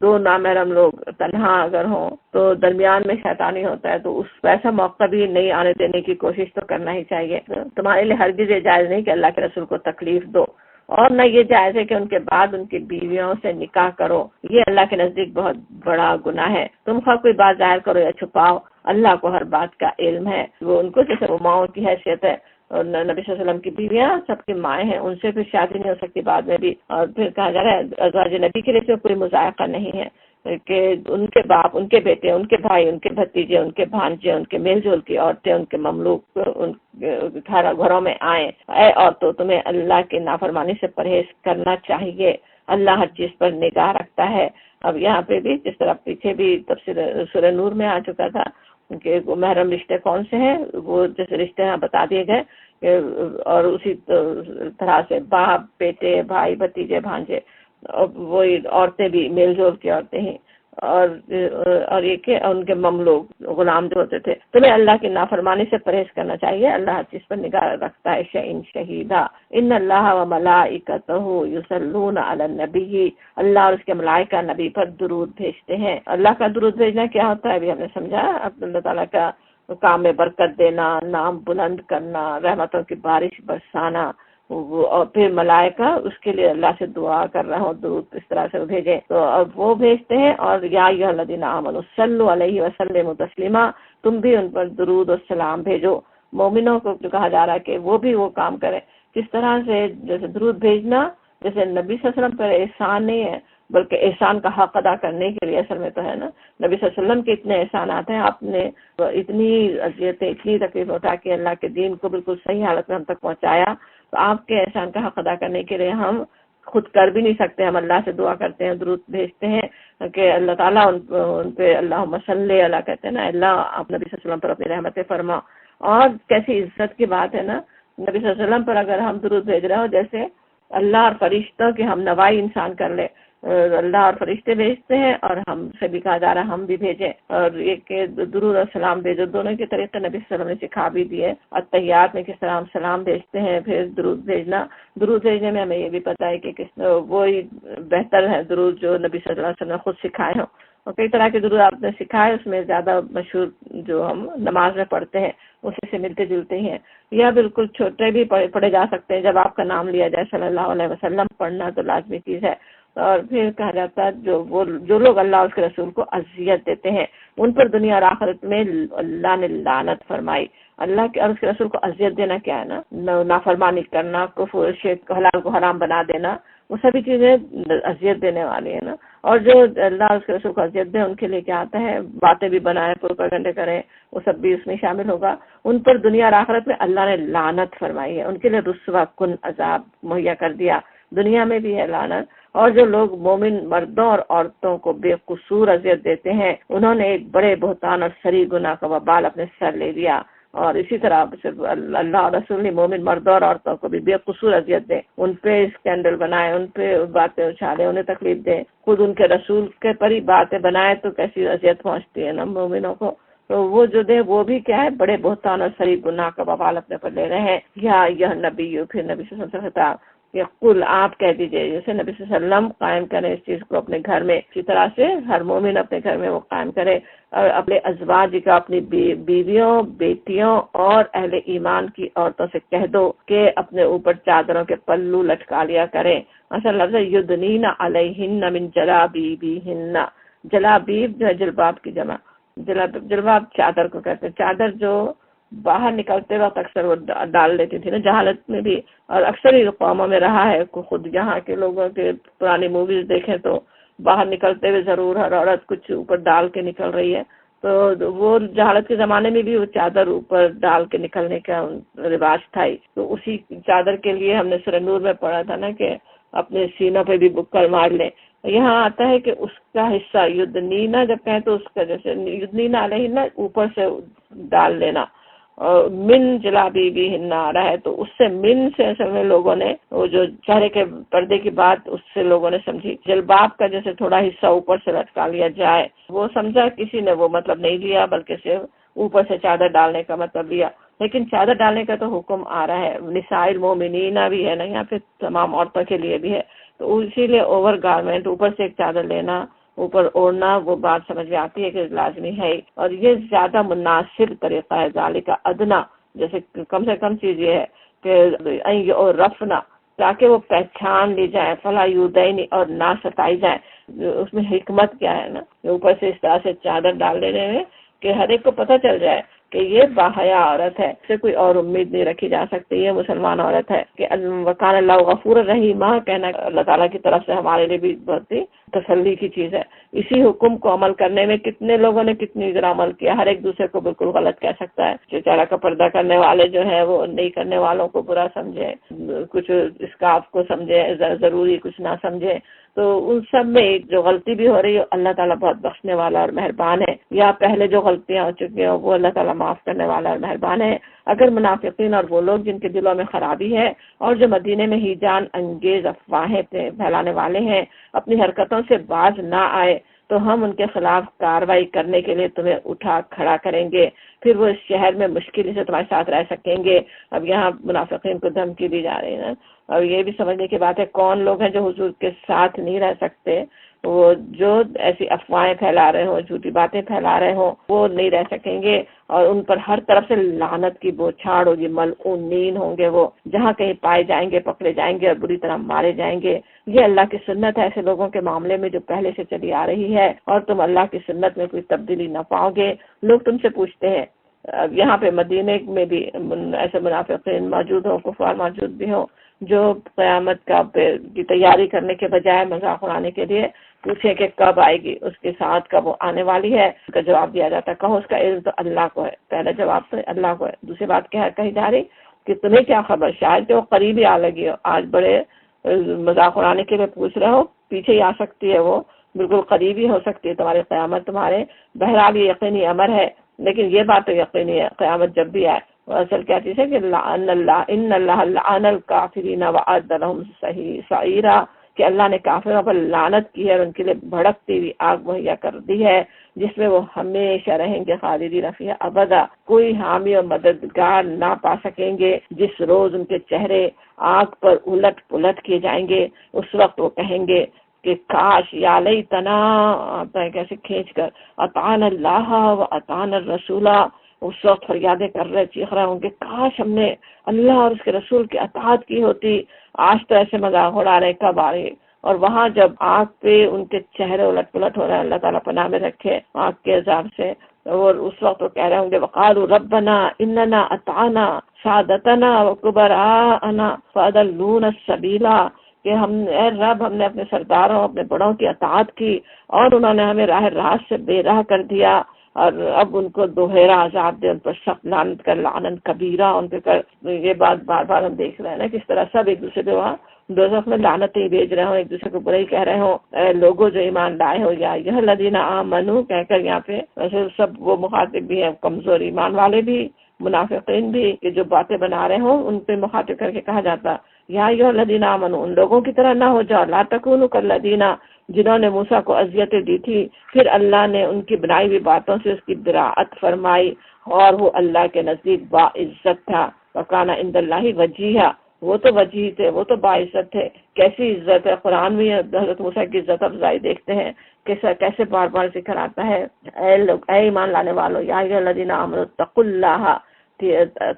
دو نامحرم لوگ تنہا اگر ہوں تو درمیان میں شیطانی ہوتا ہے، تو اس ایسا موقع بھی نہیں آنے دینے کی کوشش تو کرنا ہی چاہیے۔ تمہارے لیے ہرگز یہ جائز نہیں کہ اللہ کے رسول کو تکلیف دو، اور نہ یہ جائز ہے کہ ان کے بعد ان کی بیویوں سے نکاح کرو، یہ اللہ کے نزدیک بہت بڑا گناہ ہے۔ تم خواہ کوئی بات ظاہر کرو یا چھپاؤ، اللہ کو ہر بات کا علم ہے۔ وہ ان کو جیسے وہ ماؤں کی حیثیت ہے، اور نبی صلی اللہ علیہ وسلم کی بیویاں سب کی مائیں ہیں، ان سے پھر شادی نہیں ہو سکتی بعد میں بھی۔ اور پھر کہا جا رہا ہے ازواج نبی کے لیے کوئی مذائقہ نہیں ہے کہ ان کے باپ، ان کے بیٹے، ان کے بھائی، ان کے بھتیجے، ان کے بھانجے، ان کے میل جول کی عورتیں، ان کے مملوک ان گھروں میں آئیں۔ اے عورتوں، تمہیں اللہ کی نافرمانی سے پرہیز کرنا چاہیے، اللہ ہر چیز پر نگاہ رکھتا ہے۔ اب یہاں پہ بھی جس طرح پیچھے بھی تفسیر سورہ نور میں آ چکا تھا کہ محرم رشتے کون سے ہیں، وہ جیسے رشتے یہاں بتا دیے گئے، اور اسی طرح سے باپ، بیٹے، بھائی، بھتیجے، بھانجے، وہی عورتیں بھی میل جول کی عورتیں ہیں، اور یہ کہ ان کے مملوک غلام جو ہوتے تھے۔ تمہیں اللہ کی نافرمانی سے پرہیز کرنا چاہیے، اللہ ہر چیز پر نگاہ رکھتا ہے۔ شہین شہیدہ ان اللہ و ملائکتہ یصلون علی النبی، اللہ اور اس کے ملائکہ نبی پر درود بھیجتے ہیں۔ اللہ کا درود بھیجنا کیا ہوتا ہے ابھی ہم نے سمجھا، اللہ تعالیٰ کا کام میں برکت دینا، نام بلند کرنا، رحمتوں کی بارش برسانا، اور پھر ملائکہ اس کے لیے اللہ سے دعا کر رہے ہوں، درود اس طرح سے بھیجیں تو اب وہ بھیجتے ہیں۔ اور یا ایھا الذین آمنوا صلوا علیہ وسلموا تسلیما، تم بھی ان پر درود و سلام بھیجو۔ مومنوں کو جو کہا جا رہا ہے کہ وہ بھی وہ کام کریں، کس طرح سے جیسے درود بھیجنا جیسے نبی صلی اللہ علیہ وسلم پر احسان نہیں ہے بلکہ احسان کا حق ادا کرنے کے لیے اصل میں تو ہے نا، نبی صلی اللہ علیہ وسلم کے اتنے احسانات ہیں، آپ نے اتنی اذیتیں، اتنی تکلیف اٹھا کے اللہ کے دین کو بالکل صحیح حالت میں ہم تک پہنچایا، تو آپ کے احسان کا حق ادا کرنے کے لیے ہم خود کر بھی نہیں سکتے، ہم اللہ سے دعا کرتے ہیں، درود بھیجتے ہیں کہ اللہ تعالیٰ ان پہ اللہم صلی اللہ کہتے ہیں نا، اللہ آپ نبی صلی اللہ علیہ وسلم پر اپنی رحمت فرما. اور کیسی عزت کی بات ہے نا، نبی صلی اللہ علیہ وسلم پر اگر ہم درود بھیج رہے ہو، جیسے اللہ اور فرشتوں کی ہم نوائی انسان کر لے. اللہ اور فرشتے بھیجتے ہیں اور ہم سے بھی کہا جا رہا ہے ہم بھی بھیجیں، اور یہ کہ درود اور سلام بھیجو، دونوں کے طریقے نبی صلی اللہ علیہ وسلم نے سکھا بھی دیے. التحیات میں کس طرح ہم سلام بھیجتے ہیں، پھر درود بھیجنا. درود بھیجنے میں ہمیں یہ بھی پتہ ہے کہ وہی بہتر ہے درود جو نبی صلی اللہ علیہ وسلم نے خود سکھائے ہوں. اور کئی طرح کے درود آپ نے سکھائے، اس میں زیادہ مشہور جو ہم نماز میں پڑھتے ہیں اسی سے ملتے جلتے ہی ہیں، یا بالکل چھوٹے بھی پڑھے جا سکتے ہیں. جب آپ کا نام لیا جائے صلی اللہ علیہ وسلم، پڑھنا تو لازمی چیز ہے. اور پھر کہا جاتا ہے جو لوگ اللہ اور اس کے رسول کو اذیت دیتے ہیں ان پر دنیا اور آخرت میں اللہ نے لعنت فرمائی. اللہ کے اور اس کے رسول کو اذیت دینا کیا ہے نا، نافرمانی کرنا، کفر شرک حلال کو حرام بنا دینا، وہ سبھی چیزیں اذیت دینے والی ہیں نا. اور جو اللہ اور اس کے رسول کو اذیت دیں ان کے لیے کیا آتا ہے، باتیں بھی بنائیں، پروپیگنڈے کریں، وہ سب بھی اس میں شامل ہوگا. ان پر دنیا اور آخرت میں اللہ نے لعنت فرمائی ہے، ان کے لیے رسوا کن عذاب مہیا کر دیا، دنیا میں بھی ہے لعنت. اور جو لوگ مومن مردوں اور عورتوں کو بے قصور اذیت دیتے ہیں انہوں نے ایک بڑے بہتان اور سری گناہ کا وبال اپنے سر لے لیا. اور اسی طرح صرف اللہ اور رسول نے مومن مردوں اور عورتوں کو بھی بے قصور اذیت دیں، ان پہ اسکینڈل بنائے، ان پہ باتیں اچھالیں، انہیں تکلیف دیں، خود ان کے رسول کے پر ہی باتیں بنائے تو کیسی اذیت پہنچتی ہے نا مومنوں کو. تو وہ جو دے وہ بھی کیا ہے، بڑے بہتان اور سری گناہ کا وبال اپنے پر لے رہے ہیں. یا یہ نبی، پھر نبی صلی اللہ علیہ وسلم خطاب کہ قل آپ کہہ دیجئے، جیسے نبی صلی اللہ علیہ وسلم قائم کریں اس چیز کو اپنے گھر میں، اسی طرح سے ہر مومن اپنے گھر میں وہ قائم کرے. اور اپنے ازواج کا، اپنی بیویوں، بیٹیوں اور اہل ایمان کی عورتوں سے کہہ دو کہ اپنے اوپر چادروں کے پلو لٹکا لیا کریں. اصل لفظ یدنین علیہن من جلابیبہن. جلابیب جو ہے جلباب کی جمع، جلباب چادر کو کہتے ہیں. چادر جو باہر نکلتے وقت اکثر وہ ڈال لیتی تھی نا جہالت میں بھی، اور اکثر ہی قوموں میں رہا ہے. خود یہاں کے لوگوں کے پرانی موویز دیکھیں تو باہر نکلتے ہوئے ضرور ہر عورت کچھ اوپر ڈال کے نکل رہی ہے. تو وہ جہالت کے زمانے میں بھی وہ چادر اوپر ڈال کے نکلنے کا رواج تھا ہی. تو اسی چادر کے لیے ہم نے سورہ نور میں پڑھا تھا نا کہ اپنے سینوں پہ بھی بکر مار لیں. یہاں آتا ہے کہ اس کا حصہ یدنینا جب کہیں تو اس کا جیسے یدنینا علیہن اوپر سے ڈال لینا، اور من جلابی بھی ہننا آ رہا ہے تو اس سے من سے اصل میں لوگوں نے وہ جو چہرے کے پردے کی بات اس سے لوگوں نے سمجھی. جلباب کا جیسے تھوڑا حصہ اوپر سے لٹکا لیا جائے، وہ سمجھا کسی نے وہ مطلب نہیں لیا، بلکہ صرف اوپر سے چادر ڈالنے کا مطلب لیا. لیکن چادر ڈالنے کا تو حکم آ رہا ہے، نساء المومنین بھی ہے نا یہاں پہ، تمام عورتوں کے لیے بھی ہے. تو اسی لیے اوور گارمنٹ اوپر سے ایک چادر لینا، اوپر اوڑھنا، وہ بات سمجھ میں آتی ہے کہ لازمی ہے. اور یہ زیادہ مناسب طریقہ ہے، ذالک ادنا، جیسے کم سے کم چیز یہ ہے کہ اور رفنا، تاکہ وہ پہچان لی جائے، فلا یودین، اور نہ ستائی جائے. اس میں حکمت کیا ہے نا، اوپر سے اس طرح سے چادر ڈال دینے میں کہ ہر ایک کو پتہ چل جائے کہ یہ باحیا عورت ہے، اس سے کوئی اور امید نہیں رکھی جا سکتی، یہ مسلمان عورت ہے. کہ وکان اللہ غفور الرحیم کہنا اللہ تعالیٰ کی طرف سے ہمارے لیے بھی بہت ہی تسلی کی چیز ہے. اسی حکم کو عمل کرنے میں کتنے لوگوں نے کتنی ذرا عمل کیا، ہر ایک دوسرے کو بالکل غلط کہہ سکتا ہے. جو چہرہ کا پردہ کرنے والے جو ہیں وہ نہیں کرنے والوں کو برا سمجھے، کچھ اسکارف کو سمجھے ضروری، کچھ نہ سمجھے. تو ان سب میں ایک جو غلطی بھی ہو رہی ہے، اللہ تعالیٰ بہت بخشنے والا اور مہربان ہے. یا پہلے جو غلطیاں ہو چکی ہیں وہ اللہ تعالیٰ معاف کرنے والا اور مہربان ہے. اگر منافقین اور وہ لوگ جن کے دلوں میں خرابی ہے اور جو مدینے میں ہی جان انگیز افواہیں پھیلانے والے ہیں اپنی حرکتوں سے باز نہ آئے تو ہم ان کے خلاف کارروائی کرنے کے لیے تمہیں اٹھا کھڑا کریں گے، پھر وہ اس شہر میں مشکل سے تمہارے ساتھ رہ سکیں گے. اب یہاں منافقین کو دھمکی دی جا رہی ہے. اور یہ بھی سمجھنے کی بات ہے کون لوگ ہیں جو حضور کے ساتھ نہیں رہ سکتے، وہ جو ایسی افواہیں پھیلا رہے ہوں، جھوٹی باتیں پھیلا رہے ہوں، وہ نہیں رہ سکیں گے. اور ان پر ہر طرف سے لعنت کی بوچھاڑ ہوگی، ملعونین ہوں گے وہ، جہاں کہیں پائے جائیں گے پکڑے جائیں گے اور بری طرح مارے جائیں گے. یہ اللہ کی سنت ہے ایسے لوگوں کے معاملے میں جو پہلے سے چلی آ رہی ہے، اور تم اللہ کی سنت میں کوئی تبدیلی نہ پاؤ گے. لوگ تم سے پوچھتے ہیں، یہاں پہ مدینے میں بھی ایسے منافقین موجود ہوں، کفار موجود بھی ہوں، جو قیامت کی تیاری کرنے کے بجائے مذاق اڑانے کے لیے پوچھے کہ کب آئے گی، اس کے ساتھ کب وہ آنے والی ہے. اس کا جواب دیا جاتا ہے کہو اس کا علم تو اللہ کو ہے. پہلا جواب تو اللہ کو ہے. دوسری بات کیا ہے کہی جا رہی کہ تمہیں کیا خبر، شاید کہ وہ قریب ہی آ لگی ہو. آج بڑے مذاق اڑانے کے لیے پوچھ رہے ہو، پیچھے ہی آ سکتی ہے، وہ بالکل قریب ہی ہو سکتی ہے تمہاری قیامت تمہارے. بہرحال یہ یقینی امر ہے، لیکن یہ بات تو یقینی ہے قیامت جب بھی آئے. اصل کیا چیز ہے کہ ان اللہ لعن الکافرین وأعد لهم سعیرا، کہ اللہ نے کافروں پر لعنت کی ہے اور ان کے لیے بھڑکتی ہوئی آگ مہیا کر دی ہے جس میں وہ ہمیشہ رہیں گے خالدین فیہا ابدا، کوئی حامی اور مددگار نہ پا سکیں گے. جس روز ان کے چہرے آگ پر الٹ پلٹ کیے جائیں گے، اس وقت وہ کہیں گے کہ کاش یا لیتنا، کیسے کھینچ کر، اطعنا اللہ و اطعنا الرسول، اس وقت فریادیں کر رہے، چیخ رہے ہوں گے کاش ہم نے اللہ اور اس کے رسول کی اطاعت کی ہوتی. آج تو ایسے مذاق اڑا رہے، کب آ رہے. اور وہاں جب آگ پہ ان کے چہرے الٹ پلٹ ہو رہے ہیں، اللہ تعالیٰ پناہ میں رکھے آگ کے عذاب سے، اور اس وقت وہ کہہ رہے ہوں گے وقالوا ربنا اننا اطعنا سادتنا وکبراءنا فاضلونا السبیل، کہ اے رب، ہم نے اپنے سرداروں، اپنے بڑوں کی اطاعت کی اور انہوں نے ہمیں راہ راست سے بے راہ کر دیا، اور اب ان کو دوہرا عذاب دے، ان پر سخت لعنت کر، لعنت کبیرہ ان پہ کر. یہ بات بار بار ہم دیکھ رہے ہیں نا، کس طرح سب ایک دوسرے پہ وہاں دوزخ میں لعنتیں بھیج رہے ہوں، ایک دوسرے کو برے ہی کہہ رہے ہوں، اے لوگوں جو ایمان لائے ہو، یا ایھا الذین آمنوا کہہ کر یہاں پہ ویسے سب وہ مخاطب بھی ہیں، کمزور ایمان والے بھی، منافقین بھی، کہ جو باتیں بنا رہے ہوں ان پہ مخاطب کر کے کہا جاتا یا ایھا الذین آمنوا، ان لوگوں کی طرح نہ ہو جاؤ، لا تکونوا کالذین، جنہوں نے موسیٰ کو اذیتیں دی تھی، پھر اللہ نے ان کی بنائی ہوئی باتوں سے اس کی براءت فرمائی، اور وہ اللہ کے نزدیک باعزت تھا. وکان عند اللہ وجیہا، وہ تو وجیح تھے، وہ تو باعزت تھے. کیسی عزت ہے، قرآن میں حضرت موسیٰ کی عزت افزائی دیکھتے ہیں کیسے بار بار ذکر آتا ہے. اے لوگ، اے ایمان لانے والو، یا ایھا الذین آمنوا اتقوا اللہ،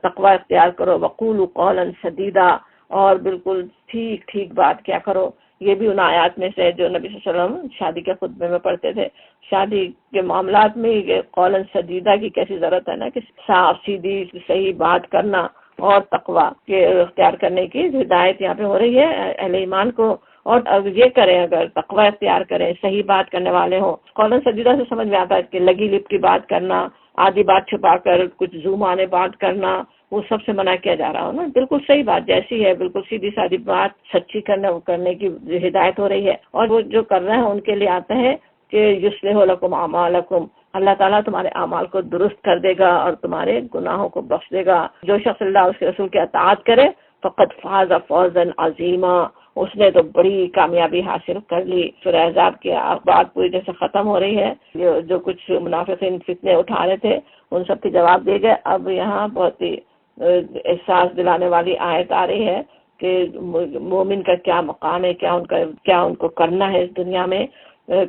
تقوی اختیار کرو، وقولوا قولا سدیدا، اور بالکل ٹھیک ٹھیک بات کیا کرو. یہ بھی ان آیات میں سے جو نبی صلی اللہ علیہ وسلم شادی کے خطبے میں پڑھتے تھے. شادی کے معاملات میں یہ قولا سدیدہ کی کیسی ضرورت ہے نا، کہ صاف سیدھی صحیح بات کرنا اور تقوی کے اختیار کرنے کی ہدایت یہاں پہ ہو رہی ہے اہل ایمان کو. اور یہ کریں، اگر تقوی اختیار کریں، صحیح بات کرنے والے ہوں. قولا سدیدہ سے سمجھ میں آتا ہے کہ لگی لپ کی بات کرنا، آدھی بات چھپا کر کچھ زوم آنے بات کرنا، وہ سب سے منع کیا جا رہا ہو نا. بالکل صحیح بات جیسی ہے، بالکل سیدھی سادی بات سچی کرنے کی ہدایت ہو رہی ہے. اور وہ جو کر رہے ہیں ان کے لیے آتا ہے کہ یصلح لکم اعمالکم، اللہ تعالیٰ تمہارے اعمال کو درست کر دے گا اور تمہارے گناہوں کو بخش دے گا. جو شخص اللہ اس کے رسول کی اطاعت کرے فقد فاز فوزا عظیما، اس نے تو بڑی کامیابی حاصل کر لی. سورہ احزاب کی بات پوری جیسے ختم ہو رہی ہے، جو کچھ منافقین فتنے اٹھا رہے تھے ان سب کے جواب دے گئے. اب یہاں بہت ہی احساس دلانے والی آیت آ رہی ہے کہ مومن کا کیا مقام ہے، کیا ان کو کرنا ہے اس دنیا میں.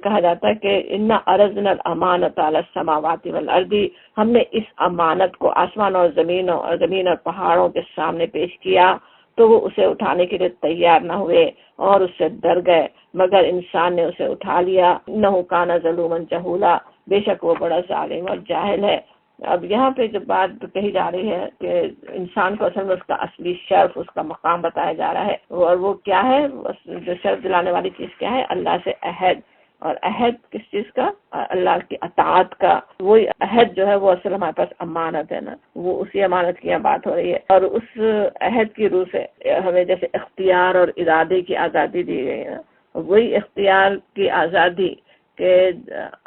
کہا جاتا ہے کہ انا عرضنا الامانۃ علی السماوات والارض، ہم نے اس امانت کو آسمان اور زمین اور پہاڑوں کے سامنے پیش کیا، تو وہ اسے اٹھانے کے لیے تیار نہ ہوئے اور اس سے ڈر گئے، مگر انسان نے اسے اٹھا لیا. انہ کان ظلوما جہولا، بے شک وہ بڑا ظالم اور جاہل ہے. اب یہاں پہ جو بات کہی جا رہی ہے کہ انسان کو اصل میں اس کا اصلی شرف، اس کا مقام بتایا جا رہا ہے، اور وہ کیا ہے، جو شرف دلانے والی چیز کیا ہے، اللہ سے عہد. اور عہد کس چیز کا؟ اللہ کی اطاعت کا. وہی عہد جو ہے وہ اصل ہمارے پاس امانت ہے نا، وہ اسی امانت کی بات ہو رہی ہے. اور اس عہد کی روح سے ہمیں جیسے اختیار اور ارادے کی آزادی دی گئی ہے، وہی اختیار کی آزادی کہ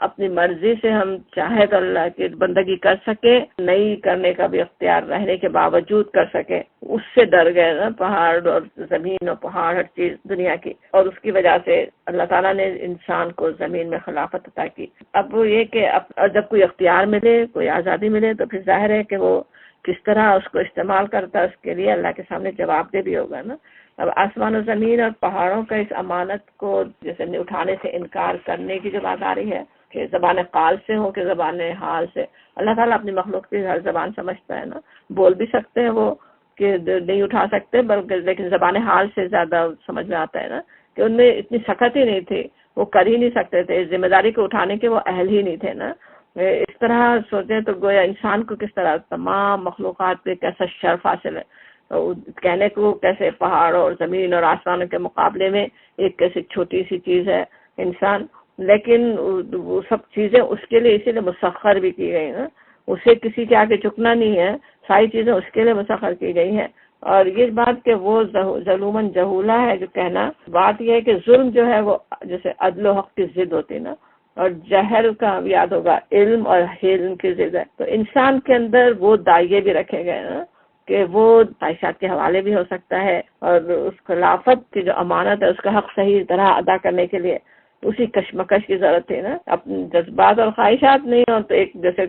اپنی مرضی سے ہم چاہے تو اللہ کی بندگی کر سکے، نہیں کرنے کا بھی اختیار رہنے کے باوجود کر سکے. اس سے ڈر گئے نا، پہاڑ اور زمین اور پہاڑ ہر چیز دنیا کی، اور اس کی وجہ سے اللہ تعالیٰ نے انسان کو زمین میں خلافت عطا کی. اب وہ یہ کہ جب کوئی اختیار ملے، کوئی آزادی ملے، تو پھر ظاہر ہے کہ وہ کس طرح اس کو استعمال کرتا ہے، اس کے لیے اللہ کے سامنے جواب دہ بھی ہوگا نا. اب آسمان و زمین اور پہاڑوں کا اس امانت کو جیسے اٹھانے سے انکار کرنے کی جو بات آ رہی ہے کہ زبان قال سے ہو کہ زبان حال سے، اللہ تعالیٰ اپنی مخلوق کی ہر زبان سمجھتا ہے نا. بول بھی سکتے ہیں وہ کہ نہیں اٹھا سکتے، بلکہ لیکن زبان حال سے زیادہ سمجھ میں آتا ہے نا کہ ان میں اتنی سخت ہی نہیں تھی، وہ کر ہی نہیں سکتے تھے، ذمہ داری کو اٹھانے کے وہ اہل ہی نہیں تھے نا. اس طرح سوچیں تو گویا انسان کو کس طرح تمام مخلوقات پہ کیسا شرف حاصل ہے. کہنے کو کیسے پہاڑ اور زمین اور آسمانوں کے مقابلے میں ایک کیسے چھوٹی سی چیز ہے انسان، لیکن وہ سب چیزیں اس کے لیے اسی لیے مسخر بھی کی گئی نا. اسے کسی کے آگے جھکنا نہیں ہے، ساری چیزیں اس کے لیے مسخر کی گئی ہیں. اور یہ بات کہ وہ ظلومن جہولہ ہے جو کہنا، بات یہ ہے کہ ظلم جو ہے وہ جیسے عدل و حق کی ضد ہوتی نا، اور جہل کا یاد ہوگا علم اور حلم کی ضد ہے. تو انسان کے اندر وہ دائیں بھی رکھے گئے نا کہ وہ خواہشات کے حوالے بھی ہو سکتا ہے، اور اس خلافت کی جو امانت ہے اس کا حق صحیح طرح ادا کرنے کے لیے اسی کشمکش کی ضرورت ہے نا. اپنے جذبات اور خواہشات نہیں ہو تو ایک جیسے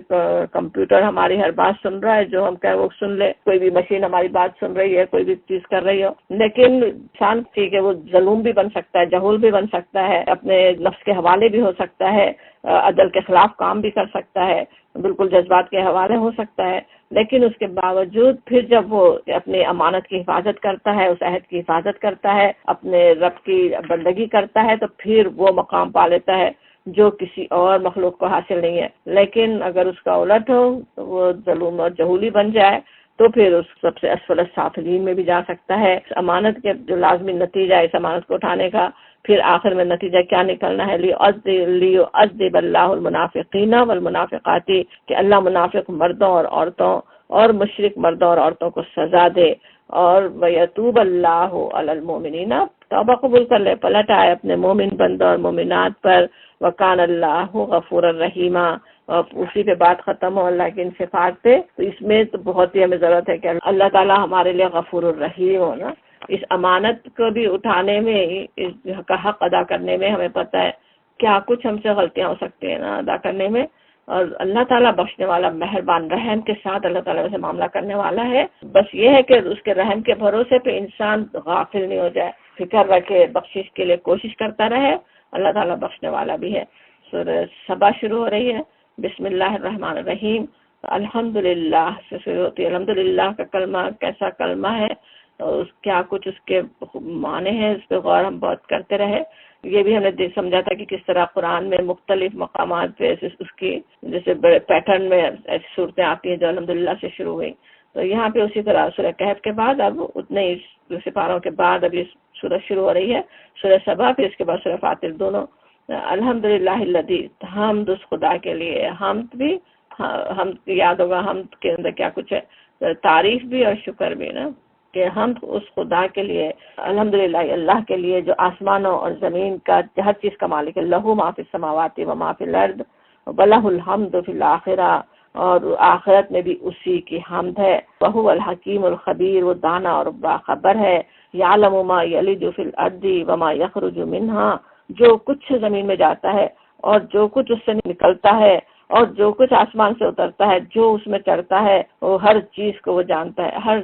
کمپیوٹر ہماری ہر بات سن رہا ہے، جو ہم کہیں وہ سن لے، کوئی بھی مشین ہماری بات سن رہی ہے، کوئی بھی چیز کر رہی ہو، لیکن انسان ٹھیک ہے وہ ظلم بھی بن سکتا ہے، جہول بھی بن سکتا ہے، اپنے نفس کے حوالے بھی ہو سکتا ہے، عدل کے خلاف کام بھی کر سکتا ہے، بالکل جذبات کے حوالے ہو سکتا ہے. لیکن اس کے باوجود پھر جب وہ اپنی امانت کی حفاظت کرتا ہے، اس عہد کی حفاظت کرتا ہے، اپنے رب کی بندگی کرتا ہے، تو پھر وہ مقام پا لیتا ہے جو کسی اور مخلوق کو حاصل نہیں ہے. لیکن اگر اس کا الٹ ہو، وہ ظلم اور جہولی بن جائے، تو پھر اس سب سے اسفل السافلین میں بھی جا سکتا ہے. امانت کے جو لازمی نتیجہ ہے اس امانت کو اٹھانے کا، پھر آخر میں نتیجہ کیا نکلنا ہے، لیعذب اللہ المنافقین والمنافقات، کہ اللہ منافق مردوں اور عورتوں اور مشرک مردوں اور عورتوں کو سزا دے، اور وَيَتُوبَ اللَّهُ عَلَى الْمُؤْمِنِينَ، توبہ قبول کر لے، پلٹ آئے اپنے مومن بندوں اور مومنات پر. وَكَانَ اللَّهُ غَفُورًا رَحِيمًا، اور اسی پہ بات ختم ہو اللہ کی ان صفات پہ. تو اس میں تو بہت ہی ہمیں ضرورت ہے کہ اللہ تعالیٰ ہمارے لیے غفور الرحیم ہو نا. اس امانت کو بھی اٹھانے میں، اس کا حق ادا کرنے میں ہمیں پتہ ہے کیا کچھ ہم سے غلطیاں ہو سکتی ہیں نا ادا کرنے میں، اور اللہ تعالیٰ بخشنے والا مہربان، رحم کے ساتھ اللہ تعالیٰ سے معاملہ کرنے والا ہے. بس یہ ہے کہ اس کے رحم کے بھروسے پہ انسان غافل نہیں ہو جائے، فکر رکھے، بخشش کے لیے کوشش کرتا رہے. اللہ تعالیٰ بخشنے والا بھی ہے. سورہ سبا شروع ہو رہی ہے، بسم اللہ الرحمن الرحیم. الحمدللہ سے شروع ہوتی ہے. الحمدللہ کا کلمہ کیسا کلمہ ہے، کیا کچھ اس کے معنی ہیں، اس پہ غور ہم بہت کرتے رہے. یہ بھی ہم نے سمجھا تھا کہ کس طرح قرآن میں مختلف مقامات پہ اس کی جیسے بڑے پیٹرن میں ایسی صورتیں آتی ہیں جو الحمدللہ سے شروع ہوئی. تو یہاں پہ اسی طرح سورہ کہف کے بعد اب اتنے ہی سپاروں کے بعد اب یہ سورہ شروع ہو رہی ہے، سورہ سبا، پھر اس کے بعد سورہ فاتر دونوں. الحمدللہ الذی، حمد اس خدا کے لیے، حمد بھی، حمد یاد ہوگا حمد کے اندر کیا کچھ ہے، تعریف بھی اور شکر بھی نا، کہ ہم اس خدا کے لیے، الحمدللہ اللہ کے لیے جو آسمانوں اور زمین کا ہر چیز کا مالک ہے. لہو ما فی السماوات و ما فی الارض ولہ الحمد فی الآخرہ، اور آخرت میں بھی اسی کی حمد ہے. وہو الحکیم الخبیر، وہ دانا اور باخبر ہے. یعلم ما یلج فی الارض وما یخرج منہا، جو کچھ زمین میں جاتا ہے اور جو کچھ اس سے نکلتا ہے، اور جو کچھ آسمان سے اترتا ہے، جو اس میں چڑھتا ہے، وہ ہر چیز کو وہ جانتا ہے. ہر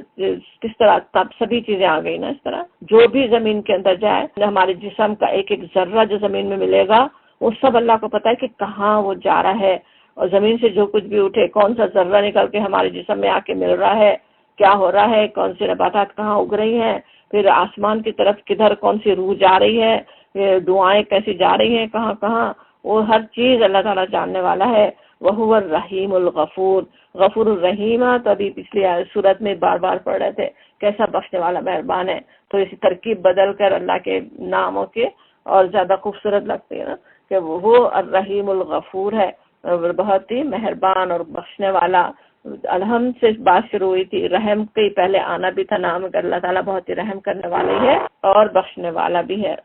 کس طرح تب سبھی چیزیں آ گئی نا اس طرح، جو بھی زمین کے اندر جائے، ہمارے جسم کا ایک ایک ذرہ جو زمین میں ملے گا وہ سب اللہ کو پتا ہے کہ کہاں وہ جا رہا ہے. اور زمین سے جو کچھ بھی اٹھے، کون سا ذرہ نکل کے ہمارے جسم میں آ کے مل رہا ہے، کیا ہو رہا ہے، کون سی نباتات کہاں اگ رہی ہیں، پھر آسمان کی طرف کدھر کون سی روح جا رہی ہے، دعائیں کیسی جا رہی ہیں کہاں کہاں، وہ ہر چیز اللہ تعالیٰ جاننے والا ہے. وَهُوَ الرحیم الغفور، غفور الرحیم. تو ابھی پچھلی صورت میں بار بار پڑھ رہے تھے کیسا بخشنے والا مہربان ہے. تو اسی ترکیب بدل کر اللہ کے ناموں کے اور زیادہ خوبصورت لگتے ہیں نا، کہ وہ الرحیم الغفور ہے، بہت ہی مہربان اور بخشنے والا. الحمد سے بات شروع ہوئی تھی، رحم کے پہلے آنا بھی تھا نام، اگر اللہ تعالیٰ بہت ہی رحم کرنے والا ہے اور بخشنے والا بھی ہے.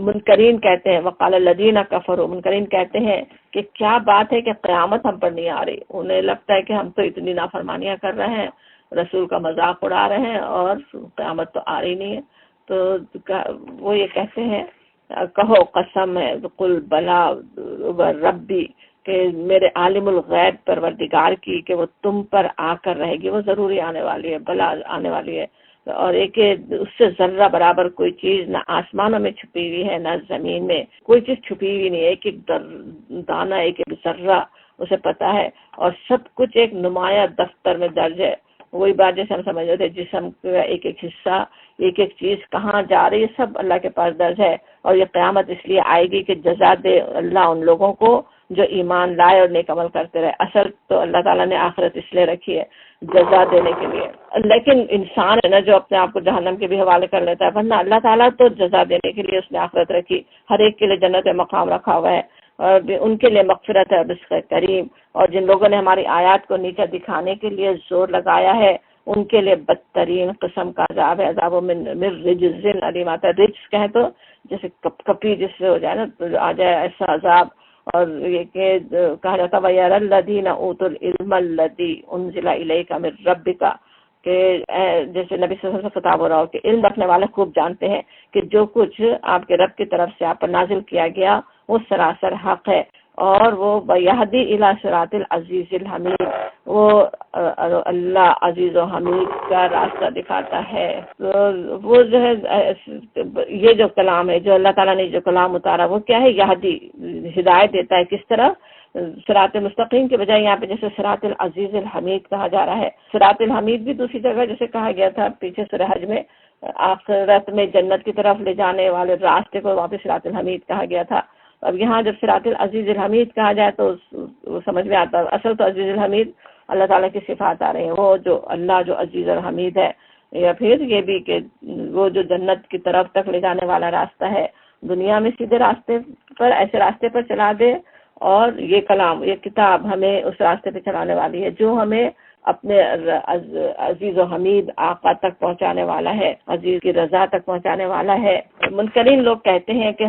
منکرین کہتے ہیں، وقال الذین کفروا، منکرین کہتے ہیں کہ کیا بات ہے کہ قیامت ہم پر نہیں آ رہی. انہیں لگتا ہے کہ ہم تو اتنی نافرمانیاں کر رہے ہیں، رسول کا مذاق اڑا رہے ہیں، اور قیامت تو آ رہی نہیں ہے. تو وہ یہ کہتے ہیں، کہو قسم ہے، قل بلا ربی، کہ میرے عالم الغیب پروردگار کی، کہ وہ تم پر آ کر رہے گی، وہ ضروری آنے والی ہے، بلا آنے والی ہے. اور ایک اس سے ذرہ برابر کوئی چیز نہ آسمانوں میں چھپی ہوئی ہے نہ زمین میں، کوئی چیز چھپی ہوئی نہیں ہے. ایک ایک دانہ، ایک ایک ذرہ اسے پتا ہے، اور سب کچھ ایک نمایاں دفتر میں درج ہے. وہی بات جیسے ہم سمجھ رہے تھے، جسم کا ایک ایک حصہ، ایک ایک چیز کہاں جا رہی ہے، سب اللہ کے پاس درج ہے. اور یہ قیامت اس لیے آئے گی کہ جزا دے اللہ ان لوگوں کو جو ایمان لائے اور نیک عمل کرتے رہے. اصل تو اللہ تعالیٰ نے آخرت اس لیے رکھی ہے جزا دینے کے لیے، لیکن انسان ہے نا جو اپنے آپ کو جہنم کے بھی حوالے کر لیتا ہے. ورنہ اللہ تعالیٰ تو جزا دینے کے لیے اس نے آخرت رکھی، ہر ایک کے لیے جنت مقام رکھا ہوا ہے، اور ان کے لیے مغفرت ہے، رزق کریم. اور جن لوگوں نے ہماری آیات کو نیچا دکھانے کے لیے زور لگایا ہے، ان کے لیے بدترین قسم کا عذاب ہے، عذاب من رجز علیم آتا ہے۔ رجز کہیں تو جیسے کپی جس سے ہو جائے نا، تو آ جائے ایسا عذاب۔ اور یہ کہ کہا جاتا وَيَرَى الَّذِينَ أُوتُوا الْعِلْمَ الَّذِي أُنزِلَ إِلَيْكَ مِن رَبِّكَ، کہ جیسے نبی صلی اللہ علیہ وسلم سے خطاب ہو رہا ہو کہ علم رکھنے والے خوب جانتے ہیں کہ جو کچھ آپ کے رب کی طرف سے آپ پر نازل کیا گیا وہ سراسر حق ہے، اور وہ بَيَهْدِي إِلَى صِرَاطِ الْعَزِيزِ الْحَمِيدِ، وہ اللہ عزیز و حمید کا راستہ دکھاتا ہے۔ تو وہ جو ہے یہ جو کلام ہے، جو اللہ تعالیٰ نے جو کلام اتارا وہ کیا ہے؟ یہدی، ہدایت دیتا ہے۔ کس طرح؟ صراط مستقیم کے بجائے یہاں پہ جیسے صراط العزیز الحمید کہا جا رہا ہے۔ صراط الحمید بھی دوسری جگہ جیسے کہا گیا تھا پیچھے سورہ حج میں، آخرت میں جنت کی طرف لے جانے والے راستے کو وہاں پہ صراط الحمید کہا گیا تھا۔ اب یہاں جب صراط العزیز الحمید کہا جائے تو وہ سمجھ میں آتا ہے، اصل تو عزیز الحمید اللہ تعالیٰ کی صفات آ رہے ہیں، وہ جو اللہ جو عزیز اور حمید ہے۔ یا پھر یہ بھی کہ وہ جو جنت کی طرف تک لے جانے والا راستہ ہے، دنیا میں سیدھے راستے پر، ایسے راستے پر چلا دے، اور یہ کلام، یہ کتاب ہمیں اس راستے پہ چلانے والی ہے جو ہمیں اپنے عزیز و حمید آقا تک پہنچانے والا ہے، عزیز کی رضا تک پہنچانے والا ہے۔ منکرین لوگ کہتے ہیں کہ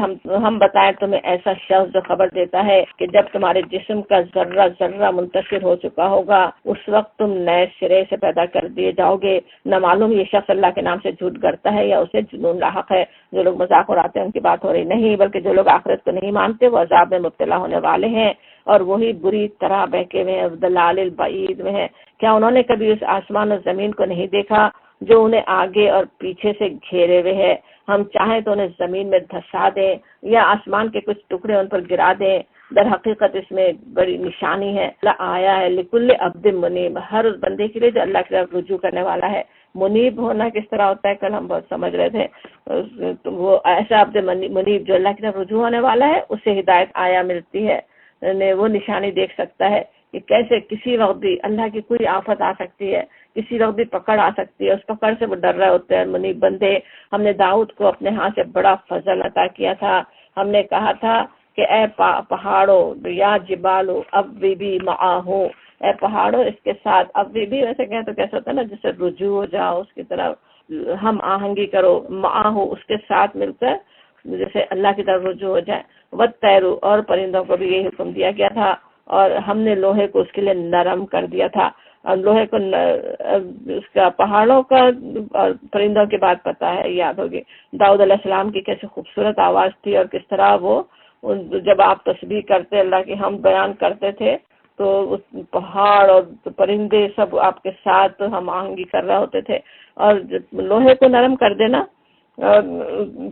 ہم بتائیں تمہیں ایسا شخص جو خبر دیتا ہے کہ جب تمہارے جسم کا ذرہ ذرہ منتشر ہو چکا ہوگا اس وقت تم نئے سرے سے پیدا کر دیے جاؤ گے۔ نہ معلوم یہ شخص اللہ کے نام سے جھوٹ گڑتا ہے یا اسے جنون لاحق ہے۔ جو لوگ مذاق اڑاتے ہیں ان کی بات ہو رہی نہیں، بلکہ جو لوگ آخرت کو نہیں مانتے وہ عذاب میں مبتلا ہونے والے ہیں، اور وہی بری طرح بہکے ہوئے ہیں، دلال البعید میں ہیں۔ کیا انہوں نے کبھی اس آسمان اور زمین کو نہیں دیکھا جو انہیں آگے اور پیچھے سے گھیرے ہوئے ہے؟ ہم چاہیں تو انہیں زمین میں دھسا دیں یا آسمان کے کچھ ٹکڑے ان پر گرا دیں۔ در حقیقت اس میں بڑی نشانی ہے، آیا ہے لکل عبد منیب، ہر اس بندے کے لیے جو اللہ کی طرف رجوع کرنے والا ہے۔ منیب ہونا کس طرح ہوتا ہے کل ہم بہت سمجھ رہے تھے، تو وہ ایسا عبد منیب جو اللہ کی طرف رجوع ہونے والا ہے اسے ہدایت آیا ملتی ہے، وہ نشانی دیکھ سکتا ہے کہ کیسے کسی وقت بھی اللہ کی کوئی آفت آ سکتی ہے، کسی وقت بھی پکڑ آ سکتی ہے، اس پکڑ سے وہ ڈر رہے ہوتے ہیں منیب بندے۔ ہم نے داؤد کو اپنے ہاں سے بڑا فضل عطا کیا تھا، ہم نے کہا تھا کہ اے پہاڑوں یا جبالو اوبی معاہو، اے پہاڑوں اس کے ساتھ، اوبی ویسے کہیں تو کیسا ہوتا ہے نا جسے رجوع ہو جاؤ اس کی طرف، ہم آہنگی کرو، معاہو اس کے ساتھ مل کر جیسے اللہ کی طرف رجوع ہو جائے۔ وَالطَّيْرُ، اور پرندوں کو بھی یہی حکم دیا گیا تھا، اور ہم نے لوہے کو اس کے لیے نرم کر دیا تھا۔ اور لوہے کو اس کا پہاڑوں کا اور پرندوں کی بات پتہ ہے، یاد ہوگی داؤد علیہ السلام کی کیسے خوبصورت آواز تھی، اور کس طرح وہ جب آپ تسبیح کرتے اللہ کی ہم بیان کرتے تھے تو اس پہاڑ اور پرندے سب آپ کے ساتھ ہم آہنگی کر رہے ہوتے تھے۔ اور لوہے کو نرم کر دینا،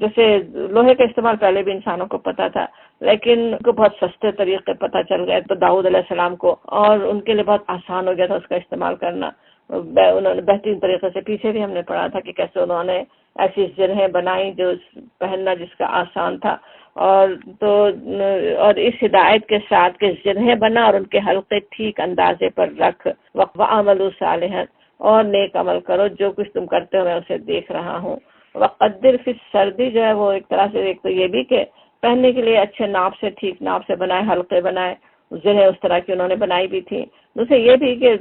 جیسے لوہے کا استعمال پہلے بھی انسانوں کو پتا تھا لیکن ان کو بہت سستے طریقے پتہ چل گئے تو داؤد علیہ السلام کو، اور ان کے لیے بہت آسان ہو گیا تھا اس کا استعمال کرنا۔ انہوں نے بہترین طریقے سے، پیچھے بھی ہم نے پڑھا تھا کہ کیسے انہوں نے ایسی زرہیں بنائی جو پہننا جس کا آسان تھا، اور اس ہدایت کے ساتھ کہ زرہیں بنا اور ان کے حلقے ٹھیک اندازے پر رکھ، وَعَمَلُوا صَالِحًا، اور نیک عمل کرو، جو کچھ تم کرتے ہو میں اسے دیکھ رہا ہوں۔ وقدر فی السردی جو ہے وہ ایک طرح سے، ایک تو یہ بھی کہ پہننے کے لیے اچھے ناپ سے، ٹھیک ناپ سے بنائے، حلقے بنائے، زرہیں اس طرح کی انہوں نے بنائی بھی تھی۔ دوسرے یہ بھی کہ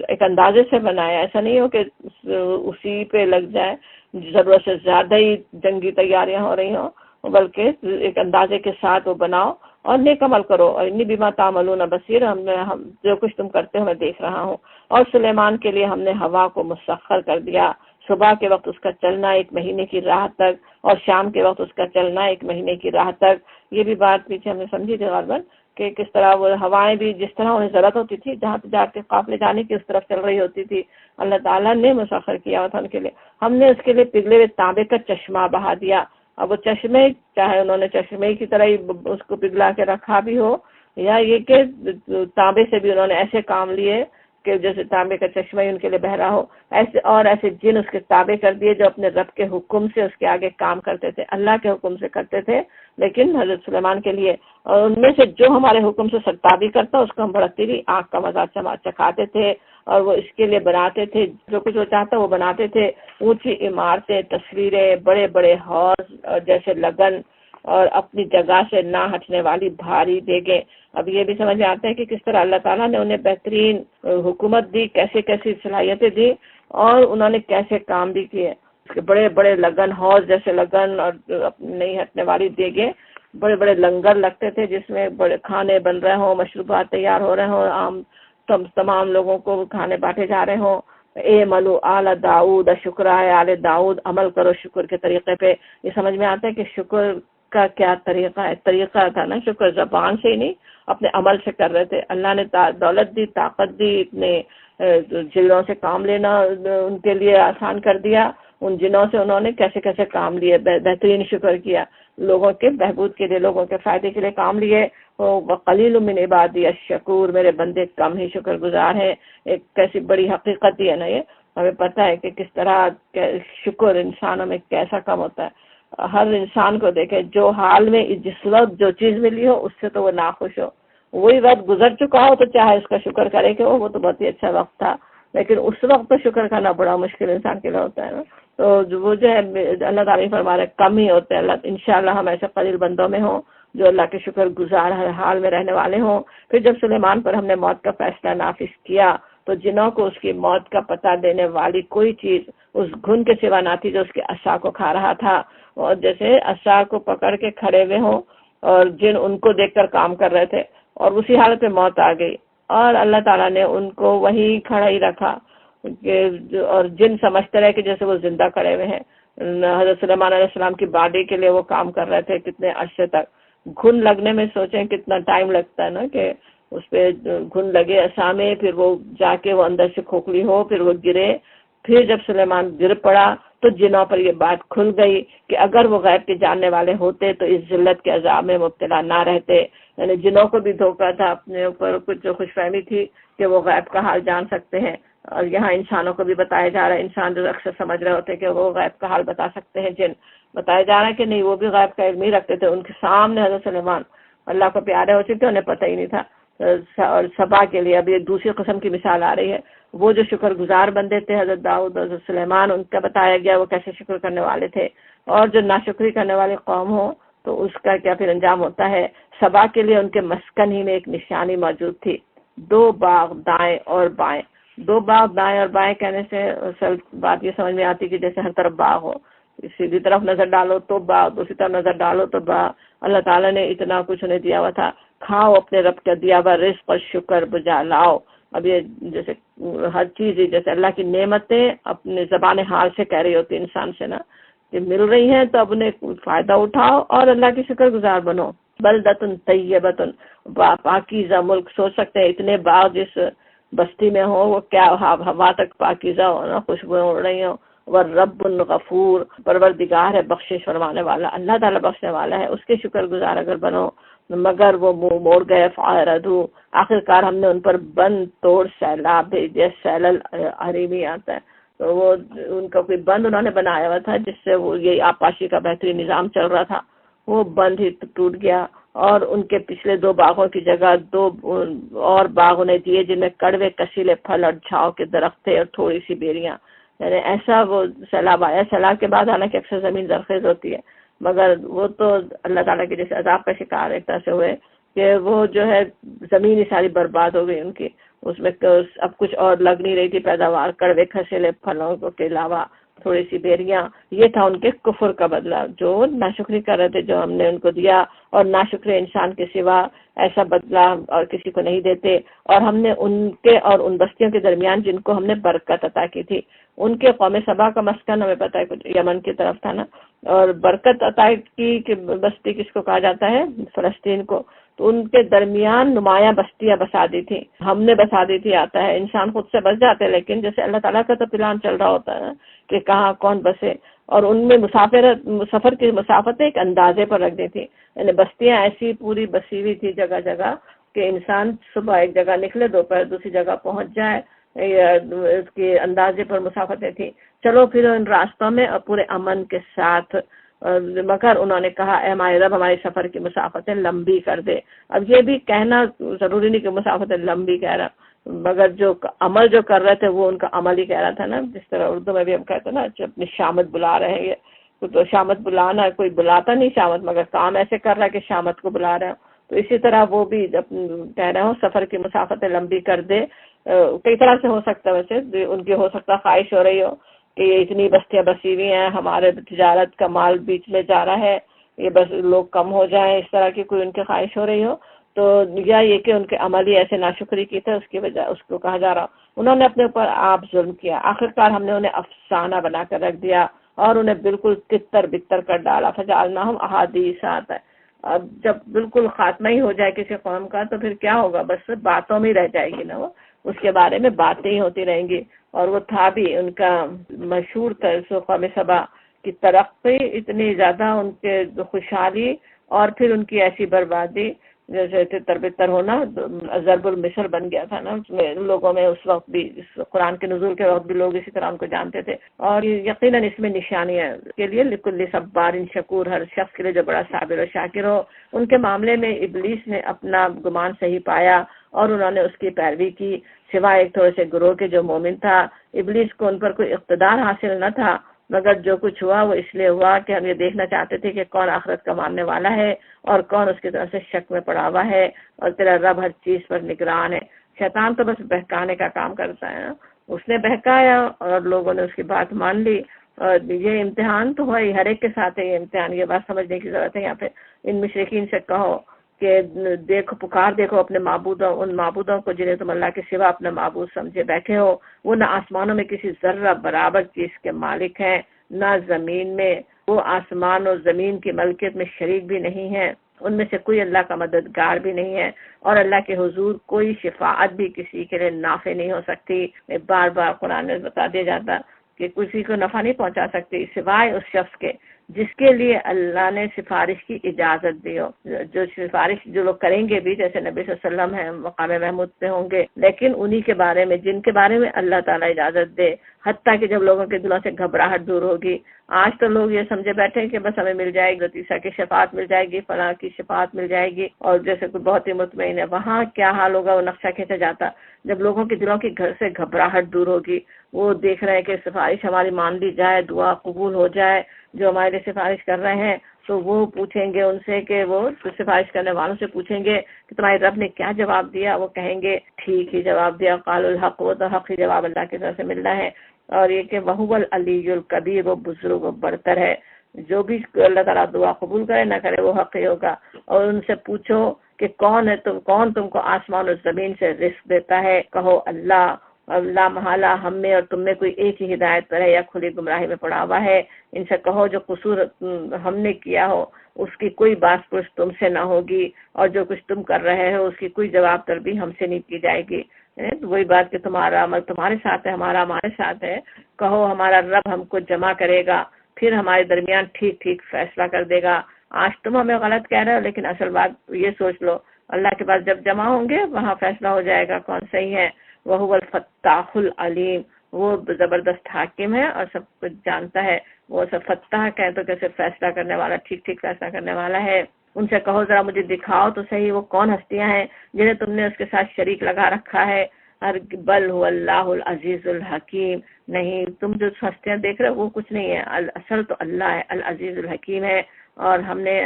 ایک اندازے سے بنائے، ایسا نہیں ہو کہ اسی پہ لگ جائے، ضرورت سے زیادہ ہی جنگی تیاریاں ہو رہی ہوں، بلکہ ایک اندازے کے ساتھ وہ بناؤ اور نیک عمل کرو۔ اور انی بما تعملون بصیر، ہم جو کچھ تم کرتے ہو میں دیکھ رہا ہوں۔ اور سلیمان کے لیے ہم نے ہوا کو مسخر کر دیا، صبح کے وقت اس کا چلنا 1 مہینے کی راہ تک، اور شام کے وقت اس کا چلنا 1 مہینے کی راہ تک۔ یہ بھی بات پیچھے ہم نے سمجھی تھی غالباً کہ کس طرح وہ ہوائیں بھی جس طرح انہیں ضرورت ہوتی تھی جہاں تجارت کے قافلے جانے کی اس طرف چل رہی ہوتی تھی، اللہ تعالیٰ نے مسخر کیا تھا ان کے لیے۔ ہم نے اس کے لیے پگھلے ہوئے تانبے کا چشمہ بہا دیا۔ اب وہ چشمے چاہے انہوں نے چشمے کی طرح ہی اس کو پگھلا کے رکھا بھی ہو، یا یہ کہ تانبے سے بھی انہوں نے ایسے کام لیے کہ جیسے تانبے کا چشمہ ہی ان کے لیے بہ رہا ہو، ایسے جن اس کے تابع کر دیے جو اپنے رب کے حکم سے اس کے آگے کام کرتے تھے، اللہ کے حکم سے کرتے تھے لیکن حضرت سلیمان کے لیے، اور ان میں سے جو ہمارے حکم سے سرتابی کرتا اس کو ہم بڑا تیری آنکھ کا مزہ چکھاتے تھے، اور وہ اس کے لیے بناتے تھے جو کچھ وہ چاہتا وہ بناتے تھے، اونچی عمارتیں، تصویریں، بڑے بڑے حوض جیسے لگن، اور اپنی جگہ سے نہ ہٹنے والی بھاری دیگیں۔ اب یہ بھی سمجھ میں آتا ہے کہ کس طرح اللہ تعالیٰ نے انہیں بہترین حکومت دی، کیسے کیسی صلاحیتیں دی، اور انہوں نے کیسے کام بھی کیے، بڑے بڑے لگن، حوض جیسے لگن اور نہیں ہٹنے والی دیگیں، بڑے بڑے لنگر لگتے تھے جس میں بڑے کھانے بن رہے ہوں، مشروبات تیار ہو رہے ہوں، عام تمام لوگوں کو کھانے بانٹے جا رہے ہوں۔ اے ملو آل داؤد شکرائے آل داؤد، عمل کرو شکر کے طریقے پہ۔ یہ سمجھ میں آتا ہے کہ شکر کا کیا طریقہ ہے، طریقہ تھا نا شکر زبان سے ہی نہیں اپنے عمل سے کر رہے تھے۔ اللہ نے دولت دی، طاقت دی، اتنے جنوں سے کام لینا ان کے لیے آسان کر دیا، ان جنوں سے انہوں نے کیسے کیسے کام لیے، بہترین شکر کیا، لوگوں کے بہبود کے لیے، لوگوں کے فائدے کے لیے کام لیے۔ وقلیل من عبادی الشکور، میرے بندے کم ہی شکر گزار ہیں۔ ایک کیسی بڑی حقیقت ہی ہے نا، یہ ہمیں پتہ ہے کہ کس طرح شکر انسانوں میں کیسا کم ہوتا ہے۔ ہر انسان کو دیکھے جو حال میں جس وقت جو چیز ملی ہو اس سے تو وہ ناخوش ہو، وہی وقت گزر چکا ہو تو چاہے اس کا شکر کرے کہ وہ تو بہت ہی اچھا وقت تھا، لیکن اس وقت تو شکر کرنا بڑا مشکل انسان کے لیے ہوتا ہے نا۔ تو وہ جو ہے اللہ تعالیٰ فرما رہے کم ہی ہوتے ہیں۔ اللہ انشاءاللہ ہم ایسے قلیل بندوں میں ہوں جو اللہ کے شکر گزار ہر حال میں رہنے والے ہوں۔ پھر جب سلیمان پر ہم نے موت کا فیصلہ نافذ کیا تو جنوں کو اس کی موت کا پتہ دینے والی کوئی چیز اس گھن کے سوا نہ تھی جو اس کے عصا کو کھا رہا تھا، اور جیسے عصا کو پکڑ کے کھڑے ہوئے ہوں اور جن ان کو دیکھ کر کام کر رہے تھے، اور اسی حالت میں موت آ گئی اور اللہ تعالیٰ نے ان کو وہیں کھڑا ہی رکھا، اور جن سمجھتے رہے کہ جیسے وہ زندہ کھڑے ہوئے ہیں۔ حضرت سلیمان علیہ السلام کی باڈی کے لیے وہ کام کر رہے تھے کتنے عرصے تک، گھن لگنے میں سوچیں کتنا ٹائم لگتا ہے نا، کہ اس پہ گھن لگے عصا میں، پھر وہ جا کے وہ اندر سے کھوکھلی ہو، پھر وہ گرے، پھر جب سلیمان گر پڑا تو جنوں پر یہ بات کھل گئی کہ اگر وہ غیب کے جاننے والے ہوتے تو اس ذلت کے عذاب میں مبتلا نہ رہتے۔ یعنی جنوں کو بھی دھوکہ تھا، اپنے اوپر کچھ خوش فہمی تھی کہ وہ غیب کا حال جان سکتے ہیں، اور یہاں انسانوں کو بھی بتایا جا رہا ہے، انسان جو اکثر سمجھ رہے ہوتے کہ وہ غیب کا حال بتا سکتے ہیں، جن بتایا جا رہا ہے کہ نہیں، وہ بھی غیب کا علم ہی رکھتے تھے۔ ان کے سامنے حضرت سلیمان اللہ کو پیارے ہو چکے، انہیں پتہ ہی نہیں تھا۔ اور سبا کے لیے اب ایک دوسری قسم کی مثال آ رہی ہے، وہ جو شکر گزار بندے تھے حضرت داؤد اور حضرت سلیمان، ان کا بتایا گیا وہ کیسے شکر کرنے والے تھے، اور جو ناشکری کرنے والی قوم ہو تو اس کا کیا پھر انجام ہوتا ہے۔ سبا کے لیے ان کے مسکن ہی میں ایک نشانی موجود تھی، 2 باغ دائیں اور بائیں۔ 2 باغ دائیں اور بائیں کہنے سے اصل بات یہ سمجھ میں آتی کہ جیسے ہر طرف باغ ہو، سیدھی طرف نظر ڈالو تو باغ، دوسری طرف نظر ڈالو تو باغ۔ اللہ تعالیٰ نے اتنا کچھ انہیں دیا ہوا تھا، کھاؤ اپنے رب کا دیا ہوا رزق پر شکر بجا لاؤ۔ اب یہ جیسے ہر چیز جیسے اللہ کی نعمتیں اپنے زبان حال سے کہہ رہی ہوتی انسان سے نا، کہ مل رہی ہیں تو اب انہیں فائدہ اٹھاؤ اور اللہ کی شکر گزار بنو۔ بلدتن طیبتن، پاکیزہ ملک، سوچ سکتے ہیں اتنے باغ جس بستی میں ہو وہ کیا ہوا تک پاکیزہ ہو نا، خوشبوئیں اڑ رہی ہوں۔ ورب غفور، پروردگار ہے بخشش فرمانے والا، اللہ تعالیٰ بخشنے والا ہے، اس کے شکر گزار اگر بنو۔ مگر وہ منہ موڑ گئے، فاردو، آخر کار ہم نے ان پر بند توڑ سیلاب بھیج دیا۔ سیلل حریمی آتا ہے تو وہ ان کا کوئی بند انہوں نے بنایا ہوا تھا جس سے وہ یہ آبپاشی کا بہترین نظام چل رہا تھا، وہ بند ہی ٹوٹ گیا، اور ان کے پچھلے 2 باغوں کی جگہ 2 اور باغ انہیں دیے جن میں کڑوے کسیلے پھل اور جھاؤ کے درخت تھے اور تھوڑی سی بیریاں۔ یعنی ایسا وہ سیلاب آیا، سیلاب کے بعد حالانکہ اکثر زمین زرخیز ہوتی ہے، مگر وہ تو اللہ تعالیٰ کے جیسے عذاب کا شکار ایک طرح سے ہوئے کہ وہ جو ہے زمین ہی ساری برباد ہو گئی ان کی، اس میں اب کچھ اور لگ نہیں رہی تھی پیداوار، کڑوے کھسیلے پھلوں کے علاوہ تھوڑی سی بیریاں۔ یہ تھا ان کے کفر کا بدلہ، جو ناشکری کر رہے تھے جو ہم نے ان کو دیا، اور ناشکر انسان کے سوا ایسا بدلہ اور کسی کو نہیں دیتے۔ اور ہم نے ان کے اور ان بستیوں کے درمیان جن کو ہم نے برکت عطا کی تھی، ان کے قوم سبا کا مسکن ہمیں پتہ ہے کچھ یمن کی طرف تھا نا، اور برکت عطا کی کہ بستی کس کو کہا جاتا ہے، فلسطین کو، تو ان کے درمیان نمایاں بستیاں بسا دی تھی، ہم نے بسا دی تھی۔ آتا ہے انسان خود سے بس جاتے، لیکن جیسے اللہ تعالیٰ کا تو پلان چل رہا ہوتا ہے نا کہ کہاں کون بسے، اور ان میں سفر کی مسافتیں ایک اندازے پر رکھ دی تھی، یعنی بستیاں ایسی پوری بسی ہوئی تھی جگہ جگہ کہ انسان صبح ایک جگہ نکلے دوپہر دوسری جگہ پہنچ جائے، اس کے اندازے پر مسافتیں تھیں۔ چلو پھر ان راستوں میں اور پورے امن کے ساتھ، مگر انہوں نے کہا اے ہمارے رب ہماری سفر کی مسافتیں لمبی کر دے۔ اب یہ بھی کہنا ضروری نہیں کہ مسافتیں لمبی کہہ رہا، مگر جو عمل جو کر رہے تھے وہ ان کا عمل ہی کہہ رہا تھا نا، جس طرح اردو میں بھی ہم کہتے ہیں نا اپنی شامت بلا رہے ہیں، تو شامت بلانا، کوئی بلاتا نہیں شامت، مگر کام ایسے کر رہا ہے کہ شامت کو بلا رہے ہیں، تو اسی طرح وہ بھی کہہ رہا ہوں سفر کی مسافتیں لمبی کر دے. کئی طرح سے ہو سکتا ہے، ویسے ان کی ہو سکتا خواہش ہو رہی ہو کہ یہ اتنی بستیاں بسی ہوئی ہیں، ہمارے تجارت کا مال بیچ میں جا رہا ہے، یہ بس لوگ کم ہو جائیں، اس طرح کی کوئی ان کی خواہش ہو رہی ہو. تو یا یہ کہ ان کے عمل ہی ایسے ناشکری کی تھے، اس کی وجہ اس کو کہا جا رہا انہوں نے اپنے اوپر آپ ظلم کیا، آخرکار ہم نے انہیں افسانہ بنا کر رکھ دیا اور انہیں بالکل تتر بتر کر ڈالا. فجعلناہم احادیث ہے. اب جب بالکل خاتمہ ہی ہو جائے کسی قوم کا تو پھر کیا ہوگا؟ بس باتوں میں رہ جائے گی نا، وہ اس کے بارے میں باتیں ہی ہوتی رہیں گی. اور وہ تھا بھی ان کا مشہور تھا قوم سبا کی ترقی اتنی زیادہ، ان کے خوشحالی اور پھر ان کی ایسی بربادی، جیسے تتر بتر ہونا ضرب المثل بن گیا تھا نا لوگوں میں. اس وقت بھی قرآن کے نزول کے وقت بھی لوگ اسی طرح ان کو جانتے تھے. اور یقیناً اس میں نشانیاں کے لیے لکل صبار شکور، ہر شخص کے لیے جو بڑا صابر و شاکر ہو. ان کے معاملے میں ابلیس نے اپنا گمان صحیح پایا اور انہوں نے اس کی پیروی کی، سوائے ایک تھوڑے سے گروہ کے جو مومن تھا. ابلیس کو ان پر کوئی اقتدار حاصل نہ تھا، مگر جو کچھ ہوا وہ اس لیے ہوا کہ ہم یہ دیکھنا چاہتے تھے کہ کون آخرت کا ماننے والا ہے اور کون اس کی طرف سے شک میں پڑا ہوا ہے، اور تیرا رب ہر چیز پر نگران ہے. شیطان تو بس بہکانے کا کام کرتا ہے نا. اس نے بہکایا اور لوگوں نے اس کی بات مان لی. اور یہ امتحان تو ہے ہر ایک کے ساتھ ہے یہ امتحان. یہ بات سمجھنے کی ضرورت ہے. یہاں پہ ان مشرکین سے کہو کہ دیکھو پکار دیکھو اپنے معبودوں، ان معبودوں کو جنہیں تم اللہ کے سوا اپنا معبود سمجھے بیٹھے ہو. وہ نہ آسمانوں میں کسی ذرہ برابر چیز کے مالک ہیں، نہ زمین میں. وہ آسمان اور زمین کی ملکیت میں شریک بھی نہیں ہے. ان میں سے کوئی اللہ کا مددگار بھی نہیں ہے، اور اللہ کے حضور کوئی شفاعت بھی کسی کے لیے نافع نہیں ہو سکتی. بار بار قرآن میں بتا دیا جاتا کہ کسی کو نفع نہیں پہنچا سکتی سوائے اس شخص کے جس کے لیے اللہ نے سفارش کی اجازت دی ہو. جو سفارش جو لوگ کریں گے بھی، جیسے نبی صلی اللہ علیہ وسلم ہیں، مقام محمود پہ ہوں گے، لیکن انہی کے بارے میں جن کے بارے میں اللہ تعالیٰ اجازت دے. حتیٰ کہ جب لوگوں کے دلوں سے گھبراہٹ دور ہوگی. آج تو لوگ یہ سمجھے بیٹھے ہیں کہ بس ہمیں مل جائے گی عیسیٰ کی شفاعت مل جائے گی، فلاں کی شفاعت مل جائے گی، اور جیسے کوئی بہت ہی مطمئن ہے. وہاں کیا حال ہوگا؟ وہ نقشہ کھینچا جاتا جب لوگوں کے دلوں کی گھر سے گھبراہٹ دور ہوگی. وہ دیکھ رہے ہیں کہ سفارش ہماری مان لی جائے، دعا قبول ہو جائے. جو ہمارے لیے سفارش کر رہے ہیں تو وہ پوچھیں گے ان سے کہ وہ سفارش کرنے والوں سے پوچھیں گے کہ تمہارے رب نے کیا جواب دیا؟ وہ کہیں گے ٹھیک ہی جواب دیا. قال الحق، وہ تو حق ہی جواب اللہ کی طرف سے مل رہا ہے. اور یہ کہ وہو العلی الکبیر، وہ بزرگ و برتر ہے. جو بھی اللہ تعالیٰ دعا قبول کرے نہ کرے وہ حق ہی ہوگا. اور ان سے پوچھو کہ کون ہے کون تم کو آسمان اور زمین سے رزق دیتا ہے؟ کہو اللہ. اللہ محالہ ہم میں اور تم میں کوئی ایک ہی ہدایت پر ہے یا کھلی گمراہی میں پڑا ہوا ہے. ان سے کہو جو قصور ہم نے کیا ہو اس کی کوئی بات پرس تم سے نہ ہوگی، اور جو کچھ تم کر رہے ہو اس کی کوئی جواب طلبی ہم سے نہیں کی جائے گی. وہی بات کہ تمہارا عمل تمہارے ساتھ ہے، ہمارا ہمارے ساتھ ہے. کہو ہمارا رب ہم کو جمع کرے گا، پھر ہمارے درمیان ٹھیک ٹھیک فیصلہ کر دے گا. آج تم ہمیں غلط کہہ رہے ہو، لیکن اصل بات یہ سوچ لو اللہ کے پاس جب جمع ہوں گے وہاں فیصلہ ہو جائے گا کون صحیح ہے. وہ الفتاح العلیم، وہ زبردست حاکم ہے اور سب کچھ جانتا ہے. وہ سب فتح کہے تو کیسے فیصلہ کرنے والا، ٹھیک ٹھیک فیصلہ کرنے والا ہے. ان سے کہو ذرا مجھے دکھاؤ تو صحیح وہ کون ہستیاں ہیں جنہیں تم نے اس کے ساتھ شریک لگا رکھا ہے. بل هو اللہ العزیز الحکیم، نہیں تم جو ہستیاں دیکھ رہے ہو وہ کچھ نہیں ہے، اصل تو اللہ ہے، العزیز الحکیم ہے. اور ہم نے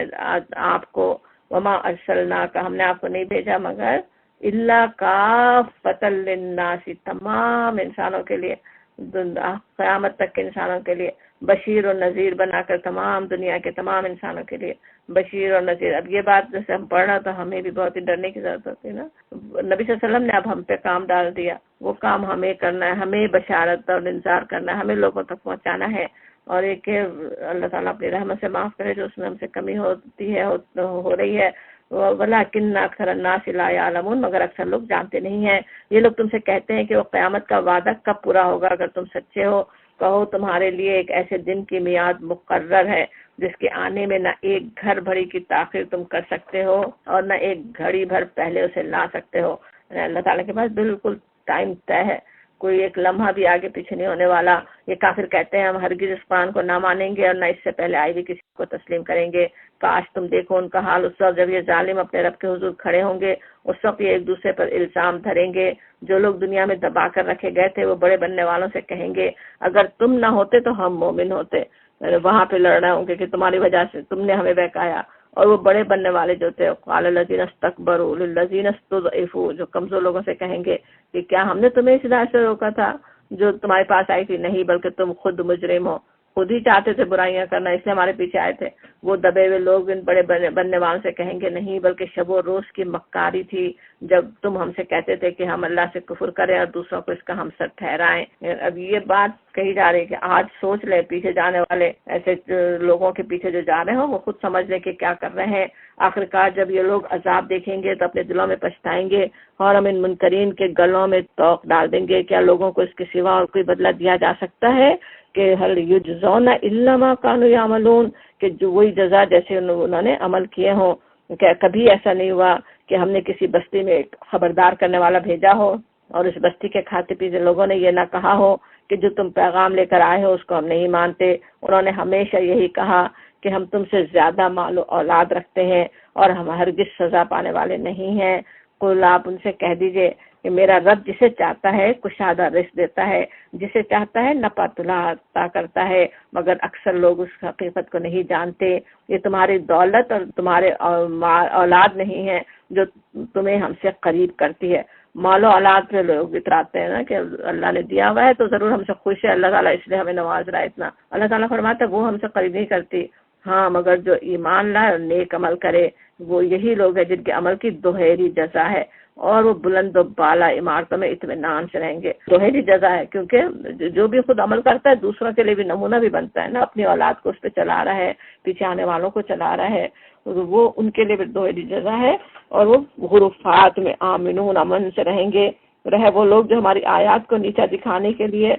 آپ کو وما ارسلناک، ہم نے آپ کو نہیں بھیجا مگر اللہ کافۃ للناس، تمام انسانوں کے لیے، قیامت تک کے انسانوں کے لیے، بشیر اور نذیر بنا کر تمام دنیا کے تمام انسانوں کے لیے بشیر اور نذیر. اب یہ بات جیسے ہم پڑھ رہا تو ہمیں بھی بہت ہی ڈرنے کی ضرورت ہوتی ہے نا. نبی صلی اللہ علیہ وسلم نے اب ہم پہ کام ڈال دیا، وہ کام ہمیں کرنا ہے، ہمیں بشارت اور انذار کرنا ہے، ہمیں لوگوں تک پہنچانا ہے. اور ایک کہ اللہ تعالیٰ اپنی رحمت سے معاف کرے جو اس میں ہم سے کمی ہوتی ہے ہو رہی ہے. وَلَٰكِنَّ أَكْثَرَ النَّاسِ لَا يَعْلَمُونَ، مگر اکثر لوگ جانتے نہیں ہیں. یہ لوگ تم سے کہتے ہیں کہ وہ قیامت کا وعدہ کب پورا ہوگا اگر تم سچے ہو. کہو تمہارے لیے ایک ایسے دن کی میعاد مقرر ہے جس کے آنے میں نہ ایک گھر بھری کی تاخیر تم کر سکتے ہو اور نہ ایک گھڑی بھر پہلے اسے لا سکتے ہو. اللہ تعالیٰ کے پاس بالکل ٹائم طے ہے، کوئی ایک لمحہ بھی آگے پیچھے نہیں ہونے والا. یہ کافر کہتے ہیں ہم ہرگز اس قرآن کو نہ مانیں گے اور نہ اس سے پہلے آئی بھی کسی کو تسلیم کریں گے. کاش تم دیکھو ان کا حال اس وقت جب یہ ظالم اپنے رب کے حضور کھڑے ہوں گے. اس وقت یہ ایک دوسرے پر الزام دھریں گے. جو لوگ دنیا میں دبا کر رکھے گئے تھے وہ بڑے بننے والوں سے کہیں گے اگر تم نہ ہوتے تو ہم مومن ہوتے. وہاں پہ لڑ رہے ہوں گے کہ تمہاری وجہ سے تم نے ہمیں بہکایا. اور وہ بڑے بننے والے جو تھے قال الذین استکبروا للذین استضعفوا، جو کمزور لوگوں سے کہیں گے کہ کیا ہم نے تمہیں اس ہدایت سے روکا تھا جو تمہارے پاس آئی تھی؟ نہیں، بلکہ تم خود مجرم ہو، خود ہی چاہتے تھے برائیاں کرنا، اس لیے ہمارے پیچھے آئے تھے۔ وہ دبے ہوئے لوگ ان بڑے بننے والوں سے کہیں گے نہیں، بلکہ شب و روز کی مکاری تھی جب تم ہم سے کہتے تھے کہ ہم اللہ سے کفر کریں اور دوسروں کو اس کا ہمسر ٹھہرائیں۔ اب یہ بات کہی جا رہی ہے کہ آج سوچ لیں، پیچھے جانے والے ایسے لوگوں کے پیچھے جو جا رہے ہوں وہ خود سمجھ لیں کہ کیا کر رہے ہیں۔ آخرکار جب یہ لوگ عذاب دیکھیں گے تو اپنے دلوں میں پچھتائیں گے، اور ہم ان منکرین کے گلوں میں توق ڈال دیں گے، کیا لوگوں کو اس کے سوا اور کوئی بدلہ دیا جا سکتا ہے کہ ہل یجزون الا ما كانوا يعملون، کہ جو وہی جزا جیسے انہوں نے عمل کیے ہوں۔ کہ کبھی ایسا نہیں ہوا کہ ہم نے کسی بستی میں ایک خبردار کرنے والا بھیجا ہو اور اس بستی کے کھاتے پیتے لوگوں نے یہ نہ کہا ہو کہ جو تم پیغام لے کر آئے ہو اس کو ہم نہیں مانتے۔ انہوں نے ہمیشہ یہی کہا کہ ہم تم سے زیادہ مال و اولاد رکھتے ہیں اور ہم ہرگز سزا پانے والے نہیں ہیں۔ قل، آپ ان سے کہہ دیجئے کہ میرا رب جسے چاہتا ہے کشادہ رزق دیتا ہے، جسے چاہتا ہے نپا تلا عطا کرتا ہے، مگر اکثر لوگ اس حقیقت کو نہیں جانتے۔ یہ تمہاری دولت اور تمہارے اولاد نہیں ہے جو تمہیں ہم سے قریب کرتی ہے۔ مال و اولاد پہ لوگ اتراتے ہیں نا کہ اللہ نے دیا ہوا ہے تو ضرور ہم سے خوش ہے اللہ تعالیٰ، اس لیے ہمیں نواز رہا ہے اتنا۔ اللہ تعالیٰ فرماتا ہے وہ ہم سے قریب نہیں کرتی، ہاں مگر جو ایمان لائے اور نیک عمل کرے وہ یہی لوگ ہیں جن کے عمل کی دوہری جزا ہے، اور وہ بلند و بالا عمارتوں میں اطمینان سے رہیں گے۔ دوہری جزا ہے کیونکہ جو بھی خود عمل کرتا ہے دوسروں کے لیے بھی نمونہ بھی بنتا ہے نا، اپنی اولاد کو اس پہ چلا رہا ہے، پیچھے آنے والوں کو چلا رہا ہے، وہ ان کے لیے بھی دوہری جزا ہے۔ اور وہ غرفات میں آمنون، امن سے رہیں گے۔ رہے وہ لوگ جو ہماری آیات کو نیچا دکھانے کے لیے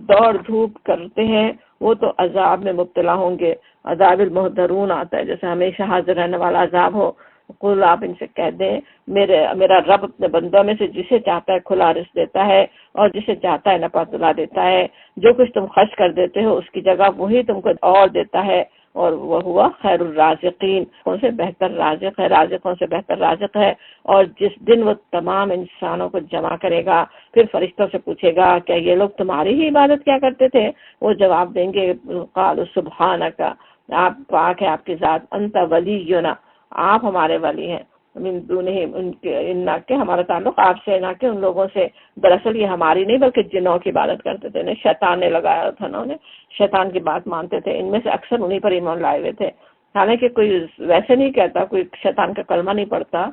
دوڑ دھوپ کرتے ہیں وہ تو عذاب میں مبتلا ہوں گے۔ عذاب المحضرون آتا ہے جیسے ہمیشہ حاضر رہنے والا عذاب ہو۔ قل، آپ ان سے کہہ دیں میرا رب اپنے بندوں میں سے جسے چاہتا ہے کھلا رزق دیتا ہے اور جسے چاہتا ہے نپا تلا دیتا ہے۔ جو کچھ تم خرچ کر دیتے ہو اس کی جگہ وہی تم کو اور دیتا ہے، اور وہ ہوا خیر الرازقین، کون سے بہتر رازق ہے، رازقوں سے بہتر رازق ہے۔ اور جس دن وہ تمام انسانوں کو جمع کرے گا پھر فرشتوں سے پوچھے گا کیا یہ لوگ تمہاری ہی عبادت کیا کرتے تھے؟ وہ جواب دیں گے قالوا سبحانک، آپ پاک ہے آپ کی ذات، انت ولینا، آپ ہمارے ولی ہیں، من دونہم، ان کے ہمارا تعلق آپ سے نہ کہ ان لوگوں سے۔ دراصل یہ ہماری نہیں بلکہ جنوں کی عبادت کرتے تھے، شیطان نے لگایا تھا نا، انہیں شیطان کی بات مانتے تھے، ان میں سے اکثر انہیں پر ایمان لائے ہوئے تھے۔ حالانکہ کوئی ویسے نہیں کہتا، کوئی شیطان کا کلمہ نہیں پڑتا،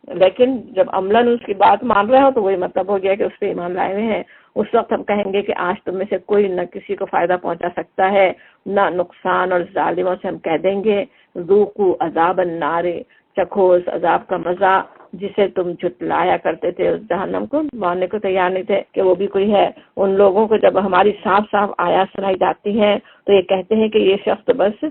لیکن جب عملاً اس کی بات مان رہے ہو تو وہی مطلب ہو گیا کہ اس پہ ایمان لائے ہوئے ہیں۔ اس وقت ہم کہیں گے کہ آج تم میں سے کوئی نہ کسی کو فائدہ پہنچا سکتا ہے نہ نقصان، اور ظالموں سے ہم کہہ دیں گے ذوقوا عذاب النار، چکھو اس عذاب کا مزہ جسے تم جھٹلایا کرتے تھے، اس جہنم کو ماننے کو تیار نہیں تھے کہ وہ بھی کوئی ہے۔ ان لوگوں کو جب ہماری صاف صاف آیات سنائی جاتی ہیں تو یہ کہتے ہیں کہ یہ شخص بس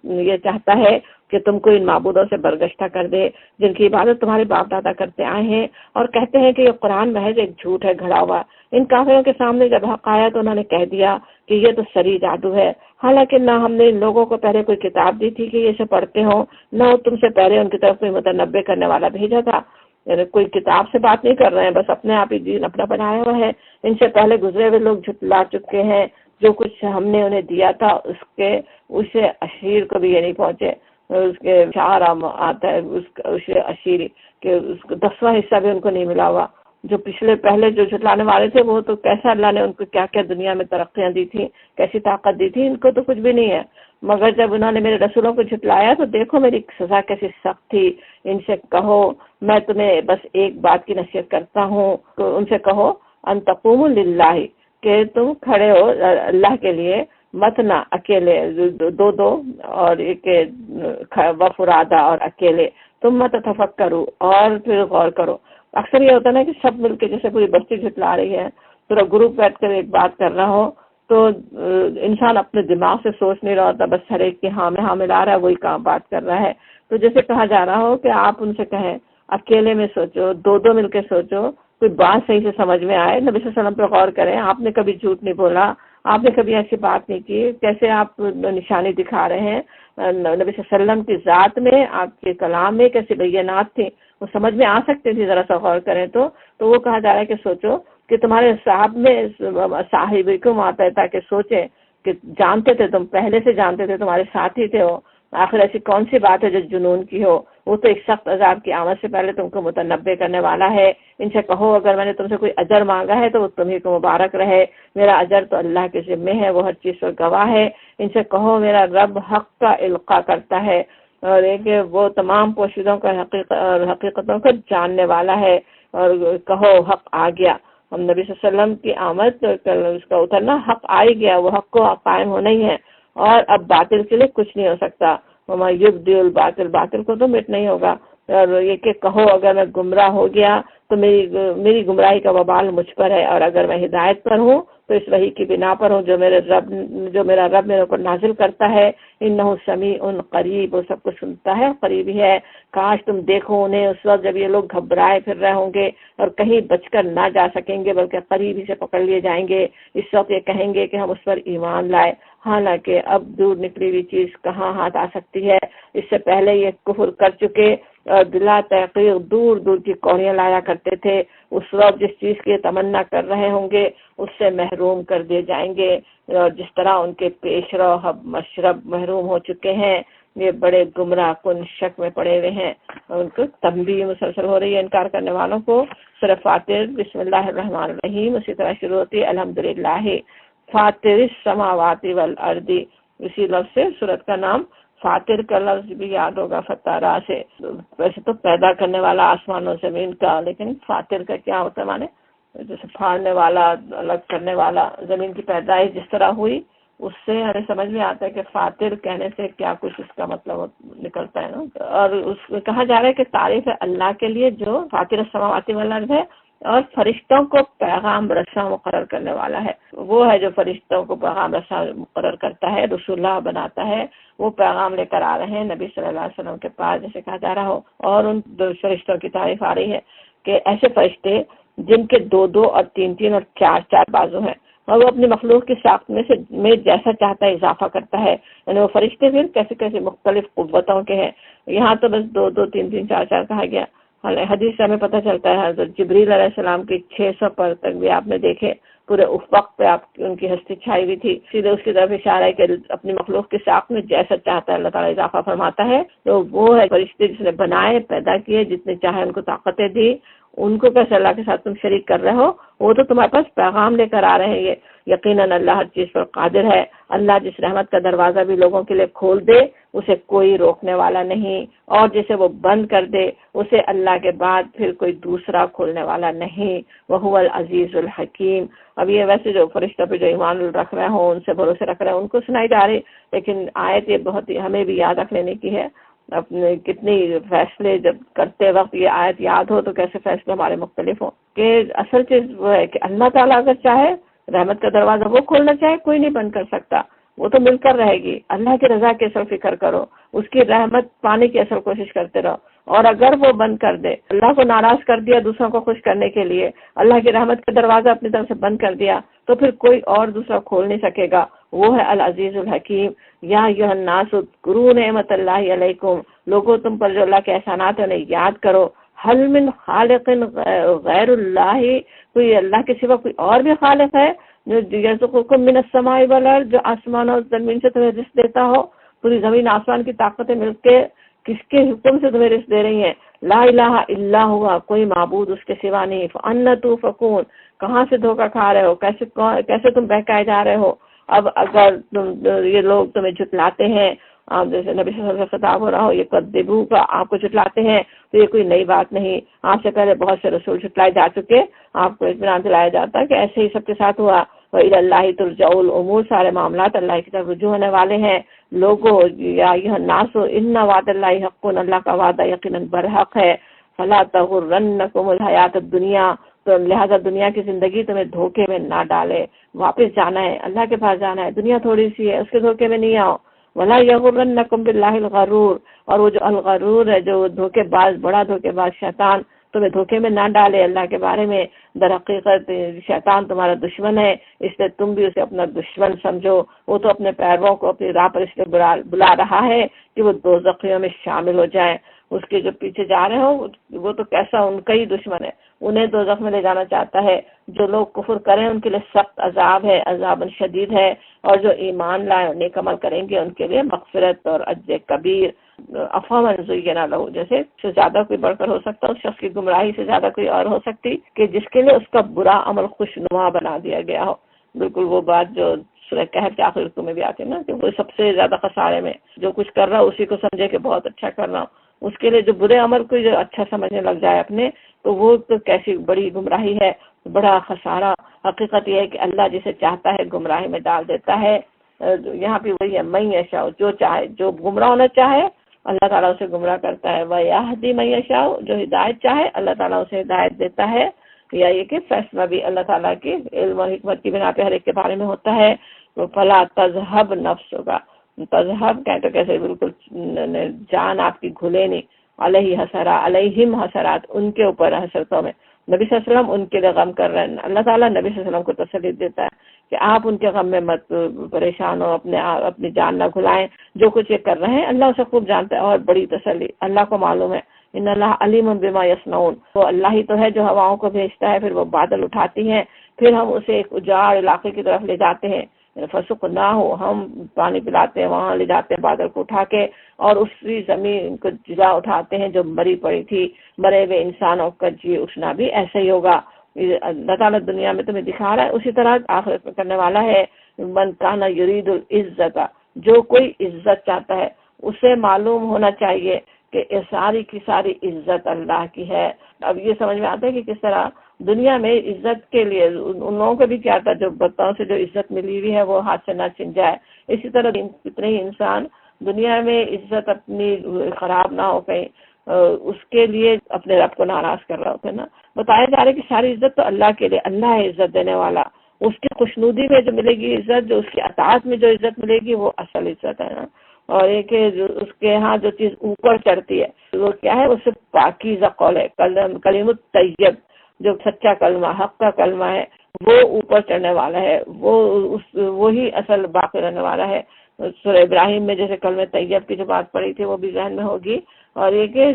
یہ چاہتا ہے کہ تم کو ان معبودوں سے برگشتہ کر دے جن کی عبادت تمہارے باپ دادا کرتے آئے ہیں، اور کہتے ہیں کہ یہ قرآن محض ایک جھوٹ ہے گھڑا ہوا۔ ان کافروں کے سامنے جب حق آیا تو انہوں نے کہہ دیا کہ یہ تو سری جادو ہے، حالانکہ نہ ہم نے ان لوگوں کو پہلے کوئی کتاب دی تھی کہ یہ اسے پڑھتے ہوں، نہ تم سے پہلے ان کی طرف کوئی متنبع کرنے والا بھیجا تھا۔ یعنی کوئی کتاب سے بات نہیں کر رہے ہیں، بس اپنے آپ ہی دین اپنا بنایا ہوا ہے۔ ان سے پہلے گزرے ہوئے لوگ جھٹلا چکے ہیں، جو کچھ ہم نے انہیں دیا تھا اسے اشیر کو بھی یہ نہیں پہنچے۔ اس کے شعر آتا ہے اسے اشیری کہ اس کو 10واں حصہ بھی ان کو نہیں ملا ہوا۔ جو پہلے جو جھٹلانے والے تھے وہ تو کیسا اللہ نے ان کو کیا کیا دنیا میں ترقیاں دی تھی، کیسی طاقت دی تھی، ان کو تو کچھ بھی نہیں ہے۔ مگر جب انہوں نے میرے رسولوں کو جھٹلایا تو دیکھو میری سزا کیسی سخت تھی۔ ان سے کہو میں تمہیں بس ایک بات کی نصیحت کرتا ہوں، تو ان سے کہو ان تقوموا للہ، کہ تم کھڑے ہو اللہ کے لیے، مت نہ اکیلے، دو اور ایک وفرادہ اور اکیلے، تم مت تفکروا، اور پھر غور کرو۔ اکثر یہ ہوتا ہے نا کہ سب مل کے جیسے پوری بستی جھٹلا رہی ہے، پورا گروپ بیٹھ کر ایک بات کر رہا ہو تو انسان اپنے دماغ سے سوچ نہیں رہا ہوتا، بس ہر ایک کے ہاں میں ہاں ملا رہا ہے، وہی کام بات کر رہا ہے۔ تو جیسے کہا جا رہا ہو کہ آپ ان سے کہیں اکیلے میں سوچو، دو مل کے سوچو، کوئی بات صحیح سے سمجھ میں آئے، نبی صلی اللہ علیہ وسلم پہ غور کریں، آپ نے کبھی جھوٹ نہیں بولا، آپ نے کبھی ایسی بات نہیں کی، کیسے آپ نشانی دکھا رہے ہیں، نبی صلی اللہ علیہ وسلم کی ذات میں، آپ کے کلام میں کیسی بینات تھے، وہ سمجھ میں آ سکتے تھے ذرا سا غور کریں تو وہ کہا جا رہا ہے کہ سوچو کہ تمہارے صاحب میں صاحب کیوں آتا ہے، تاکہ سوچیں کہ جانتے تھے، تم پہلے سے جانتے تھے، تمہارے ساتھی تھے وہ، آخر ایسی کون سی بات ہے جو جنون کی ہو؟ وہ تو ایک سخت عذاب کی آمد سے پہلے تم کو متنبع کرنے والا ہے۔ ان سے کہو اگر میں نے تم سے کوئی اجر مانگا ہے تو وہ تمہیں کو مبارک رہے، میرا اجر تو اللہ کے ذمے ہے، وہ ہر چیز پر گواہ ہے۔ ان سے کہو میرا رب حق کا القاء کرتا ہے اور ایک وہ تمام پوشیدوں کا حقیقتوں کو جاننے والا ہے، اور کہو حق آ گیا۔ ہم نبی صلی اللہ علیہ وسلم کی آمد، اس کا اترنا، حق آ ہی گیا، وہ حق کو قائم ہونا ہی ہے، اور اب باطل کے لیے کچھ نہیں ہو سکتا۔ وما یبدی الباطل، باطل کو تو مٹ نہیں ہوگا۔ اور یہ کہ کہو اگر میں گمراہ ہو گیا تو میری گمراہی کا وبال مجھ پر ہے، اور اگر میں ہدایت پر ہوں تو اس وحی کی بنا پر ہوں جو میرا رب میرے اوپر نازل کرتا ہے۔ انہ سمیع قریب، وہ سب کو سنتا ہے، قریب ہی ہے۔ کاش تم دیکھو انہیں اس وقت جب یہ لوگ گھبرائے پھر رہے ہوں گے اور کہیں بچ کر نہ جا سکیں گے، بلکہ قریب ہی سے پکڑ لیے جائیں گے۔ اس وقت یہ کہیں گے کہ ہم اس پر ایمان لائے، حالانکہ اب دور نکلی ہوئی چیز کہاں ہاتھ آ سکتی ہے۔ اس سے پہلے یہ کفر کر چکے اور بلا تحقیق دور دور کی کوڑیاں لایا کرتے تھے، اس وقت جس چیز کی تمنا کر رہے ہوں گے اس سے محروم کر دیے جائیں گے، اور جس طرح ان کے پیش رو مشرب محروم ہو چکے ہیں، یہ بڑے گمراہ کن شک میں پڑے ہوئے ہیں۔ ان کو تنبیہ مسلسل ہو رہی ہے انکار کرنے والوں کو۔ سورہ فاطر، بسم اللہ الرحمن الرحیم، اسی طرح شروع ہوتی ہے الحمدللہ فاطر السماوات والارض، اسی لفظ سے سورت کا نام۔ فاطر کا لفظ بھی یاد ہوگا فتارہ سے، ویسے تو پیدا کرنے والا آسمان و زمین کا، لیکن فاطر کا کیا ہوتا ہے مانے؟ جیسے پھاڑنے والا، الگ کرنے والا۔ زمین کی پیدائش جس طرح ہوئی اس سے ہمیں سمجھ میں آتا ہے کہ فاطر کہنے سے کیا کچھ اس کا مطلب نکلتا ہے نا۔ اور اس میں کہا جا رہا ہے کہ تعریف ہے اللہ کے لیے جو فاطر السماوات والارض ہے، اور فرشتوں کو پیغام رساں مقرر کرنے والا ہے۔ وہ ہے جو فرشتوں کو پیغام رساں مقرر کرتا ہے، رسول اللہ بناتا ہے، وہ پیغام لے کر آ رہے ہیں نبی صلی اللہ علیہ وسلم کے پاس، جیسے کہا جا رہا ہو۔ اور ان فرشتوں کی تعریف آ رہی ہے کہ ایسے فرشتے جن کے 2 اور 3 اور 4 بازو ہیں، اور وہ اپنی مخلوق کی ساخت میں جیسا چاہتا ہے اضافہ کرتا ہے۔ یعنی وہ فرشتے پھر کیسے کیسے مختلف قوتوں کے ہیں۔ یہاں تو بس 2 3 4 کہا گیا۔ حدیث سے ہمیں پتہ چلتا ہے حضرت جبریل علیہ السلام کی 600 پر تک بھی آپ نے دیکھے، پورے افق پہ آپ ان کی ہستی چھائی ہوئی تھی۔ سیدھے اس کی طرف اشارہ ہے کہ اپنی مخلوق کے ساخت میں جیسا چاہتا ہے اللہ تعالیٰ اضافہ فرماتا ہے۔ تو وہ ہے فرشتے جس نے بنائے، پیدا کیے، جتنے چاہے ان کو طاقتیں دی، ان کو کیسے اللہ کے ساتھ تم شریک کر رہے ہو؟ وہ تو تمہارے پاس پیغام لے کر آ رہے ہیں۔ یہ یقیناً اللہ ہر چیز پر قادر ہے۔ اللہ جس رحمت کا دروازہ بھی لوگوں کے لیے کھول دے اسے کوئی روکنے والا نہیں، اور جسے وہ بند کر دے اسے اللہ کے بعد پھر کوئی دوسرا کھولنے والا نہیں۔ وہو العزیز الحکیم۔ اب یہ ویسے جو فرشتوں پہ جو ایمان رکھ رہے ہوں، ان سے بھروسے رکھ رہے ہیں، ان کو سنائی جا رہی، لیکن آیت یہ بہت ہی ہمیں بھی یاد رکھ لینے کی ہے۔ اپنے کتنی فیصلے جب کرتے وقت یہ آیت یاد ہو تو کیسے فیصلے ہمارے مختلف ہوں، کہ اصل چیز وہ ہے کہ اللہ تعالیٰ اگر چاہے رحمت کا دروازہ وہ کھولنا چاہے، کوئی نہیں بند کر سکتا، وہ تو مل کر رہے گی۔ اللہ کی رضا کی اصل فکر کرو، اس کی رحمت پانے کی اصل کوشش کرتے رہو، اور اگر وہ بند کر دے، اللہ کو ناراض کر دیا دوسروں کو خوش کرنے کے لیے، اللہ کی رحمت کا دروازہ اپنی طرف سے بند کر دیا، تو پھر کوئی اور دوسرا کھول نہیں سکے گا۔ وہ ہے العزیز الحکیم۔ یا ایھا الناس اذکروا نعمت اللہ علیکم، لوگوں تم پر جو اللہ کے احسانات ہیں انہیں یاد کرو۔ حل من خالق غیر اللہ، کوئی اللہ کے سوا کوئی اور بھی خالق ہے جو یرزقکم من السماء والارض، جو آسمان اور زمین سے تمہیں رزق دیتا ہو؟ پوری زمین آسمان کی طاقتیں مل کے کس کے حکم سے تمہیں رزق دے رہی ہیں؟ لا الہ الا ہوا، کوئی معبود اس کے سوا نہیں۔ فأنا توفکون، کہاں سے دھوکہ کھا رہے ہو؟ کیسے تم بہکائے جا رہے ہو؟ اب اگر یہ لوگ تمہیں جھٹلاتے ہیں، جیسے نبی صلی اللہ علیہ وسلم سے خطاب ہو رہا ہو، یہ کذبو کا آپ کو جھٹلاتے ہیں، تو یہ کوئی نئی بات نہیں۔ آپ سے پہلے بہت سے رسول جھٹلائے جا چکے، آپ کو اطمینان دلایا جاتا ہے کہ ایسے ہی سب کے ساتھ ہوا۔ وَإِلَى اللَّهِ تُرْجَعُ الْأُمُورُ، سارے معاملات اللہ کی طرف رجوع ہونے والے ہیں۔ لوگو یا ایھا الناس ان وعد اللہ حق، اللہ کا وعدہ یقیناً برحق ہے۔ فلا تغرنکم الحیات الدنیا، تو لہذا دنیا کی زندگی تمہیں دھوکے میں نہ ڈالے۔ واپس جانا ہے، اللہ کے پاس جانا ہے، دنیا تھوڑی سی ہے، اس کے دھوکے میں نہیں آؤ۔ ولا یغرنکم باللہ الغرور، اور وہ جو الغرور ہے، جو دھوکے باز، بڑا دھوکے باز شیطان تمہیں دھوکے میں نہ ڈالے اللہ کے بارے میں۔ در حقیقت شیطان تمہارا دشمن ہے، اس لیے تم بھی اسے اپنا دشمن سمجھو۔ وہ تو اپنے پیرووں کو اپنی راہ پر اس لیے بلا رہا ہے کہ وہ دوزخیوں میں شامل ہو جائیں۔ اس کے جو پیچھے جا رہے ہوں وہ تو کیسا ان کا ہی دشمن ہے، انہیں دوزخ میں لے جانا چاہتا ہے۔ جو لوگ کفر کریں ان کے لیے سخت عذاب ہے، عذاب شدید ہے، اور جو ایمان لائے اور نیک عمل کریں گے ان کے لیے مغفرت اور اجر کبیر۔ افمن زین لہ، جیسے سے زیادہ کوئی بڑھ کر ہو سکتا، اس شخص کی گمراہی سے زیادہ کوئی اور ہو سکتی کہ جس کے لیے اس کا برا عمل خوشنما بنا دیا گیا ہو۔ بالکل وہ بات جو سورہ کہف کے آخر رکوع میں بھی آتی ہے نا کہ وہ سب سے زیادہ خسارے میں جو کچھ کر رہا اسی کو سمجھے کہ بہت اچھا کر رہا ہوں، اس کے لیے جو برے عمل کو جو اچھا سمجھنے لگ جائے اپنے، تو وہ تو کیسی بڑی گمراہی ہے، بڑا خسارہ۔ حقیقت یہ ہے کہ اللہ جسے چاہتا ہے گمراہی میں ڈال دیتا ہے۔ یہاں پہ وہی ہے، من یشاء، جو چاہے، جو گمراہ ہونا چاہے اللہ تعالیٰ اسے گمراہ کرتا ہے، وَيَهْدِي مَن يَشَاءُ، جو ہدایت چاہے اللہ تعالیٰ اسے ہدایت دیتا ہے۔ یا یہ کہ فیصلہ بھی اللہ تعالیٰ کے علم اور حکمت کی بنا پہ ہر ایک کے بارے میں ہوتا ہے۔ تو فلا تذہب نفس کا، تذہب کہتے کیسے بالکل جان آپ کی گھلے نہیں، علیہ حسرات، علیہم حسرات، ان کے اوپر حسرتوں میں۔ نبی صلی اللہ علیہ وسلم ان کے لیے غم کر رہے ہیں، اللہ تعالیٰ نبی صلی اللہ علیہ وسلم کو تسلی دیتا ہے کہ آپ ان کے غم میں مت پریشان ہو، اپنی جان نہ گھلائیں، جو کچھ یہ کر رہے ہیں اللہ اسے خوب جانتا ہے۔ اور بڑی تسلی، اللہ کو معلوم ہے، ان اللہ علیم بما یصنعون، وہ اللہ ہی تو ہے جو ہواؤں کو بھیجتا ہے، پھر وہ بادل اٹھاتی ہیں، پھر ہم اسے ایک اجاڑ علاقے کی طرف لے جاتے ہیں، فسق نہ ہو، ہم پانی پلاتے ہیں، وہاں لے جاتے ہیں بادل کو اٹھا کے، اور اسی زمین کو جلا اٹھاتے ہیں جو مری پڑی تھی، مرے ہوئے انسانوں کا جی اٹھنا بھی ایسا ہی ہوگا۔ اللہ تعالیٰ دنیا میں تمہیں دکھا رہا ہے، اسی طرح آخرت میں کرنے والا ہے۔ من کان یرید العزت، جو کوئی عزت چاہتا ہے اسے معلوم ہونا چاہیے کہ ساری کی ساری عزت اللہ کی ہے۔ اب یہ سمجھ میں آتا ہے کہ کس طرح دنیا میں عزت کے لیے ان لوگوں کو بھی کیا تھا، جو بتاؤں سے جو عزت ملی ہوئی ہے وہ ہاتھ سے نہ چھن جائے، اسی طرح کتنے ہی انسان دنیا میں عزت اپنی خراب نہ ہو کہیں اس کے لیے اپنے رب کو ناراض کر رہا ہوتا ہے نا۔ بتایا جا رہا ہے کہ ساری عزت تو اللہ کے لیے، اللہ ہے عزت دینے والا، اس کی خوشنودی میں جو ملے گی عزت، جو اس کی اطاعت میں جو عزت ملے گی وہ اصل عزت ہے نا۔ اور یہ کہ اس کے ہاں جو چیز اوپر چڑھتی ہے وہ کیا ہے، اس سے پاکیزہ قول ہے، کلیم الطیب، جو سچا کلمہ، حق کا کلمہ ہے، وہ اوپر چڑھنے والا ہے، وہی اصل باقی رہنے والا ہے۔ سورہ ابراہیم میں جیسے کلمہ طیب کی جو بات پڑی تھی وہ بھی ذہن میں ہوگی، اور یہ کہ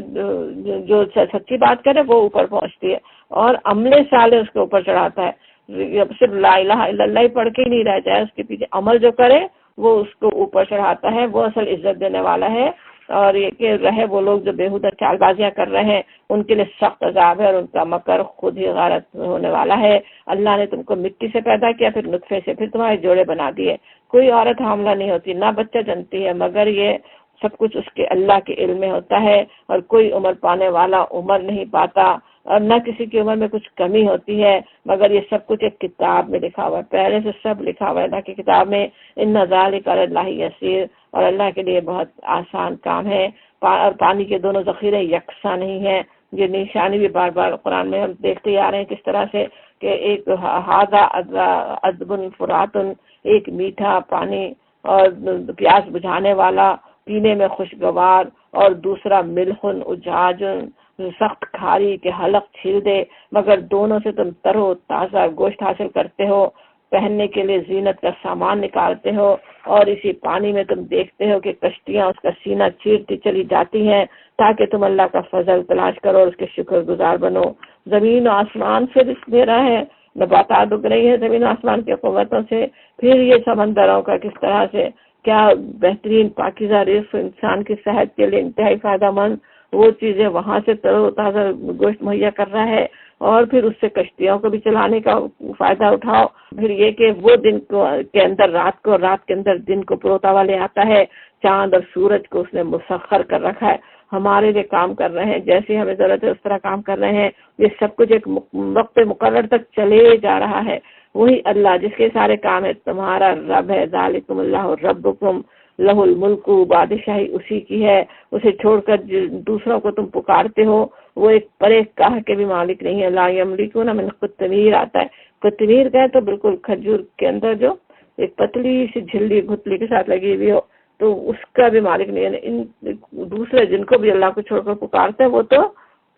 جو سچی بات کرے وہ اوپر پہنچتی ہے، اور عمل صالح اس کے اوپر چڑھاتا ہے۔ صرف لا الہ الا اللہ ہی پڑھ کے ہی نہیں رہ جائے، اس کے پیچھے عمل جو کرے وہ اس کو اوپر چڑھاتا ہے، وہ اصل عزت دینے والا ہے۔ اور یہ کہ رہے وہ لوگ جو بےہودہ چال بازیاں کر رہے ہیں ان کے لیے سخت عذاب ہے، اور ان کا مکر خود ہی غارت ہونے والا ہے۔ اللہ نے تم کو مٹی سے پیدا کیا، پھر نطفے سے، پھر تمہارے جوڑے بنا دیے۔ کوئی عورت حاملہ نہیں ہوتی، نہ بچہ جنتی ہے، مگر یہ سب کچھ اس کے اللہ کے علم میں ہوتا ہے، اور کوئی عمر پانے والا عمر نہیں پاتا، اور نہ کسی کی عمر میں کچھ کمی ہوتی ہے، مگر یہ سب کچھ ایک کتاب میں لکھا ہوا ہے، پہلے سے سب لکھا ہوا ہے اللہ کی کتاب میں۔ ان ذالک علی اللہ یسیر، اور اللہ کے لیے بہت آسان کام ہے۔ اور پانی کے دونوں ذخیرے یکساں نہیں ہیں، یہ نشانی بھی بار بار قرآن میں ہم دیکھتے ہی آ رہے ہیں کس طرح سے کہ ایک ھذا عذب فرات، ایک میٹھا پانی اور پیاس بجھانے والا، پینے میں خوشگوار، اور دوسرا ملح اجاج، سخت کھاری کے حلق چھیل دے، مگر دونوں سے تم تر و تازہ گوشت حاصل کرتے ہو، پہننے کے لیے زینت کا سامان نکالتے ہو، اور اسی پانی میں تم دیکھتے ہو کہ کشتیاں اس کا سینہ چیرتی چلی جاتی ہیں تاکہ تم اللہ کا فضل تلاش کرو اور اس کے شکر گزار بنو۔ زمین و آسمان سے رزق دے رہا ہے، نباتات اگ رہی ہے زمین و آسمان کی قوتوں سے، پھر یہ سمندروں کا کس طرح سے کیا بہترین پاکیزہ رزق انسان کی صحت کے لیے انتہائی فائدہ مند، وہ چیزیں وہاں سے تر و تازہ گوشت مہیا کر رہا ہے، اور پھر اس سے کشتیوں کو بھی چلانے کا فائدہ اٹھاؤ۔ پھر یہ کہ وہ دن کے اندر رات کو، رات کے اندر دن کو پروتا والے آتا ہے، چاند اور سورج کو اس نے مسخر کر رکھا ہے، ہمارے لیے کام کر رہے ہیں، جیسے ہمیں ضرورت ہے اس طرح کام کر رہے ہیں۔ یہ سب کچھ ایک وقت مقرر تک چلے جا رہا ہے۔ وہی اللہ جس کے سارے کام ہے تمہارا رب ہے، ذالکم اللہ ربکم لہ الملک، بادشاہی اسی کی ہے، اسے چھوڑ کر دوسروں کو تم پکارتے ہو، وہ ایک پرے کاہ کے بھی مالک نہیں ہے۔ لا یملکون من قطمیر آتا ہے، قطمیر کا ہے تو بالکل کھجور کے اندر جو ایک پتلی سی جھلی گھتلی کے ساتھ لگی ہوئی ہو، تو اس کا بھی مالک نہیں ہے۔ ان دوسرے جن کو بھی اللہ کو چھوڑ کر پکارتے ہیں وہ تو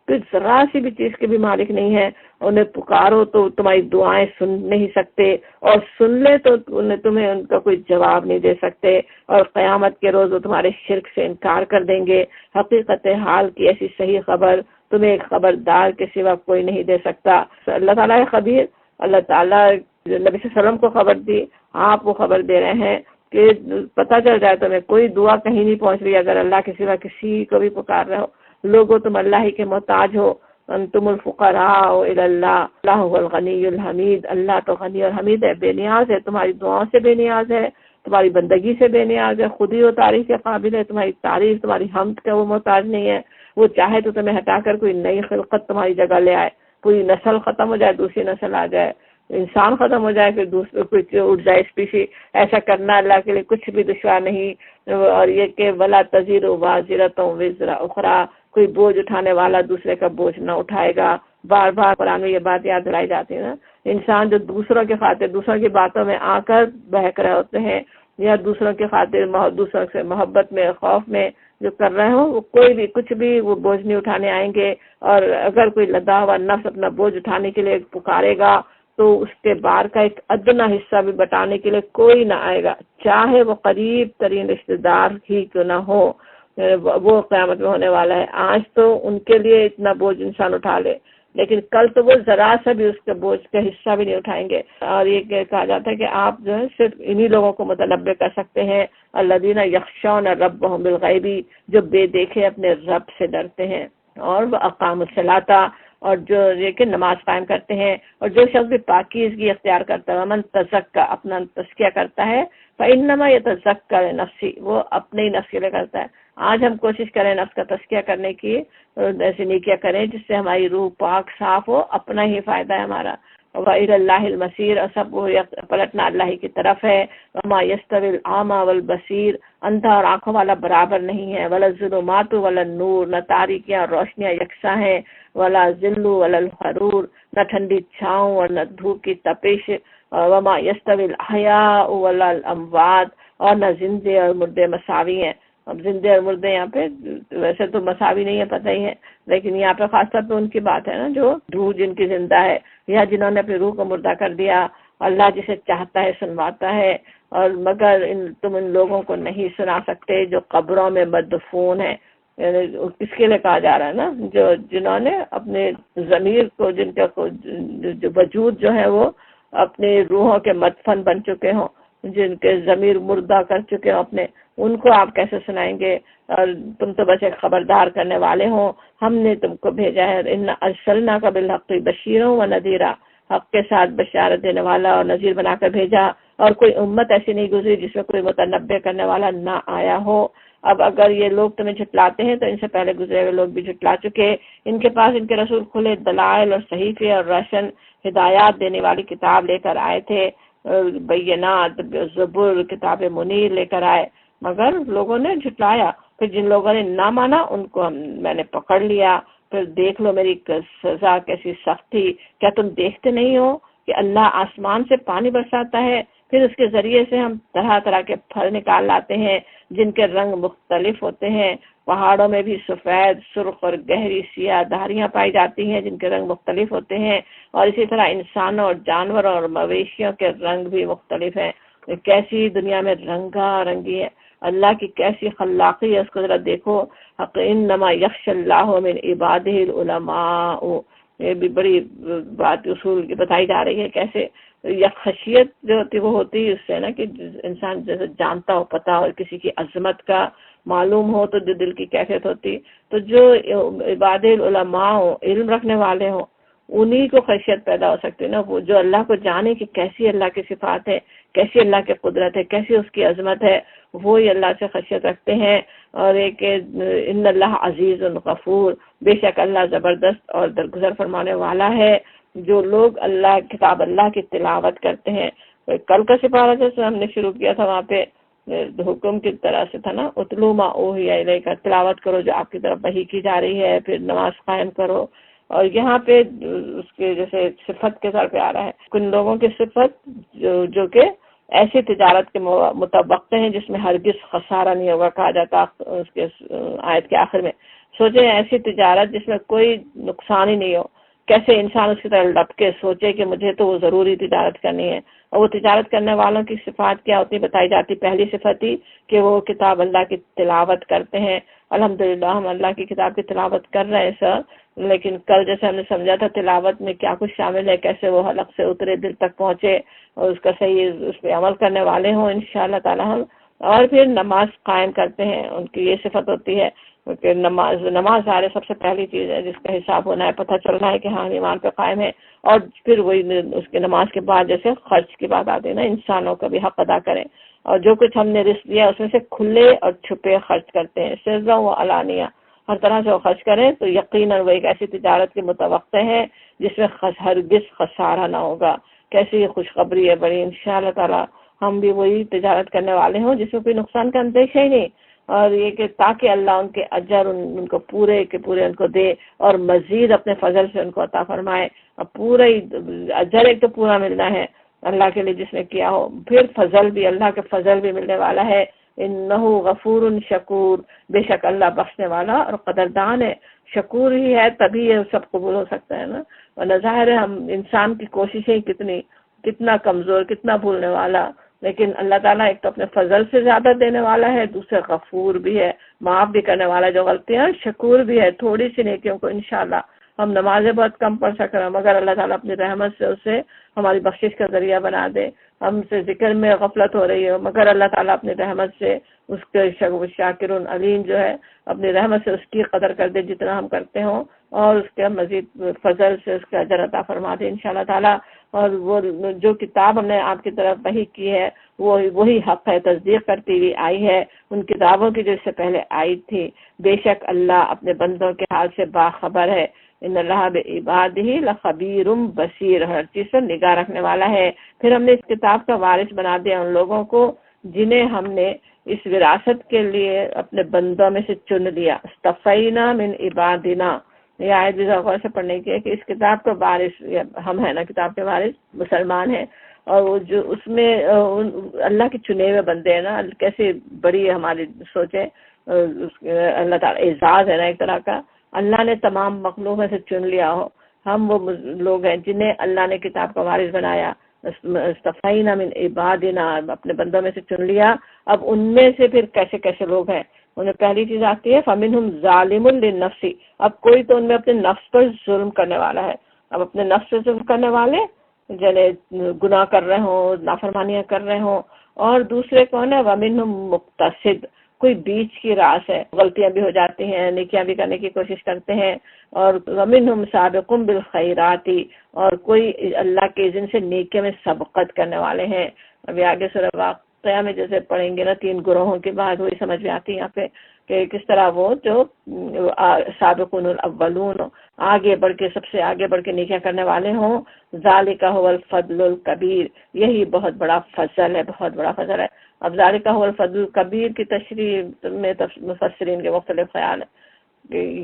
تو ذرا سی بھی چیز کے بھی مالک نہیں ہے. انہیں پکارو تو تمہاری دعائیں سن نہیں سکتے، اور سن لے تو تمہیں ان کا کوئی جواب نہیں دے سکتے، اور قیامت کے روز وہ تمہارے شرک سے انکار کر دیں گے. حقیقت حال کی ایسی صحیح خبر تمہیں ایک خبردار کے سوا کوئی نہیں دے سکتا. اللہ تعالیٰ خبیر، اللہ تعالیٰ نبی صلی اللہ علیہ وسلم کو خبر دی، آپ کو خبر دے رہے ہیں کہ پتہ چل جائے تمہیں کوئی دعا کہیں نہیں پہنچ رہی اگر اللہ کے سوا کسی کو بھی پکار رہے ہو. لوگوں تم اللہ ہی کے محتاج ہو. انتم الفقراء الی اللہ، اللہ هو الغنی الحمید. اللہ تو غنی اور حمید ہے، بے نیاز ہے، تمہاری دعاؤں سے بے نیاز ہے، تمہاری بندگی سے بے نیاز ہے، خود ہی وہ تعریف کے قابل ہے. تمہاری تعریف، تمہاری حمد کا وہ محتاج نہیں ہے. وہ چاہے تو تمہیں ہٹا کر کوئی نئی خلقت تمہاری جگہ لے آئے، پوری نسل ختم ہو جائے، دوسری نسل آ جائے، انسان ختم ہو جائے، پھر دوسرے کوئی اٹھ جائے اسپیشی. ایسا کرنا اللہ کے لیے کچھ بھی دشوار نہیں. اور یہ کہ ولا تزر وازرۃ وزر اخری، کوئی بوجھ اٹھانے والا دوسرے کا بوجھ نہ اٹھائے گا. بار بار قرآن میں یہ بات یاد دلائی جاتی ہے نا. انسان جو دوسروں کے خاطر دوسروں کی باتوں میں آ کر بہک رہے ہوتے ہیں، یا دوسروں کے خاطر دوسروں سے محبت میں خوف میں جو کر رہے ہوں، وہ کوئی بھی کچھ بھی وہ بوجھ نہیں اٹھانے آئیں گے. اور اگر کوئی لدا ہوا نفس اپنا بوجھ اٹھانے کے لیے پکارے گا تو اس کے بار کا ایک ادنا حصہ بھی بٹانے کے لیے کوئی نہ آئے گا، چاہے وہ قریب ترین رشتہ دار ہی کیوں نہ ہو. وہ قیامت میں ہونے والا ہے. آج تو ان کے لیے اتنا بوجھ انسان اٹھا لے، لیکن کل تو وہ ذرا سا بھی اس کے بوجھ کا حصہ بھی نہیں اٹھائیں گے. اور یہ کہا جاتا ہے کہ آپ جو ہے صرف انہی لوگوں کو متنبع کر سکتے ہیں، الذین یخشون ربهم بالغیب، جو بے دیکھے اپنے رب سے ڈرتے ہیں، اور وہ اقام الصلاۃ، اور جو یہ کہ نماز قائم کرتے ہیں. اور جو شخص بھی پاکیزگی اختیار کرتا ہے، من تزکا، اپنا تزکیہ کرتا ہے، فإنما یتزکا لنفسہ، وہ اپنے ہی نفس کے لیے کرتا ہے. آج ہم کوشش کریں نفس کا تزکیہ کرنے کی، ایسی نیکیاں کریں جس سے ہماری روح پاک صاف ہو، اپنا ہی فائدہ ہے ہمارا. وَإِلَى اللَّهِ الْمَصِيرُ، اور سب پلٹنا اللہ ہی کی طرف ہے. وَمَا يَسْتَوِي الْأَعْمَى وَالْبَصِيرُ، اندھا اور آنکھوں والا برابر نہیں ہے. وَلَا الظُّلُمَاتُ وَلَا النُّورُ، نہ تاریکیاں اور روشنیاں یکساں ہیں. وَلَا الظِّلُّ وَلَا الْحَرُورُ، نہ ٹھنڈی چھاؤں اور نہ دھوپ کی تپش. وَمَا يَسْتَوِي الْأَحْيَاءُ وَلَا الْأَمْوَاتُ، اور نہ زندے اور مردے مساوی ہیں. اب زندے اور مردے یہاں پہ ویسے تو مساوی نہیں ہے، پتہ ہی ہے، لیکن یہاں پہ خاص طور پہ ان کی بات ہے نا جو روح جن کی زندہ ہے، یا جنہوں نے اپنی روح کو مردہ کر دیا. اللہ جسے چاہتا ہے سنواتا ہے، اور مگر تم ان لوگوں کو نہیں سنا سکتے جو قبروں میں مدفون ہیں. یعنی کس کے لیے کہا جا رہا ہے نا، جو جنہوں نے اپنے ضمیر کو، جن کا جو وجود جو ہے وہ اپنے روحوں کے مدفن بن چکے ہوں، جن کے ضمیر مردہ کر چکے ہوں اپنے، ان کو آپ کیسے سنائیں گے؟ اور تم تو بس ایک خبردار کرنے والے ہوں، ہم نے تم کو بھیجا ہے. ان ارسلناک بالحق بشیرا و نذیرا، حق کے ساتھ بشارت دینے والا اور نذیر بنا کر بھیجا. اور کوئی امت ایسی نہیں گزری جس میں کوئی متنبع کرنے والا نہ آیا ہو. اب اگر یہ لوگ تمہیں جھٹلاتے ہیں تو ان سے پہلے گزرے ہوئے لوگ بھی جھٹلا چکے. ان کے پاس ان کے رسول کھلے دلائل اور صحیفے اور روشن ہدایات دینے والی کتاب لے کر آئے تھے، بینات، زبور، کتاب منیر لے کر آئے، مگر لوگوں نے جھٹلایا. پھر جن لوگوں نے نہ مانا ان کو میں نے پکڑ لیا. پھر دیکھ لو میری سزا کیسی سخت تھی. کیا تم دیکھتے نہیں ہو کہ اللہ آسمان سے پانی برساتا ہے، پھر اس کے ذریعے سے ہم طرح طرح کے پھل نکال لاتے ہیں جن کے رنگ مختلف ہوتے ہیں. پہاڑوں میں بھی سفید، سرخ اور گہری سیاہ دھاریاں پائی جاتی ہیں جن کے رنگ مختلف ہوتے ہیں. اور اسی طرح انسانوں اور جانوروں اور مویشیوں کے رنگ بھی مختلف ہیں. کیسی دنیا میں رنگا رنگی ہے، اللہ کی کیسی خلاقی ہے، اس کو ذرا دیکھو. انما یخشى اللہ من عبادہ العلماء، یہ بھی بڑی بات اصول کی بتائی جا رہی ہے. کیسے خشیت جو ہوتی وہ ہوتی ہے اس سے نا کہ انسان جیسے جانتا ہو، پتا ہو، کسی کی عظمت کا معلوم ہو تو جو دل کی کیفیت ہوتی. تو جو عباد العلماء ہو، علم رکھنے والے ہوں، انہی کو خشیت پیدا ہو سکتی ہے نا. وہ جو اللہ کو جانے کہ کیسی اللہ کی صفات ہے، کیسی اللہ کی قدرت ہے، کیسی اس کی عظمت ہے، وہی اللہ سے خشیت رکھتے ہیں. اور ایک ان اللہ عزیز غفور، بے شک اللہ زبردست اور درگزر فرمانے والا ہے. جو لوگ اللہ کتاب اللہ کی تلاوت کرتے ہیں، کل کا سپارہ جیسے ہم نے شروع کیا تھا وہاں پہ حکم کی طرح سے تھا نا، اتلو ما اوحی الیک، تلاوت کرو جو آپ کی طرف وحی کی جا رہی ہے، پھر نماز قائم کرو. اور یہاں پہ اس کے جیسے صفت کے طور پہ آ رہا ہے کن لوگوں کی صفت جو کہ ایسی تجارت کے متوقع ہیں جس میں ہرگز خسارہ نہیں ہوگا، کہا جاتا اس کے آیت کے آخر میں. سوچیں ایسی تجارت جس میں کوئی نقصان ہی نہیں ہو، کیسے انسان اس کی طرح لپ کے سوچے کہ مجھے تو وہ ضروری تجارت کرنی ہے۔ اور وہ تجارت کرنے والوں کی صفات کیا ہوتی بتائی جاتی، پہلی صفت ہی کہ وہ کتاب اللہ کی تلاوت کرتے ہیں۔ الحمدللہ ہم اللہ کی کتاب کی تلاوت کر رہے ہیں سر، لیکن کل جیسے ہم نے سمجھا تھا تلاوت میں کیا کچھ شامل ہے، کیسے وہ حلق سے اترے دل تک پہنچے اور اس کا صحیح اس پہ عمل کرنے والے ہوں انشاءاللہ تعالی ہم۔ اور پھر نماز قائم کرتے ہیں، ان کی یہ صفت ہوتی ہے کہ نماز ظاہر سب سے پہلی چیز ہے جس کا حساب ہونا ہے، پتہ چلنا ہے کہ ہاں ایمان پہ قائم ہے۔ اور پھر وہی اس کے نماز کے بعد جیسے خرچ کی بات آتی ہے نا، انسانوں کا بھی حق ادا کریں، اور جو کچھ ہم نے رزق دیا اس میں سے کھلے اور چھپے خرچ کرتے ہیں، سرا و علانیہ ہر طرح سے وہ خرچ کریں، تو یقیناً وہ ایک ایسی تجارت کے متوقع ہے جس میں ہرگز خسارہ نہ ہوگا۔ کیسی یہ خوشخبری ہے بڑی، انشاءاللہ تعالی ہم بھی وہی تجارت کرنے والے ہوں جس میں کوئی نقصان کا اندیشہ ہی نہیں، اور یہ کہ تاکہ اللہ ان کے اجر ان کو پورے کے پورے ان کو دے اور مزید اپنے فضل سے ان کو عطا فرمائے، اور پورا ہی اجر ایک تو پورا ملنا ہے اللہ کے لیے جس نے کیا ہو، پھر فضل بھی اللہ کے فضل بھی ملنے والا ہے۔ انہو غفور شکور، بے شک اللہ بخشنے والا اور قدردان ہے، شکور ہی ہے تبھی یہ سب قبول ہو سکتا ہے نا، ورنہ ظاہر ہے ہم انسان کی کوششیں کتنا کمزور، کتنا بھولنے والا، لیکن اللہ تعالیٰ ایک تو اپنے فضل سے زیادہ دینے والا ہے، دوسرے غفور بھی ہے، معاف بھی کرنے والا جو غلطیاں، شکور بھی ہے تھوڑی سی نیکیوں کو انشاءاللہ ہم نمازیں بہت کم پڑھ سک رہے ہیں، مگر اللہ تعالیٰ اپنی رحمت سے اسے ہماری بخشش کا ذریعہ بنا دے۔ ہم سے ذکر میں غفلت ہو رہی ہے، مگر اللہ تعالیٰ اپنی رحمت سے اس کے شاکر علیم جو ہے اپنی رحمت سے اس کی قدر کر دے جتنا ہم کرتے ہوں، اور اس کے مزید فضل سے اس کا اجر عطا فرما دے انشاءاللہ تعالیٰ۔ اور وہ جو کتاب ہم نے آپ کی طرف وحی کی ہے وہی حق ہے، تصدیق کرتی ہوئی آئی ہے ان کتابوں کی جو اس سے پہلے آئی تھی۔ بے شک اللہ اپنے بندوں کے حال سے باخبر ہے، ان اللہ بعبادہ لخبیر بصیر، ہر چیز پر نگاہ رکھنے والا ہے۔ پھر ہم نے اس کتاب کا وارث بنا دیا ان لوگوں کو جنہیں ہم نے اس وراثت کے لیے اپنے بندوں میں سے چن لیا، استفینا من عبادنا۔ یہ آیت بھی غور سے پڑھنے کی ہے کہ اس کتاب کا وارث ہم ہیں نا، کتاب کے وارث مسلمان ہیں، اور وہ جو اس میں اللہ کے چنے ہوئے بندے ہیں نا، کیسے بڑی ہماری سوچیں، اللہ تعالیٰ اعزاز ہے نا ایک طرح کا، اللہ نے تمام مخلوق میں سے چن لیا ہو، ہم وہ لوگ ہیں جنہیں اللہ نے کتاب کا وارث بنایا، استفینا من عبادنا، اپنے بندوں میں سے چن لیا۔ اب ان میں سے پھر کیسے کیسے لوگ ہیں، انہیں پہلی چیز آتی ہے فَمِنْهُمْ ظَالِمٌ لِلنَّفْسِ، اب کوئی تو ان میں اپنے نفس پر ظلم کرنے والا ہے، اب اپنے نفس سے ظلم کرنے والے جنہیں گناہ کر رہے ہوں، نافرمانیاں کر رہے ہوں، اور دوسرے کون ہے وَمِنْهُمْ مُقْتَصِدٌ، کوئی بیچ کی راس ہے، غلطیاں بھی ہو جاتی ہیں، نیکیاں بھی کرنے کی کوشش کرتے ہیں، اور وَمِنْهُمْ سَابِقٌ بِالْخَيْرَاتِ، اور کوئی اللہ کے اذن سے نیکیوں میں سبقت کرنے والے ہیں۔ ابھی آگے سورہ واقعہ میں جیسے پڑھیں گے نا 3 گروہوں کے بعد وہی سمجھ میں آتی ہے یہاں پہ کہ کس طرح وہ جو سابقون الاولون آگے بڑھ کے سب سے آگے بڑھ کے نیکیاں کرنے والے ہوں، ذالک هو الفضل الکبیر، یہی بہت بڑا فضل ہے، بہت بڑا فضل ہے۔ اب ذالک هو الفضل الکبیر کی تشریح میں مفسرین کے مختلف خیال ہیں،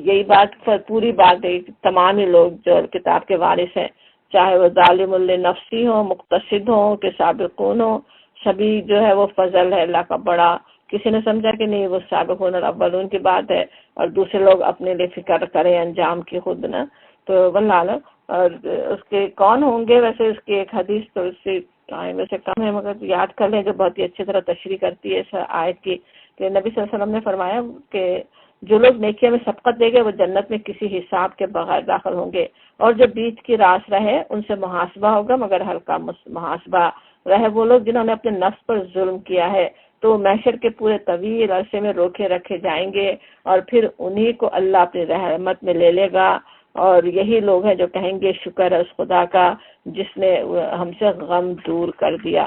یہی بات پوری بات ہے تمام ہی لوگ جو کتاب کے وارث ہیں، چاہے وہ ظالم لنفسی ہوں، مقتصد ہوں کہ سابقون ہوں، سبھی جو ہے وہ فضل ہے اللہ کا بڑا۔ کسی نے سمجھا کہ نہیں وہ سابقون الاولون کی بات ہے اور دوسرے لوگ اپنے لیے فکر کریں انجام کی خود نا، تو واللہ اور اس کے کون ہوں گے، ویسے اس کی ایک حدیث تو اس سے ٹائم ویسے کم ہے مگر یاد کر لیں جو بہت ہی اچھی طرح تشریح کرتی ہے اس آیت کی، کہ نبی صلی اللہ علیہ وسلم نے فرمایا کہ جو لوگ نیکیوں میں سبقت دیں گے وہ جنت میں کسی حساب کے بغیر داخل ہوں گے، اور جو بیچ کی راس رہے ان سے محاسبہ ہوگا مگر ہلکا محاسبہ رہے وہ لوگ جنہوں نے اپنے نفس پر ظلم کیا ہے، تو محشر کے پورے طویل عرصے میں روکے رکھے جائیں گے، اور پھر انہی کو اللہ اپنی رحمت میں لے لے گا، اور یہی لوگ ہیں جو کہیں گے شکر ہے اس خدا کا جس نے ہم سے غم دور کر دیا۔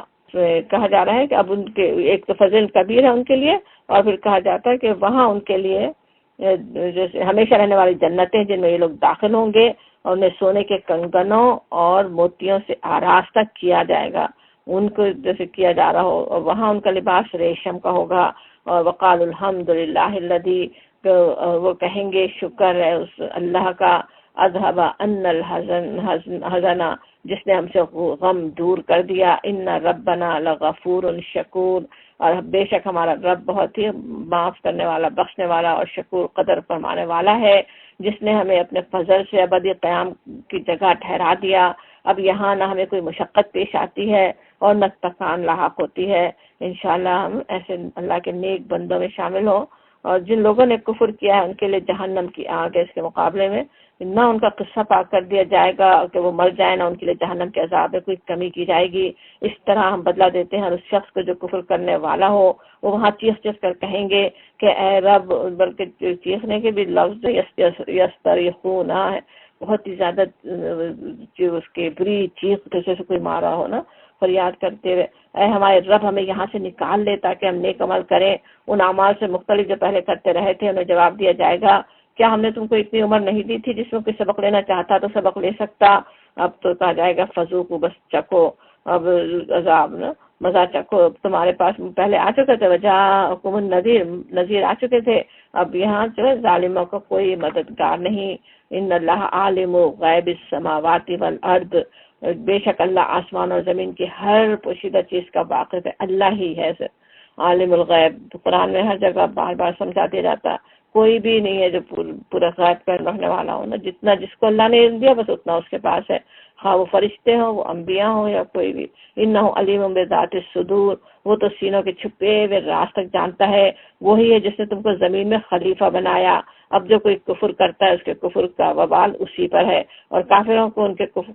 کہا جا رہا ہے کہ اب ان کے ایک تو فضل کبیر ہے ان کے لیے، اور پھر کہا جاتا ہے کہ وہاں ان کے لیے جیسے ہمیشہ رہنے والی جنتیں جن میں یہ لوگ داخل ہوں گے، اور انہیں سونے کے کنگنوں اور موتیوں سے آراستہ کیا جائے گا، ان کو جیسے کیا جا رہا ہو، اور وہاں ان کا لباس ریشم کا ہوگا، اور وقال الحمدللہ الذی، وہ کہیں گے شکر ہے اس اللہ کا، اذهب ان الحزن، جس نے ہم سے غم دور کر دیا، ان ربنا لغفور شکور، اور بے شک ہمارا رب بہت ہی معاف کرنے والا، بخشنے والا اور شکور قدر فرمانے والا ہے، جس نے ہمیں اپنے فضل سے ابدی قیام کی جگہ ٹھہرا دیا۔ اب یہاں نہ ہمیں کوئی مشقت پیش آتی ہے اور نہ تکان لاحق ہوتی ہے۔ انشاءاللہ ہم ایسے اللہ کے نیک بندوں میں شامل ہوں، اور جن لوگوں نے کفر کیا ہے ان کے لیے جہنم کی آگ ہے، اس کے مقابلے میں نہ ان کا قصہ پاک کر دیا جائے گا کہ وہ مر جائے، نہ ان کے لیے جہنم کے عذاب میں کوئی کمی کی جائے گی۔ اس طرح ہم بدلہ دیتے ہیں اس شخص کو جو کفر کرنے والا ہو، وہ وہاں چیخ چیخ کر کہیں گے کہ اے رب، بلکہ چیخنے کے بھی لفظ یستریخون ہے، بہت ہی زیادہ اس کے بری چیخ جیسے سے کوئی مارا ہو نا، فریاد کرتے ہوئے اے ہمارے رب ہمیں یہاں سے نکال لے تاکہ ہم نیک عمل کریں، ان اعمال سے مختلف جو پہلے کرتے رہے تھے۔ انہیں جواب دیا جائے گا کیا ہم نے تم کو اتنی عمر نہیں دی تھی جس میں کوئی سبق لینا چاہتا تو سبق لے سکتا؟ اب تو کہا جائے گا فذوقوا، بس چکھو اب عذاب نا، مزہ چکھو، تمہارے پاس پہلے آ چکے تھے، وجاءکم النذیر، نذیر آ چکے تھے، اب یہاں جو ہے ظالموں کا کوئی مددگار نہیں۔ ان اللہ عالم غیب السماوات والارض، بے شک اللہ آسمان اور زمین کی ہر پوشیدہ چیز کا واقف ہے، اللہ ہی ہے عالم الغیب۔ قرآن میں ہر جگہ بار بار سمجھا دیا جاتا ہے، کوئی بھی نہیں ہے جو پورا غیب پر رکھنے والا ہو نا، جتنا جس کو اللہ نے علم دیا بس اتنا اس کے پاس ہے، ہاں وہ فرشتے ہوں، وہ انبیاء ہوں یا کوئی بھی۔ انہ علیم بذات الصدور، وہ تو سینوں کے چھپے ہوئے راز تک جانتا ہے، وہی ہے جس نے تم کو زمین میں خلیفہ بنایا۔ اب جو کوئی کفر کرتا ہے اس کے کفر کا وبال اسی پر ہے، اور کافروں کو ان کے کفر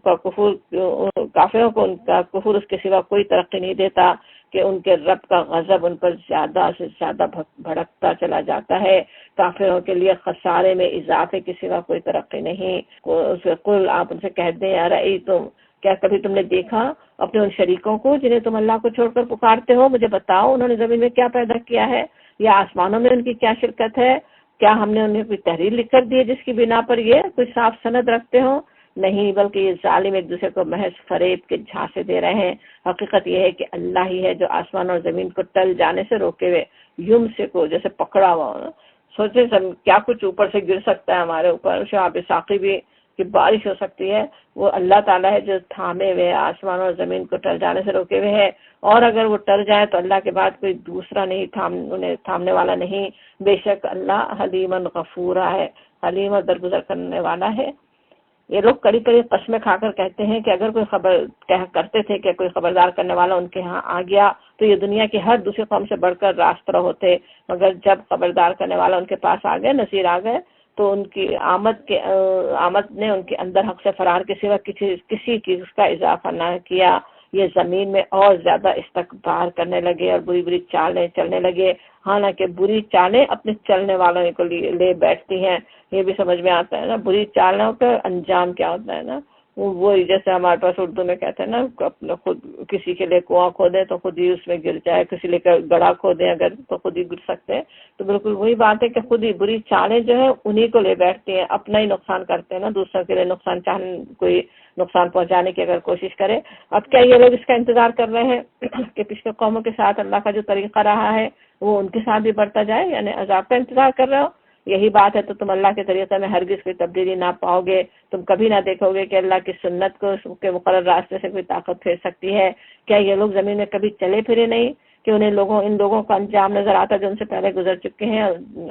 اس کے سوا کوئی ترقی نہیں دیتا کہ ان کے رب کا غضب ان پر زیادہ سے زیادہ بھڑکتا چلا جاتا ہے۔ کافروں کے لیے خسارے میں اضافے کے سوا کوئی ترقی نہیں۔ قل، آپ ان سے کہہ دیں، ارأیتم، کیا کبھی تم نے دیکھا اپنے ان شریکوں کو جنہیں تم اللہ کو چھوڑ کر پکارتے ہو؟ مجھے بتاؤ انہوں نے زمین میں کیا پیدا کیا ہے، یا آسمانوں میں ان کی کیا شرکت ہے؟ کیا ہم نے انہیں کوئی تحریر لکھ کر دی ہے جس کی بنا پر یہ کوئی صاف سند رکھتے ہوں؟ نہیں، بلکہ یہ ظالم ایک دوسرے کو محض فریب کے جھانسے دے رہے ہیں۔ حقیقت یہ ہے کہ اللہ ہی ہے جو آسمان اور زمین کو ٹل جانے سے روکے ہوئے، یم سے کو جیسے پکڑا ہوا ہو، سوچے کیا کچھ اوپر سے گر سکتا ہے ہمارے اوپر، شہاب ساقی بھی کہ بارش ہو سکتی ہے، وہ اللہ تعالیٰ ہے جو تھامے ہوئے آسمان اور زمین کو ٹل جانے سے روکے ہوئے ہے، اور اگر وہ ٹل جائے تو اللہ کے بعد کوئی دوسرا نہیں انہیں تھامنے والا نہیں۔ بے شک اللہ حلیم غفورا ہے، حلیم اور درگزر کرنے والا ہے۔ یہ لوگ کڑی کڑی قسمیں کھا کر کہتے ہیں کہ اگر کوئی کرتے تھے کہ کوئی خبردار کرنے والا ان کے ہاں آ گیا تو یہ دنیا کی ہر دوسری قوم سے بڑھ کر راستہ ہوتے، مگر جب خبردار کرنے والا ان کے پاس آ گئے، نذیر آ گئے، تو ان کی آمد نے ان کے اندر حق سے فرار کے سوا کسی چیز کا اضافہ نہ کیا۔ یہ زمین میں اور زیادہ استکبار کرنے لگے اور بری بری چالیں چلنے لگے، حالانکہ بری چالیں اپنے چلنے والوں کو لے بیٹھتی ہیں۔ یہ بھی سمجھ میں آتا ہے نا، بری چالوں کا انجام کیا ہوتا ہے نا، وہی جیسے ہمارے پاس اردو میں کہتے ہیں نا، اپنا خود کسی کے لیے کنواں کھودیں تو خود ہی اس میں گر جائے، کسی لیے گڑھا کھودیں اگر تو خود ہی گر سکتے ہیں۔ تو بالکل وہی بات ہے کہ خود ہی بری چالیں جو ہے انہی کو لے بیٹھتی ہیں، اپنا ہی نقصان کرتے ہیں نا، دوسروں کے لیے کوئی نقصان پہنچانے کی اگر کوشش کرے۔ اب کیا یہ لوگ اس کا انتظار کر رہے ہیں کہ پچھلے قوموں کے ساتھ اللہ کا جو طریقہ رہا ہے وہ ان کے ساتھ بھی بڑھتا جائے، یعنی عذاب کا انتظار کر رہے ہو؟ یہی بات ہے تو تم اللہ کے طریقے میں ہرگز کوئی تبدیلی نہ پاؤ گے، تم کبھی نہ دیکھو گے کہ اللہ کی سنت کو اس کے مقرر راستے سے کوئی طاقت پھیر سکتی ہے۔ کیا یہ لوگ زمین میں کبھی چلے پھرے نہیں کہ انہیں ان لوگوں کا انجام نظر آتا جو ان سے پہلے گزر چکے ہیں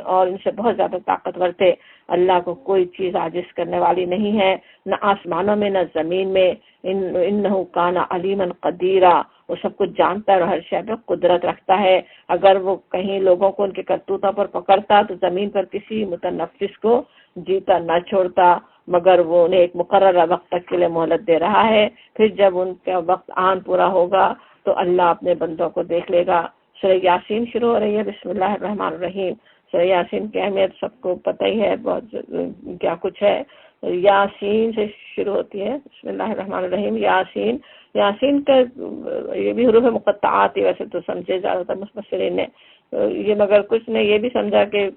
اور ان سے بہت زیادہ طاقتور تھے؟ اللہ کو کوئی چیز عاجز کرنے والی نہیں ہے، نہ آسمانوں میں نہ زمین میں۔ انہ کان علیما قدیرا، وہ سب کچھ جانتا ہے اور ہر شے پہ قدرت رکھتا ہے۔ اگر وہ کہیں لوگوں کو ان کے کرتوتوں پر پکڑتا تو زمین پر کسی متنفس کو جیتا نہ چھوڑتا، مگر وہ انہیں ایک مقررہ وقت تک کے لیے مہلت دے رہا ہے، پھر جب ان کا وقت آن پورا ہوگا تو اللہ اپنے بندوں کو دیکھ لے گا۔ سورہ یاسین شروع ہو رہی ہے، بسم اللہ الرحمن الرحیم۔ سورہ یاسین کی اہمیت سب کو پتہ ہی ہے، بہت کیا کچھ ہے۔ یاسین سے شروع ہوتی ہے، بسم اللہ الرحمن الرحیم۔ یاسین کا یہ بھی حروف مقطعات ہی ویسے تو سمجھے زیادہ تر مفسرین نے، یہ مگر کچھ نے یہ بھی سمجھا کہ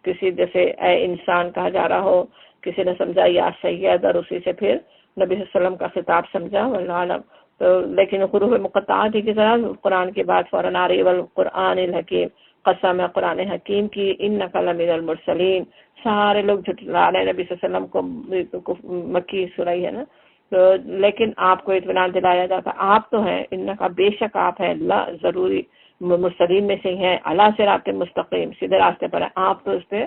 کسی جیسے اے انسان کہا جا رہا ہو، کسی نے سمجھا یا سید، اور اسی سے پھر نبی صلی اللہ علیہ وسلم کا خطاب سمجھا، واللہ عالم۔ تو لیکن حروف مقطعات ہی کی طرح قرآن کے بعد فوراً آ رہی والقرآن الحکیم، قسم ہے قرآن حکیم کی، انک لمن المرسلین۔ سارے لوگ جھٹلا رہے ہیں نبی صلی اللہ علیہ وسلم کو، مکی سورہ ہے نا، تو لیکن آپ کو اطمینان دلایا جاتا آپ تو ہیں، انکا بے شک آپ ہیں، لا ضروری مرسلین میں سے ہیں، علی صراط مستقیم، سیدھے راستے پر ہیں، آپ تو اس پہ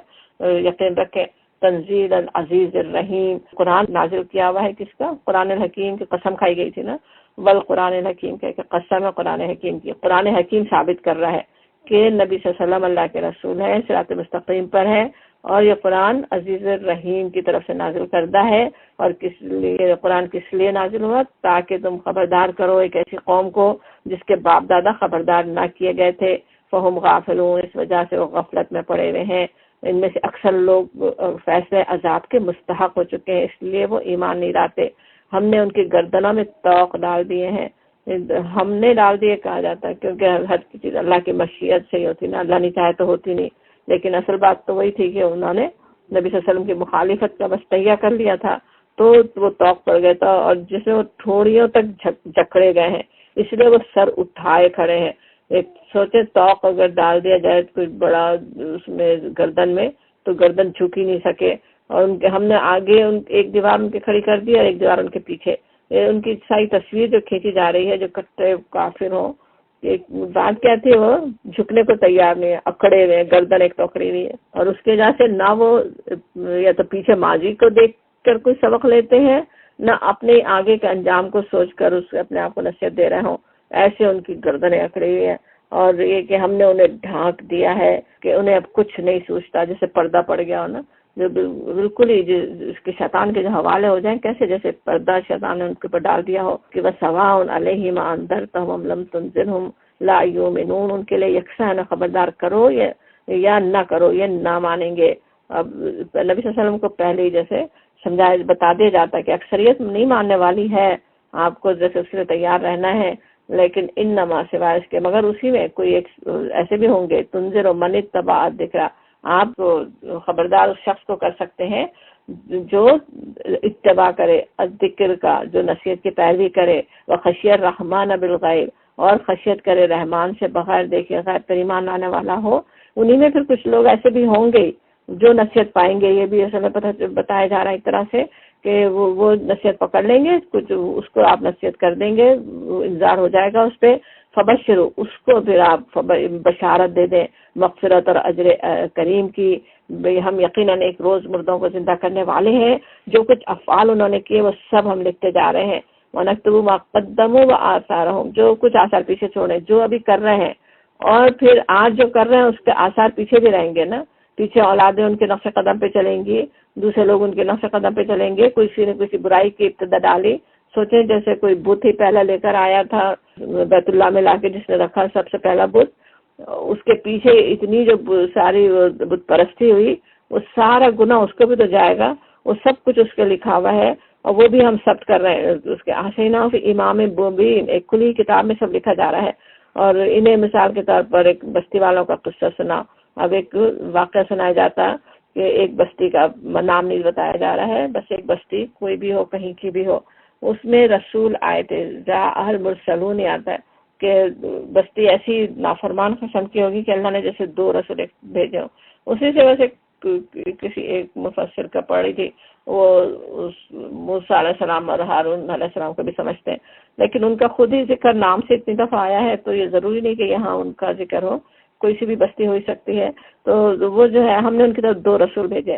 یقین رکھیں۔ تنزیل العزیز الرحیم، قرآن نازل کیا ہوا ہے کس کا؟ قرآن الحکیم کی قسم کھائی گئی تھی نا، والقرآن الحکیم کہ قسم ہے قرآن حکیم کی۔ قرآن حکیم ثابت کر رہا ہے کہ نبی صلی اللہ علیہ وسلم اللہ کے رسول ہیں، صراط مستقیم پر ہے، اور یہ قرآن عزیز الرحیم کی طرف سے نازل کردہ ہے۔ اور کس لیے قرآن کس لیے نازل ہوا؟ تاکہ تم خبردار کرو ایک ایسی قوم کو جس کے باپ دادا خبردار نہ کیے گئے تھے، فہم غافلون، اس وجہ سے وہ غفلت میں پڑے ہوئے ہیں۔ ان میں سے اکثر لوگ فیصلے عذاب کے مستحق ہو چکے ہیں، اس لیے وہ ایمان نہیں لاتے۔ ہم نے ان کی گردنوں میں طوق ڈال دیے ہیں، ہم نے ڈال دیے کہا جاتا ہے کیونکہ ہر چیز اللہ کی مشیت سے ہی ہوتی نا، اللہ نہیں چاہے تو ہوتی نہیں۔ لیکن اصل بات تو وہی تھی کہ انہوں نے نبی صلی اللہ علیہ وسلم کی مخالفت کا بس تہیہ کر لیا تھا، تو وہ طوق پڑ گیا تھا، اور جس میں وہ تھوڑیوں تک جکڑے گئے ہیں، اس لیے وہ سر اٹھائے کھڑے ہیں۔ ایک سوچے طوق اگر ڈال دیا جائے کوئی بڑا اس میں گردن میں، تو گردن جھک ہی نہیں سکے، اور ان کے ہم نے آگے ایک دیوار ان کے کھڑی کر دی اور ایک دیوار ان کے پیچھے۔ ان کی ساری تصویر جو کھینچی جا رہی ہے، جو کٹے کافر ہوں، ایک بات کیا تھی، وہ جھکنے کو تیار نہیں ہے، اکڑے ہوئے، گردن ایک ٹوکری نہیں ہے، اور اس کی وجہ سے نہ وہ یا تو پیچھے ماضی کو دیکھ کر کوئی سبق لیتے ہیں، نہ اپنے آگے کے انجام کو سوچ کر اس اپنے آپ کو نصیحت دے رہے ہوں، ایسے ان کی گردنیں اکڑی ہوئی ہیں۔ اور یہ کہ ہم نے انہیں ڈھانک دیا ہے کہ انہیں اب کچھ نہیں سوچتا، جیسے پردہ پڑ گیا ہو نا، جو بالکل ہی اس کے شیطان کے جو حوالے ہو جائیں، کیسے جیسے پردہ شیطان نے ان کے اوپر ڈال دیا ہو کہ وَسَوَاءٌ عَلَيْهِمْ أَنذَرْتَهُمْ لَمْ تُنذِرْهُمْ لَا يُؤْمِنُونَ، ان کے لیے یکساں ہے، خبردار کرو یا نہ کرو، یہ نہ مانیں گے۔ اب نبی صلی اللہ علیہ وسلم کو پہلے ہی جیسے سمجھایا بتا دیا جاتا ہے کہ اکثریت نہیں ماننے والی ہے، آپ کو جیسے اس لیے تیار رہنا ہے، لیکن انما سوائے اس کے، مگر اسی میں کوئی ایک ایسے بھی ہوں گے، تنذر من اتبع الذکر، آپ خبردار اس شخص کو کر سکتے ہیں جو اتباع کرے الذکر کا، جو نصیحت کی پیروی کرے، وخشی الرحمن بالغیب، اور خشیت کرے رحمان سے بغیر دیکھے، غیب پر ایمان لانے والا ہو۔ انہی میں پھر کچھ لوگ ایسے بھی ہوں گے جو نصیحت پائیں گے، یہ بھی اصل میں بتایا جا رہا ہے ایک طرح سے کہ وہ نصیحت پکڑ لیں گے، کچھ اس کو آپ نصیحت کر دیں گے، انذار ہو جائے گا اس پہ، فبشرو، اس کو پھر آپ بشارت دے دیں مغفرت اور اجر کریم کی، ہم یقیناً ایک روز مردوں کو زندہ کرنے والے ہیں، جو کچھ افعال انہوں نے کیے وہ سب ہم لکھتے جا رہے ہیں، وَنَكْتُبُ مَا قَدَّمُوا وَآثَارَهُمْ، جو کچھ آثار پیچھے چھوڑے، جو ابھی کر رہے ہیں اور پھر آج جو کر رہے ہیں اس کے آثار پیچھے بھی رہیں گے نا، پیچھے اولادیں ان کے نقش قدم پہ چلیں گی، دوسرے لوگ ان کے نقش قدم پہ چلیں گے، کسی نے کسی برائی کی ابتدا ڈالی، سوچیں جیسے کوئی بت ہی پہلا لے کر آیا تھا بیت اللہ میں لا کے، جس نے رکھا سب سے پہلا بت، اس کے پیچھے اتنی جو ساری بت پرستی ہوئی، وہ سارا گناہ اس کو بھی تو جائے گا، وہ سب کچھ اس کے لکھا ہوا ہے، اور وہ بھی ہم ثبت کر رہے ہیں اس کے آشینا فی امام مبین، ایک کھلی کتاب میں سب لکھا جا رہا ہے۔ اور انہیں مثال کے طور پر ایک بستی والوں کا قصہ سنا، اب ایک واقعہ سنایا جاتا کہ ایک بستی کا نام نہیں بتایا جا رہا ہے، بس ایک بستی کوئی بھی ہو، کہیں کی بھی ہو، اس میں رسول آئے تھے، جاء المرسلون آتا ہے کہ بستی ایسی نافرمان قسم کی ہوگی کہ اللہ نے جیسے 2 رسول بھیجے ہوں۔ اسی سے ویسے کسی ایک مفسر کا پڑھی تھی، وہ موسیٰ علیہ السلام اور ہارون علیہ السلام کو بھی سمجھتے ہیں، لیکن ان کا خود ہی ذکر نام سے اتنی دفعہ آیا ہے تو یہ ضروری نہیں کہ یہاں ان کا ذکر ہو، کوئی سی بھی بستی ہو سکتی ہے۔ تو وہ جو ہے ہم نے ان کی طرف 2 رسول بھیجے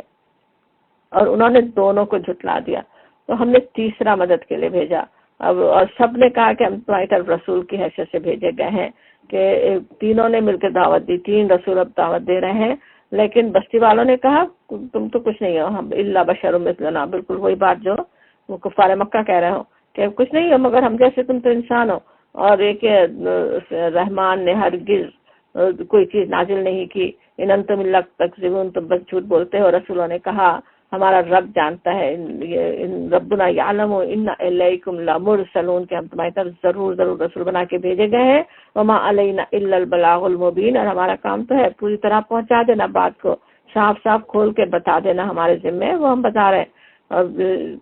اور انہوں نے دونوں کو جھٹلا دیا، تو ہم نے تیسرا مدد کے لیے بھیجا۔ اب اور سب نے کہا کہ ہم تمہاری طرف رسول کی حیثیت سے بھیجے گئے ہیں، کہ تینوں نے مل کے دعوت دی، 3 رسول اب دعوت دے رہے ہیں، لیکن بستی والوں نے کہا تم تو کچھ نہیں ہو، ہم الا بشر مثلنا، بالکل وہی بات جو وہ کفار مکہ کہہ رہے ہو کہ کچھ نہیں ہو مگر ہم جیسے، تم تو انسان ہو، اور ایک رحمان نے ہرگز کوئی چیز نازل نہیں کی، ان انتم الا تکذبون، تم بس جھوٹ بولتے ہو۔ رسولوں نے کہا ہمارا رب جانتا ہے، ربنا یعلم ان الیکم لمرسلون، کہ ہم تمہاری طرف ضرور رسول بنا کے بھیجے گئے ہیں، وما علینا الا البلاغ المبین، اور ہمارا کام تو ہے پوری طرح پہنچا دینا، بات کو صاف صاف کھول کے بتا دینا، ہمارے ذمہ وہ ہم بتا رہے ہیں۔ اور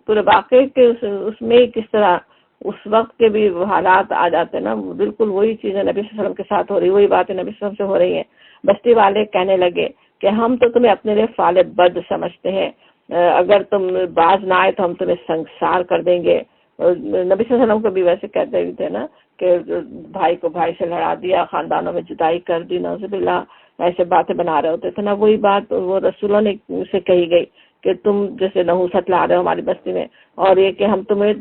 پورے واقعے کے اس میں کس طرح اس وقت کے بھی حالات آ جاتے ہیں نا، بالکل وہی چیزیں نبی صلی اللہ علیہ وسلم کے ساتھ ہو رہی، وہی باتیں نبی صلی اللہ علیہ وسلم سے ہو رہی ہیں۔ بستی والے کہنے لگے کہ ہم تو تمہیں اپنے لیے فعال بد سمجھتے ہیں، اگر تم باز نہ آئے تو ہم تمہیں سنگسار کر دیں گے۔ نبی صلی اللہ علیہ وسلم کو بھی ویسے کہتے بھی تھے نا کہ بھائی کو بھائی سے لڑا دیا، خاندانوں میں جدائی کر دی، نعوذ باللہ، ایسے باتیں بنا رہے ہوتے تھے نا، وہی بات وہ رسولوں نے سے کہی گئی کہ تم جیسے نحوست لا رہے ہو ہماری بستی میں، اور یہ کہ ہم تمہیں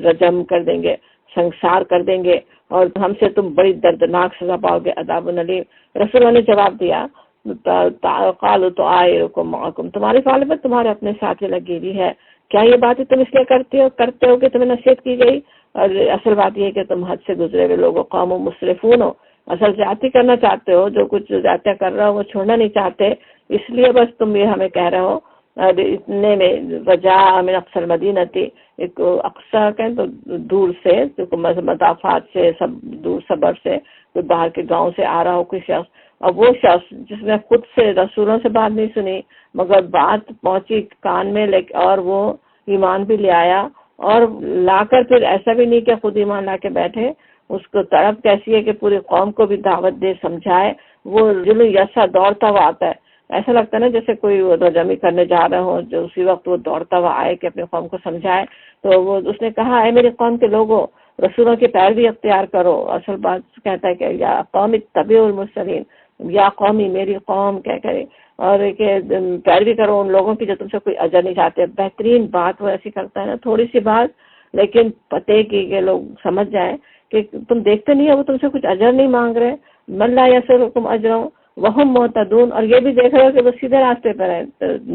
رجم کر دیں گے، سنسار کر دیں گے، اور ہم سے تم بڑی دردناک سزا پاؤ گے، عذاب علیم۔ رسولوں نے جواب دیا قالوا طائرکم معکم، تمہاری فال میں تمہارے اپنے ساتھ لگی ہوئی ہے، کیا یہ باتیں تم اس لیے کرتے ہو کہ تمہیں نصیحت کی گئی؟ اور اصل بات یہ ہے کہ تم حد سے گزرے ہوئے لوگوں، قوم مسرفون ہو، اصل زیادتی کرنا چاہتے ہو، جو کچھ زیادتیاں کر رہا ہو وہ چھوڑنا نہیں چاہتے، اس لیے بس تم یہ ہمیں کہہ رہے ہو۔ اتنے میں وجا من اقصى المدینہ تھی، ایک اقصا کہیں تو دور سے، مضافات سے، سب دور صبر سے، کوئی باہر کے گاؤں سے آ رہا ہو کوئی شخص، اور وہ شخص جس نے خود سے رسولوں سے بات نہیں سنی مگر بات پہنچی کان میں، اور وہ ایمان بھی لے آیا، اور لا کر پھر ایسا بھی نہیں کہ خود ایمان لا کے بیٹھے، اس کو طرف کیسی ہے کہ پوری قوم کو بھی دعوت دے، سمجھائے، وہ جلو یسا دوڑتا ہوا آتا ہے، ایسا لگتا ہے نا جیسے کوئی رجمی کرنے جا رہے ہو، جو اسی وقت وہ دوڑتا ہوا آئے کہ اپنے قوم کو سمجھائے۔ تو وہ اس نے کہا اے میری قوم کے لوگوں، رسولوں کی پیروی اختیار کرو۔ اصل بات کہتا ہے کہ یا قوم اتبعوا المرسلین، یا قومی میری قوم کہہ کرے، اور کہ پیروی کرو ان لوگوں کی جو تم سے کوئی اجر نہیں چاہتے۔ بہترین بات وہ ایسی کرتا ہے نا، تھوڑی سی بات لیکن پتے کی کہ لوگ سمجھ جائیں کہ تم دیکھتے نہیں ہو وہ تم سے کچھ اجر نہیں مانگ رہے، من لا یسلکم اجرا وہم مہتدون، اور یہ بھی دیکھ رہے ہو کہ وہ سیدھے راستے پر ہیں،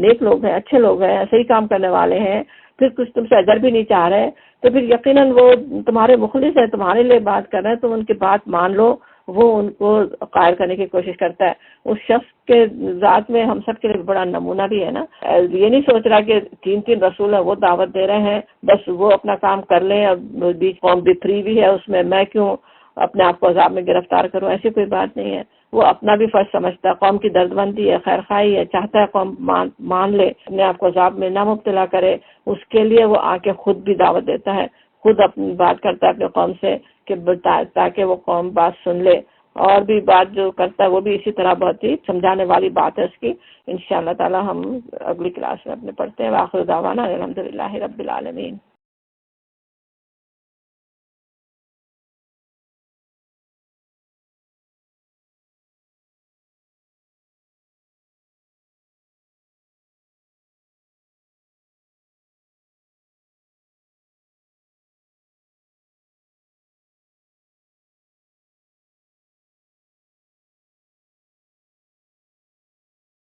نیک لوگ ہیں، اچھے لوگ ہیں، صحیح کام کرنے والے ہیں، پھر کچھ تم سے اجر بھی نہیں چاہ رہے، تو پھر یقیناً وہ تمہارے مخلص ہیں، تمہارے لیے بات کر رہے ہیں، تم ان کی بات مان لو۔ وہ ان کو قائل کرنے کی کوشش کرتا ہے۔ اس شخص کے ذات میں ہم سب کے لیے بڑا نمونہ بھی ہے نا، یہ نہیں سوچ رہا کہ تین رسول ہیں وہ دعوت دے رہے ہیں، بس وہ اپنا کام کر لیں، اور بیچ قوم بھی فری بھی ہے اس میں کیوں اپنے آپ کو عذاب میں گرفتار کروں، ایسی کوئی بات نہیں ہے۔ وہ اپنا بھی فرض سمجھتا ہے، قوم کی درد مندی ہے، خیر خواہی ہے، چاہتا ہے قوم مان لے، اپنے آپ کو عذاب میں نہ مبتلا کرے، اس کے لیے وہ آ کے خود بھی دعوت دیتا ہے، خود اپنی بات کرتا ہے اپنے قوم سے کہ تاکہ وہ قوم بات سن لے، اور بھی بات جو کرتا ہے وہ بھی اسی طرح بہت ہی سمجھانے والی بات ہے اس کی۔ انشاءاللہ تعالی ہم اگلی کلاس میں اپنے پڑھتے ہیں۔ وآخر دعوانا الحمدللہ رب العالمین۔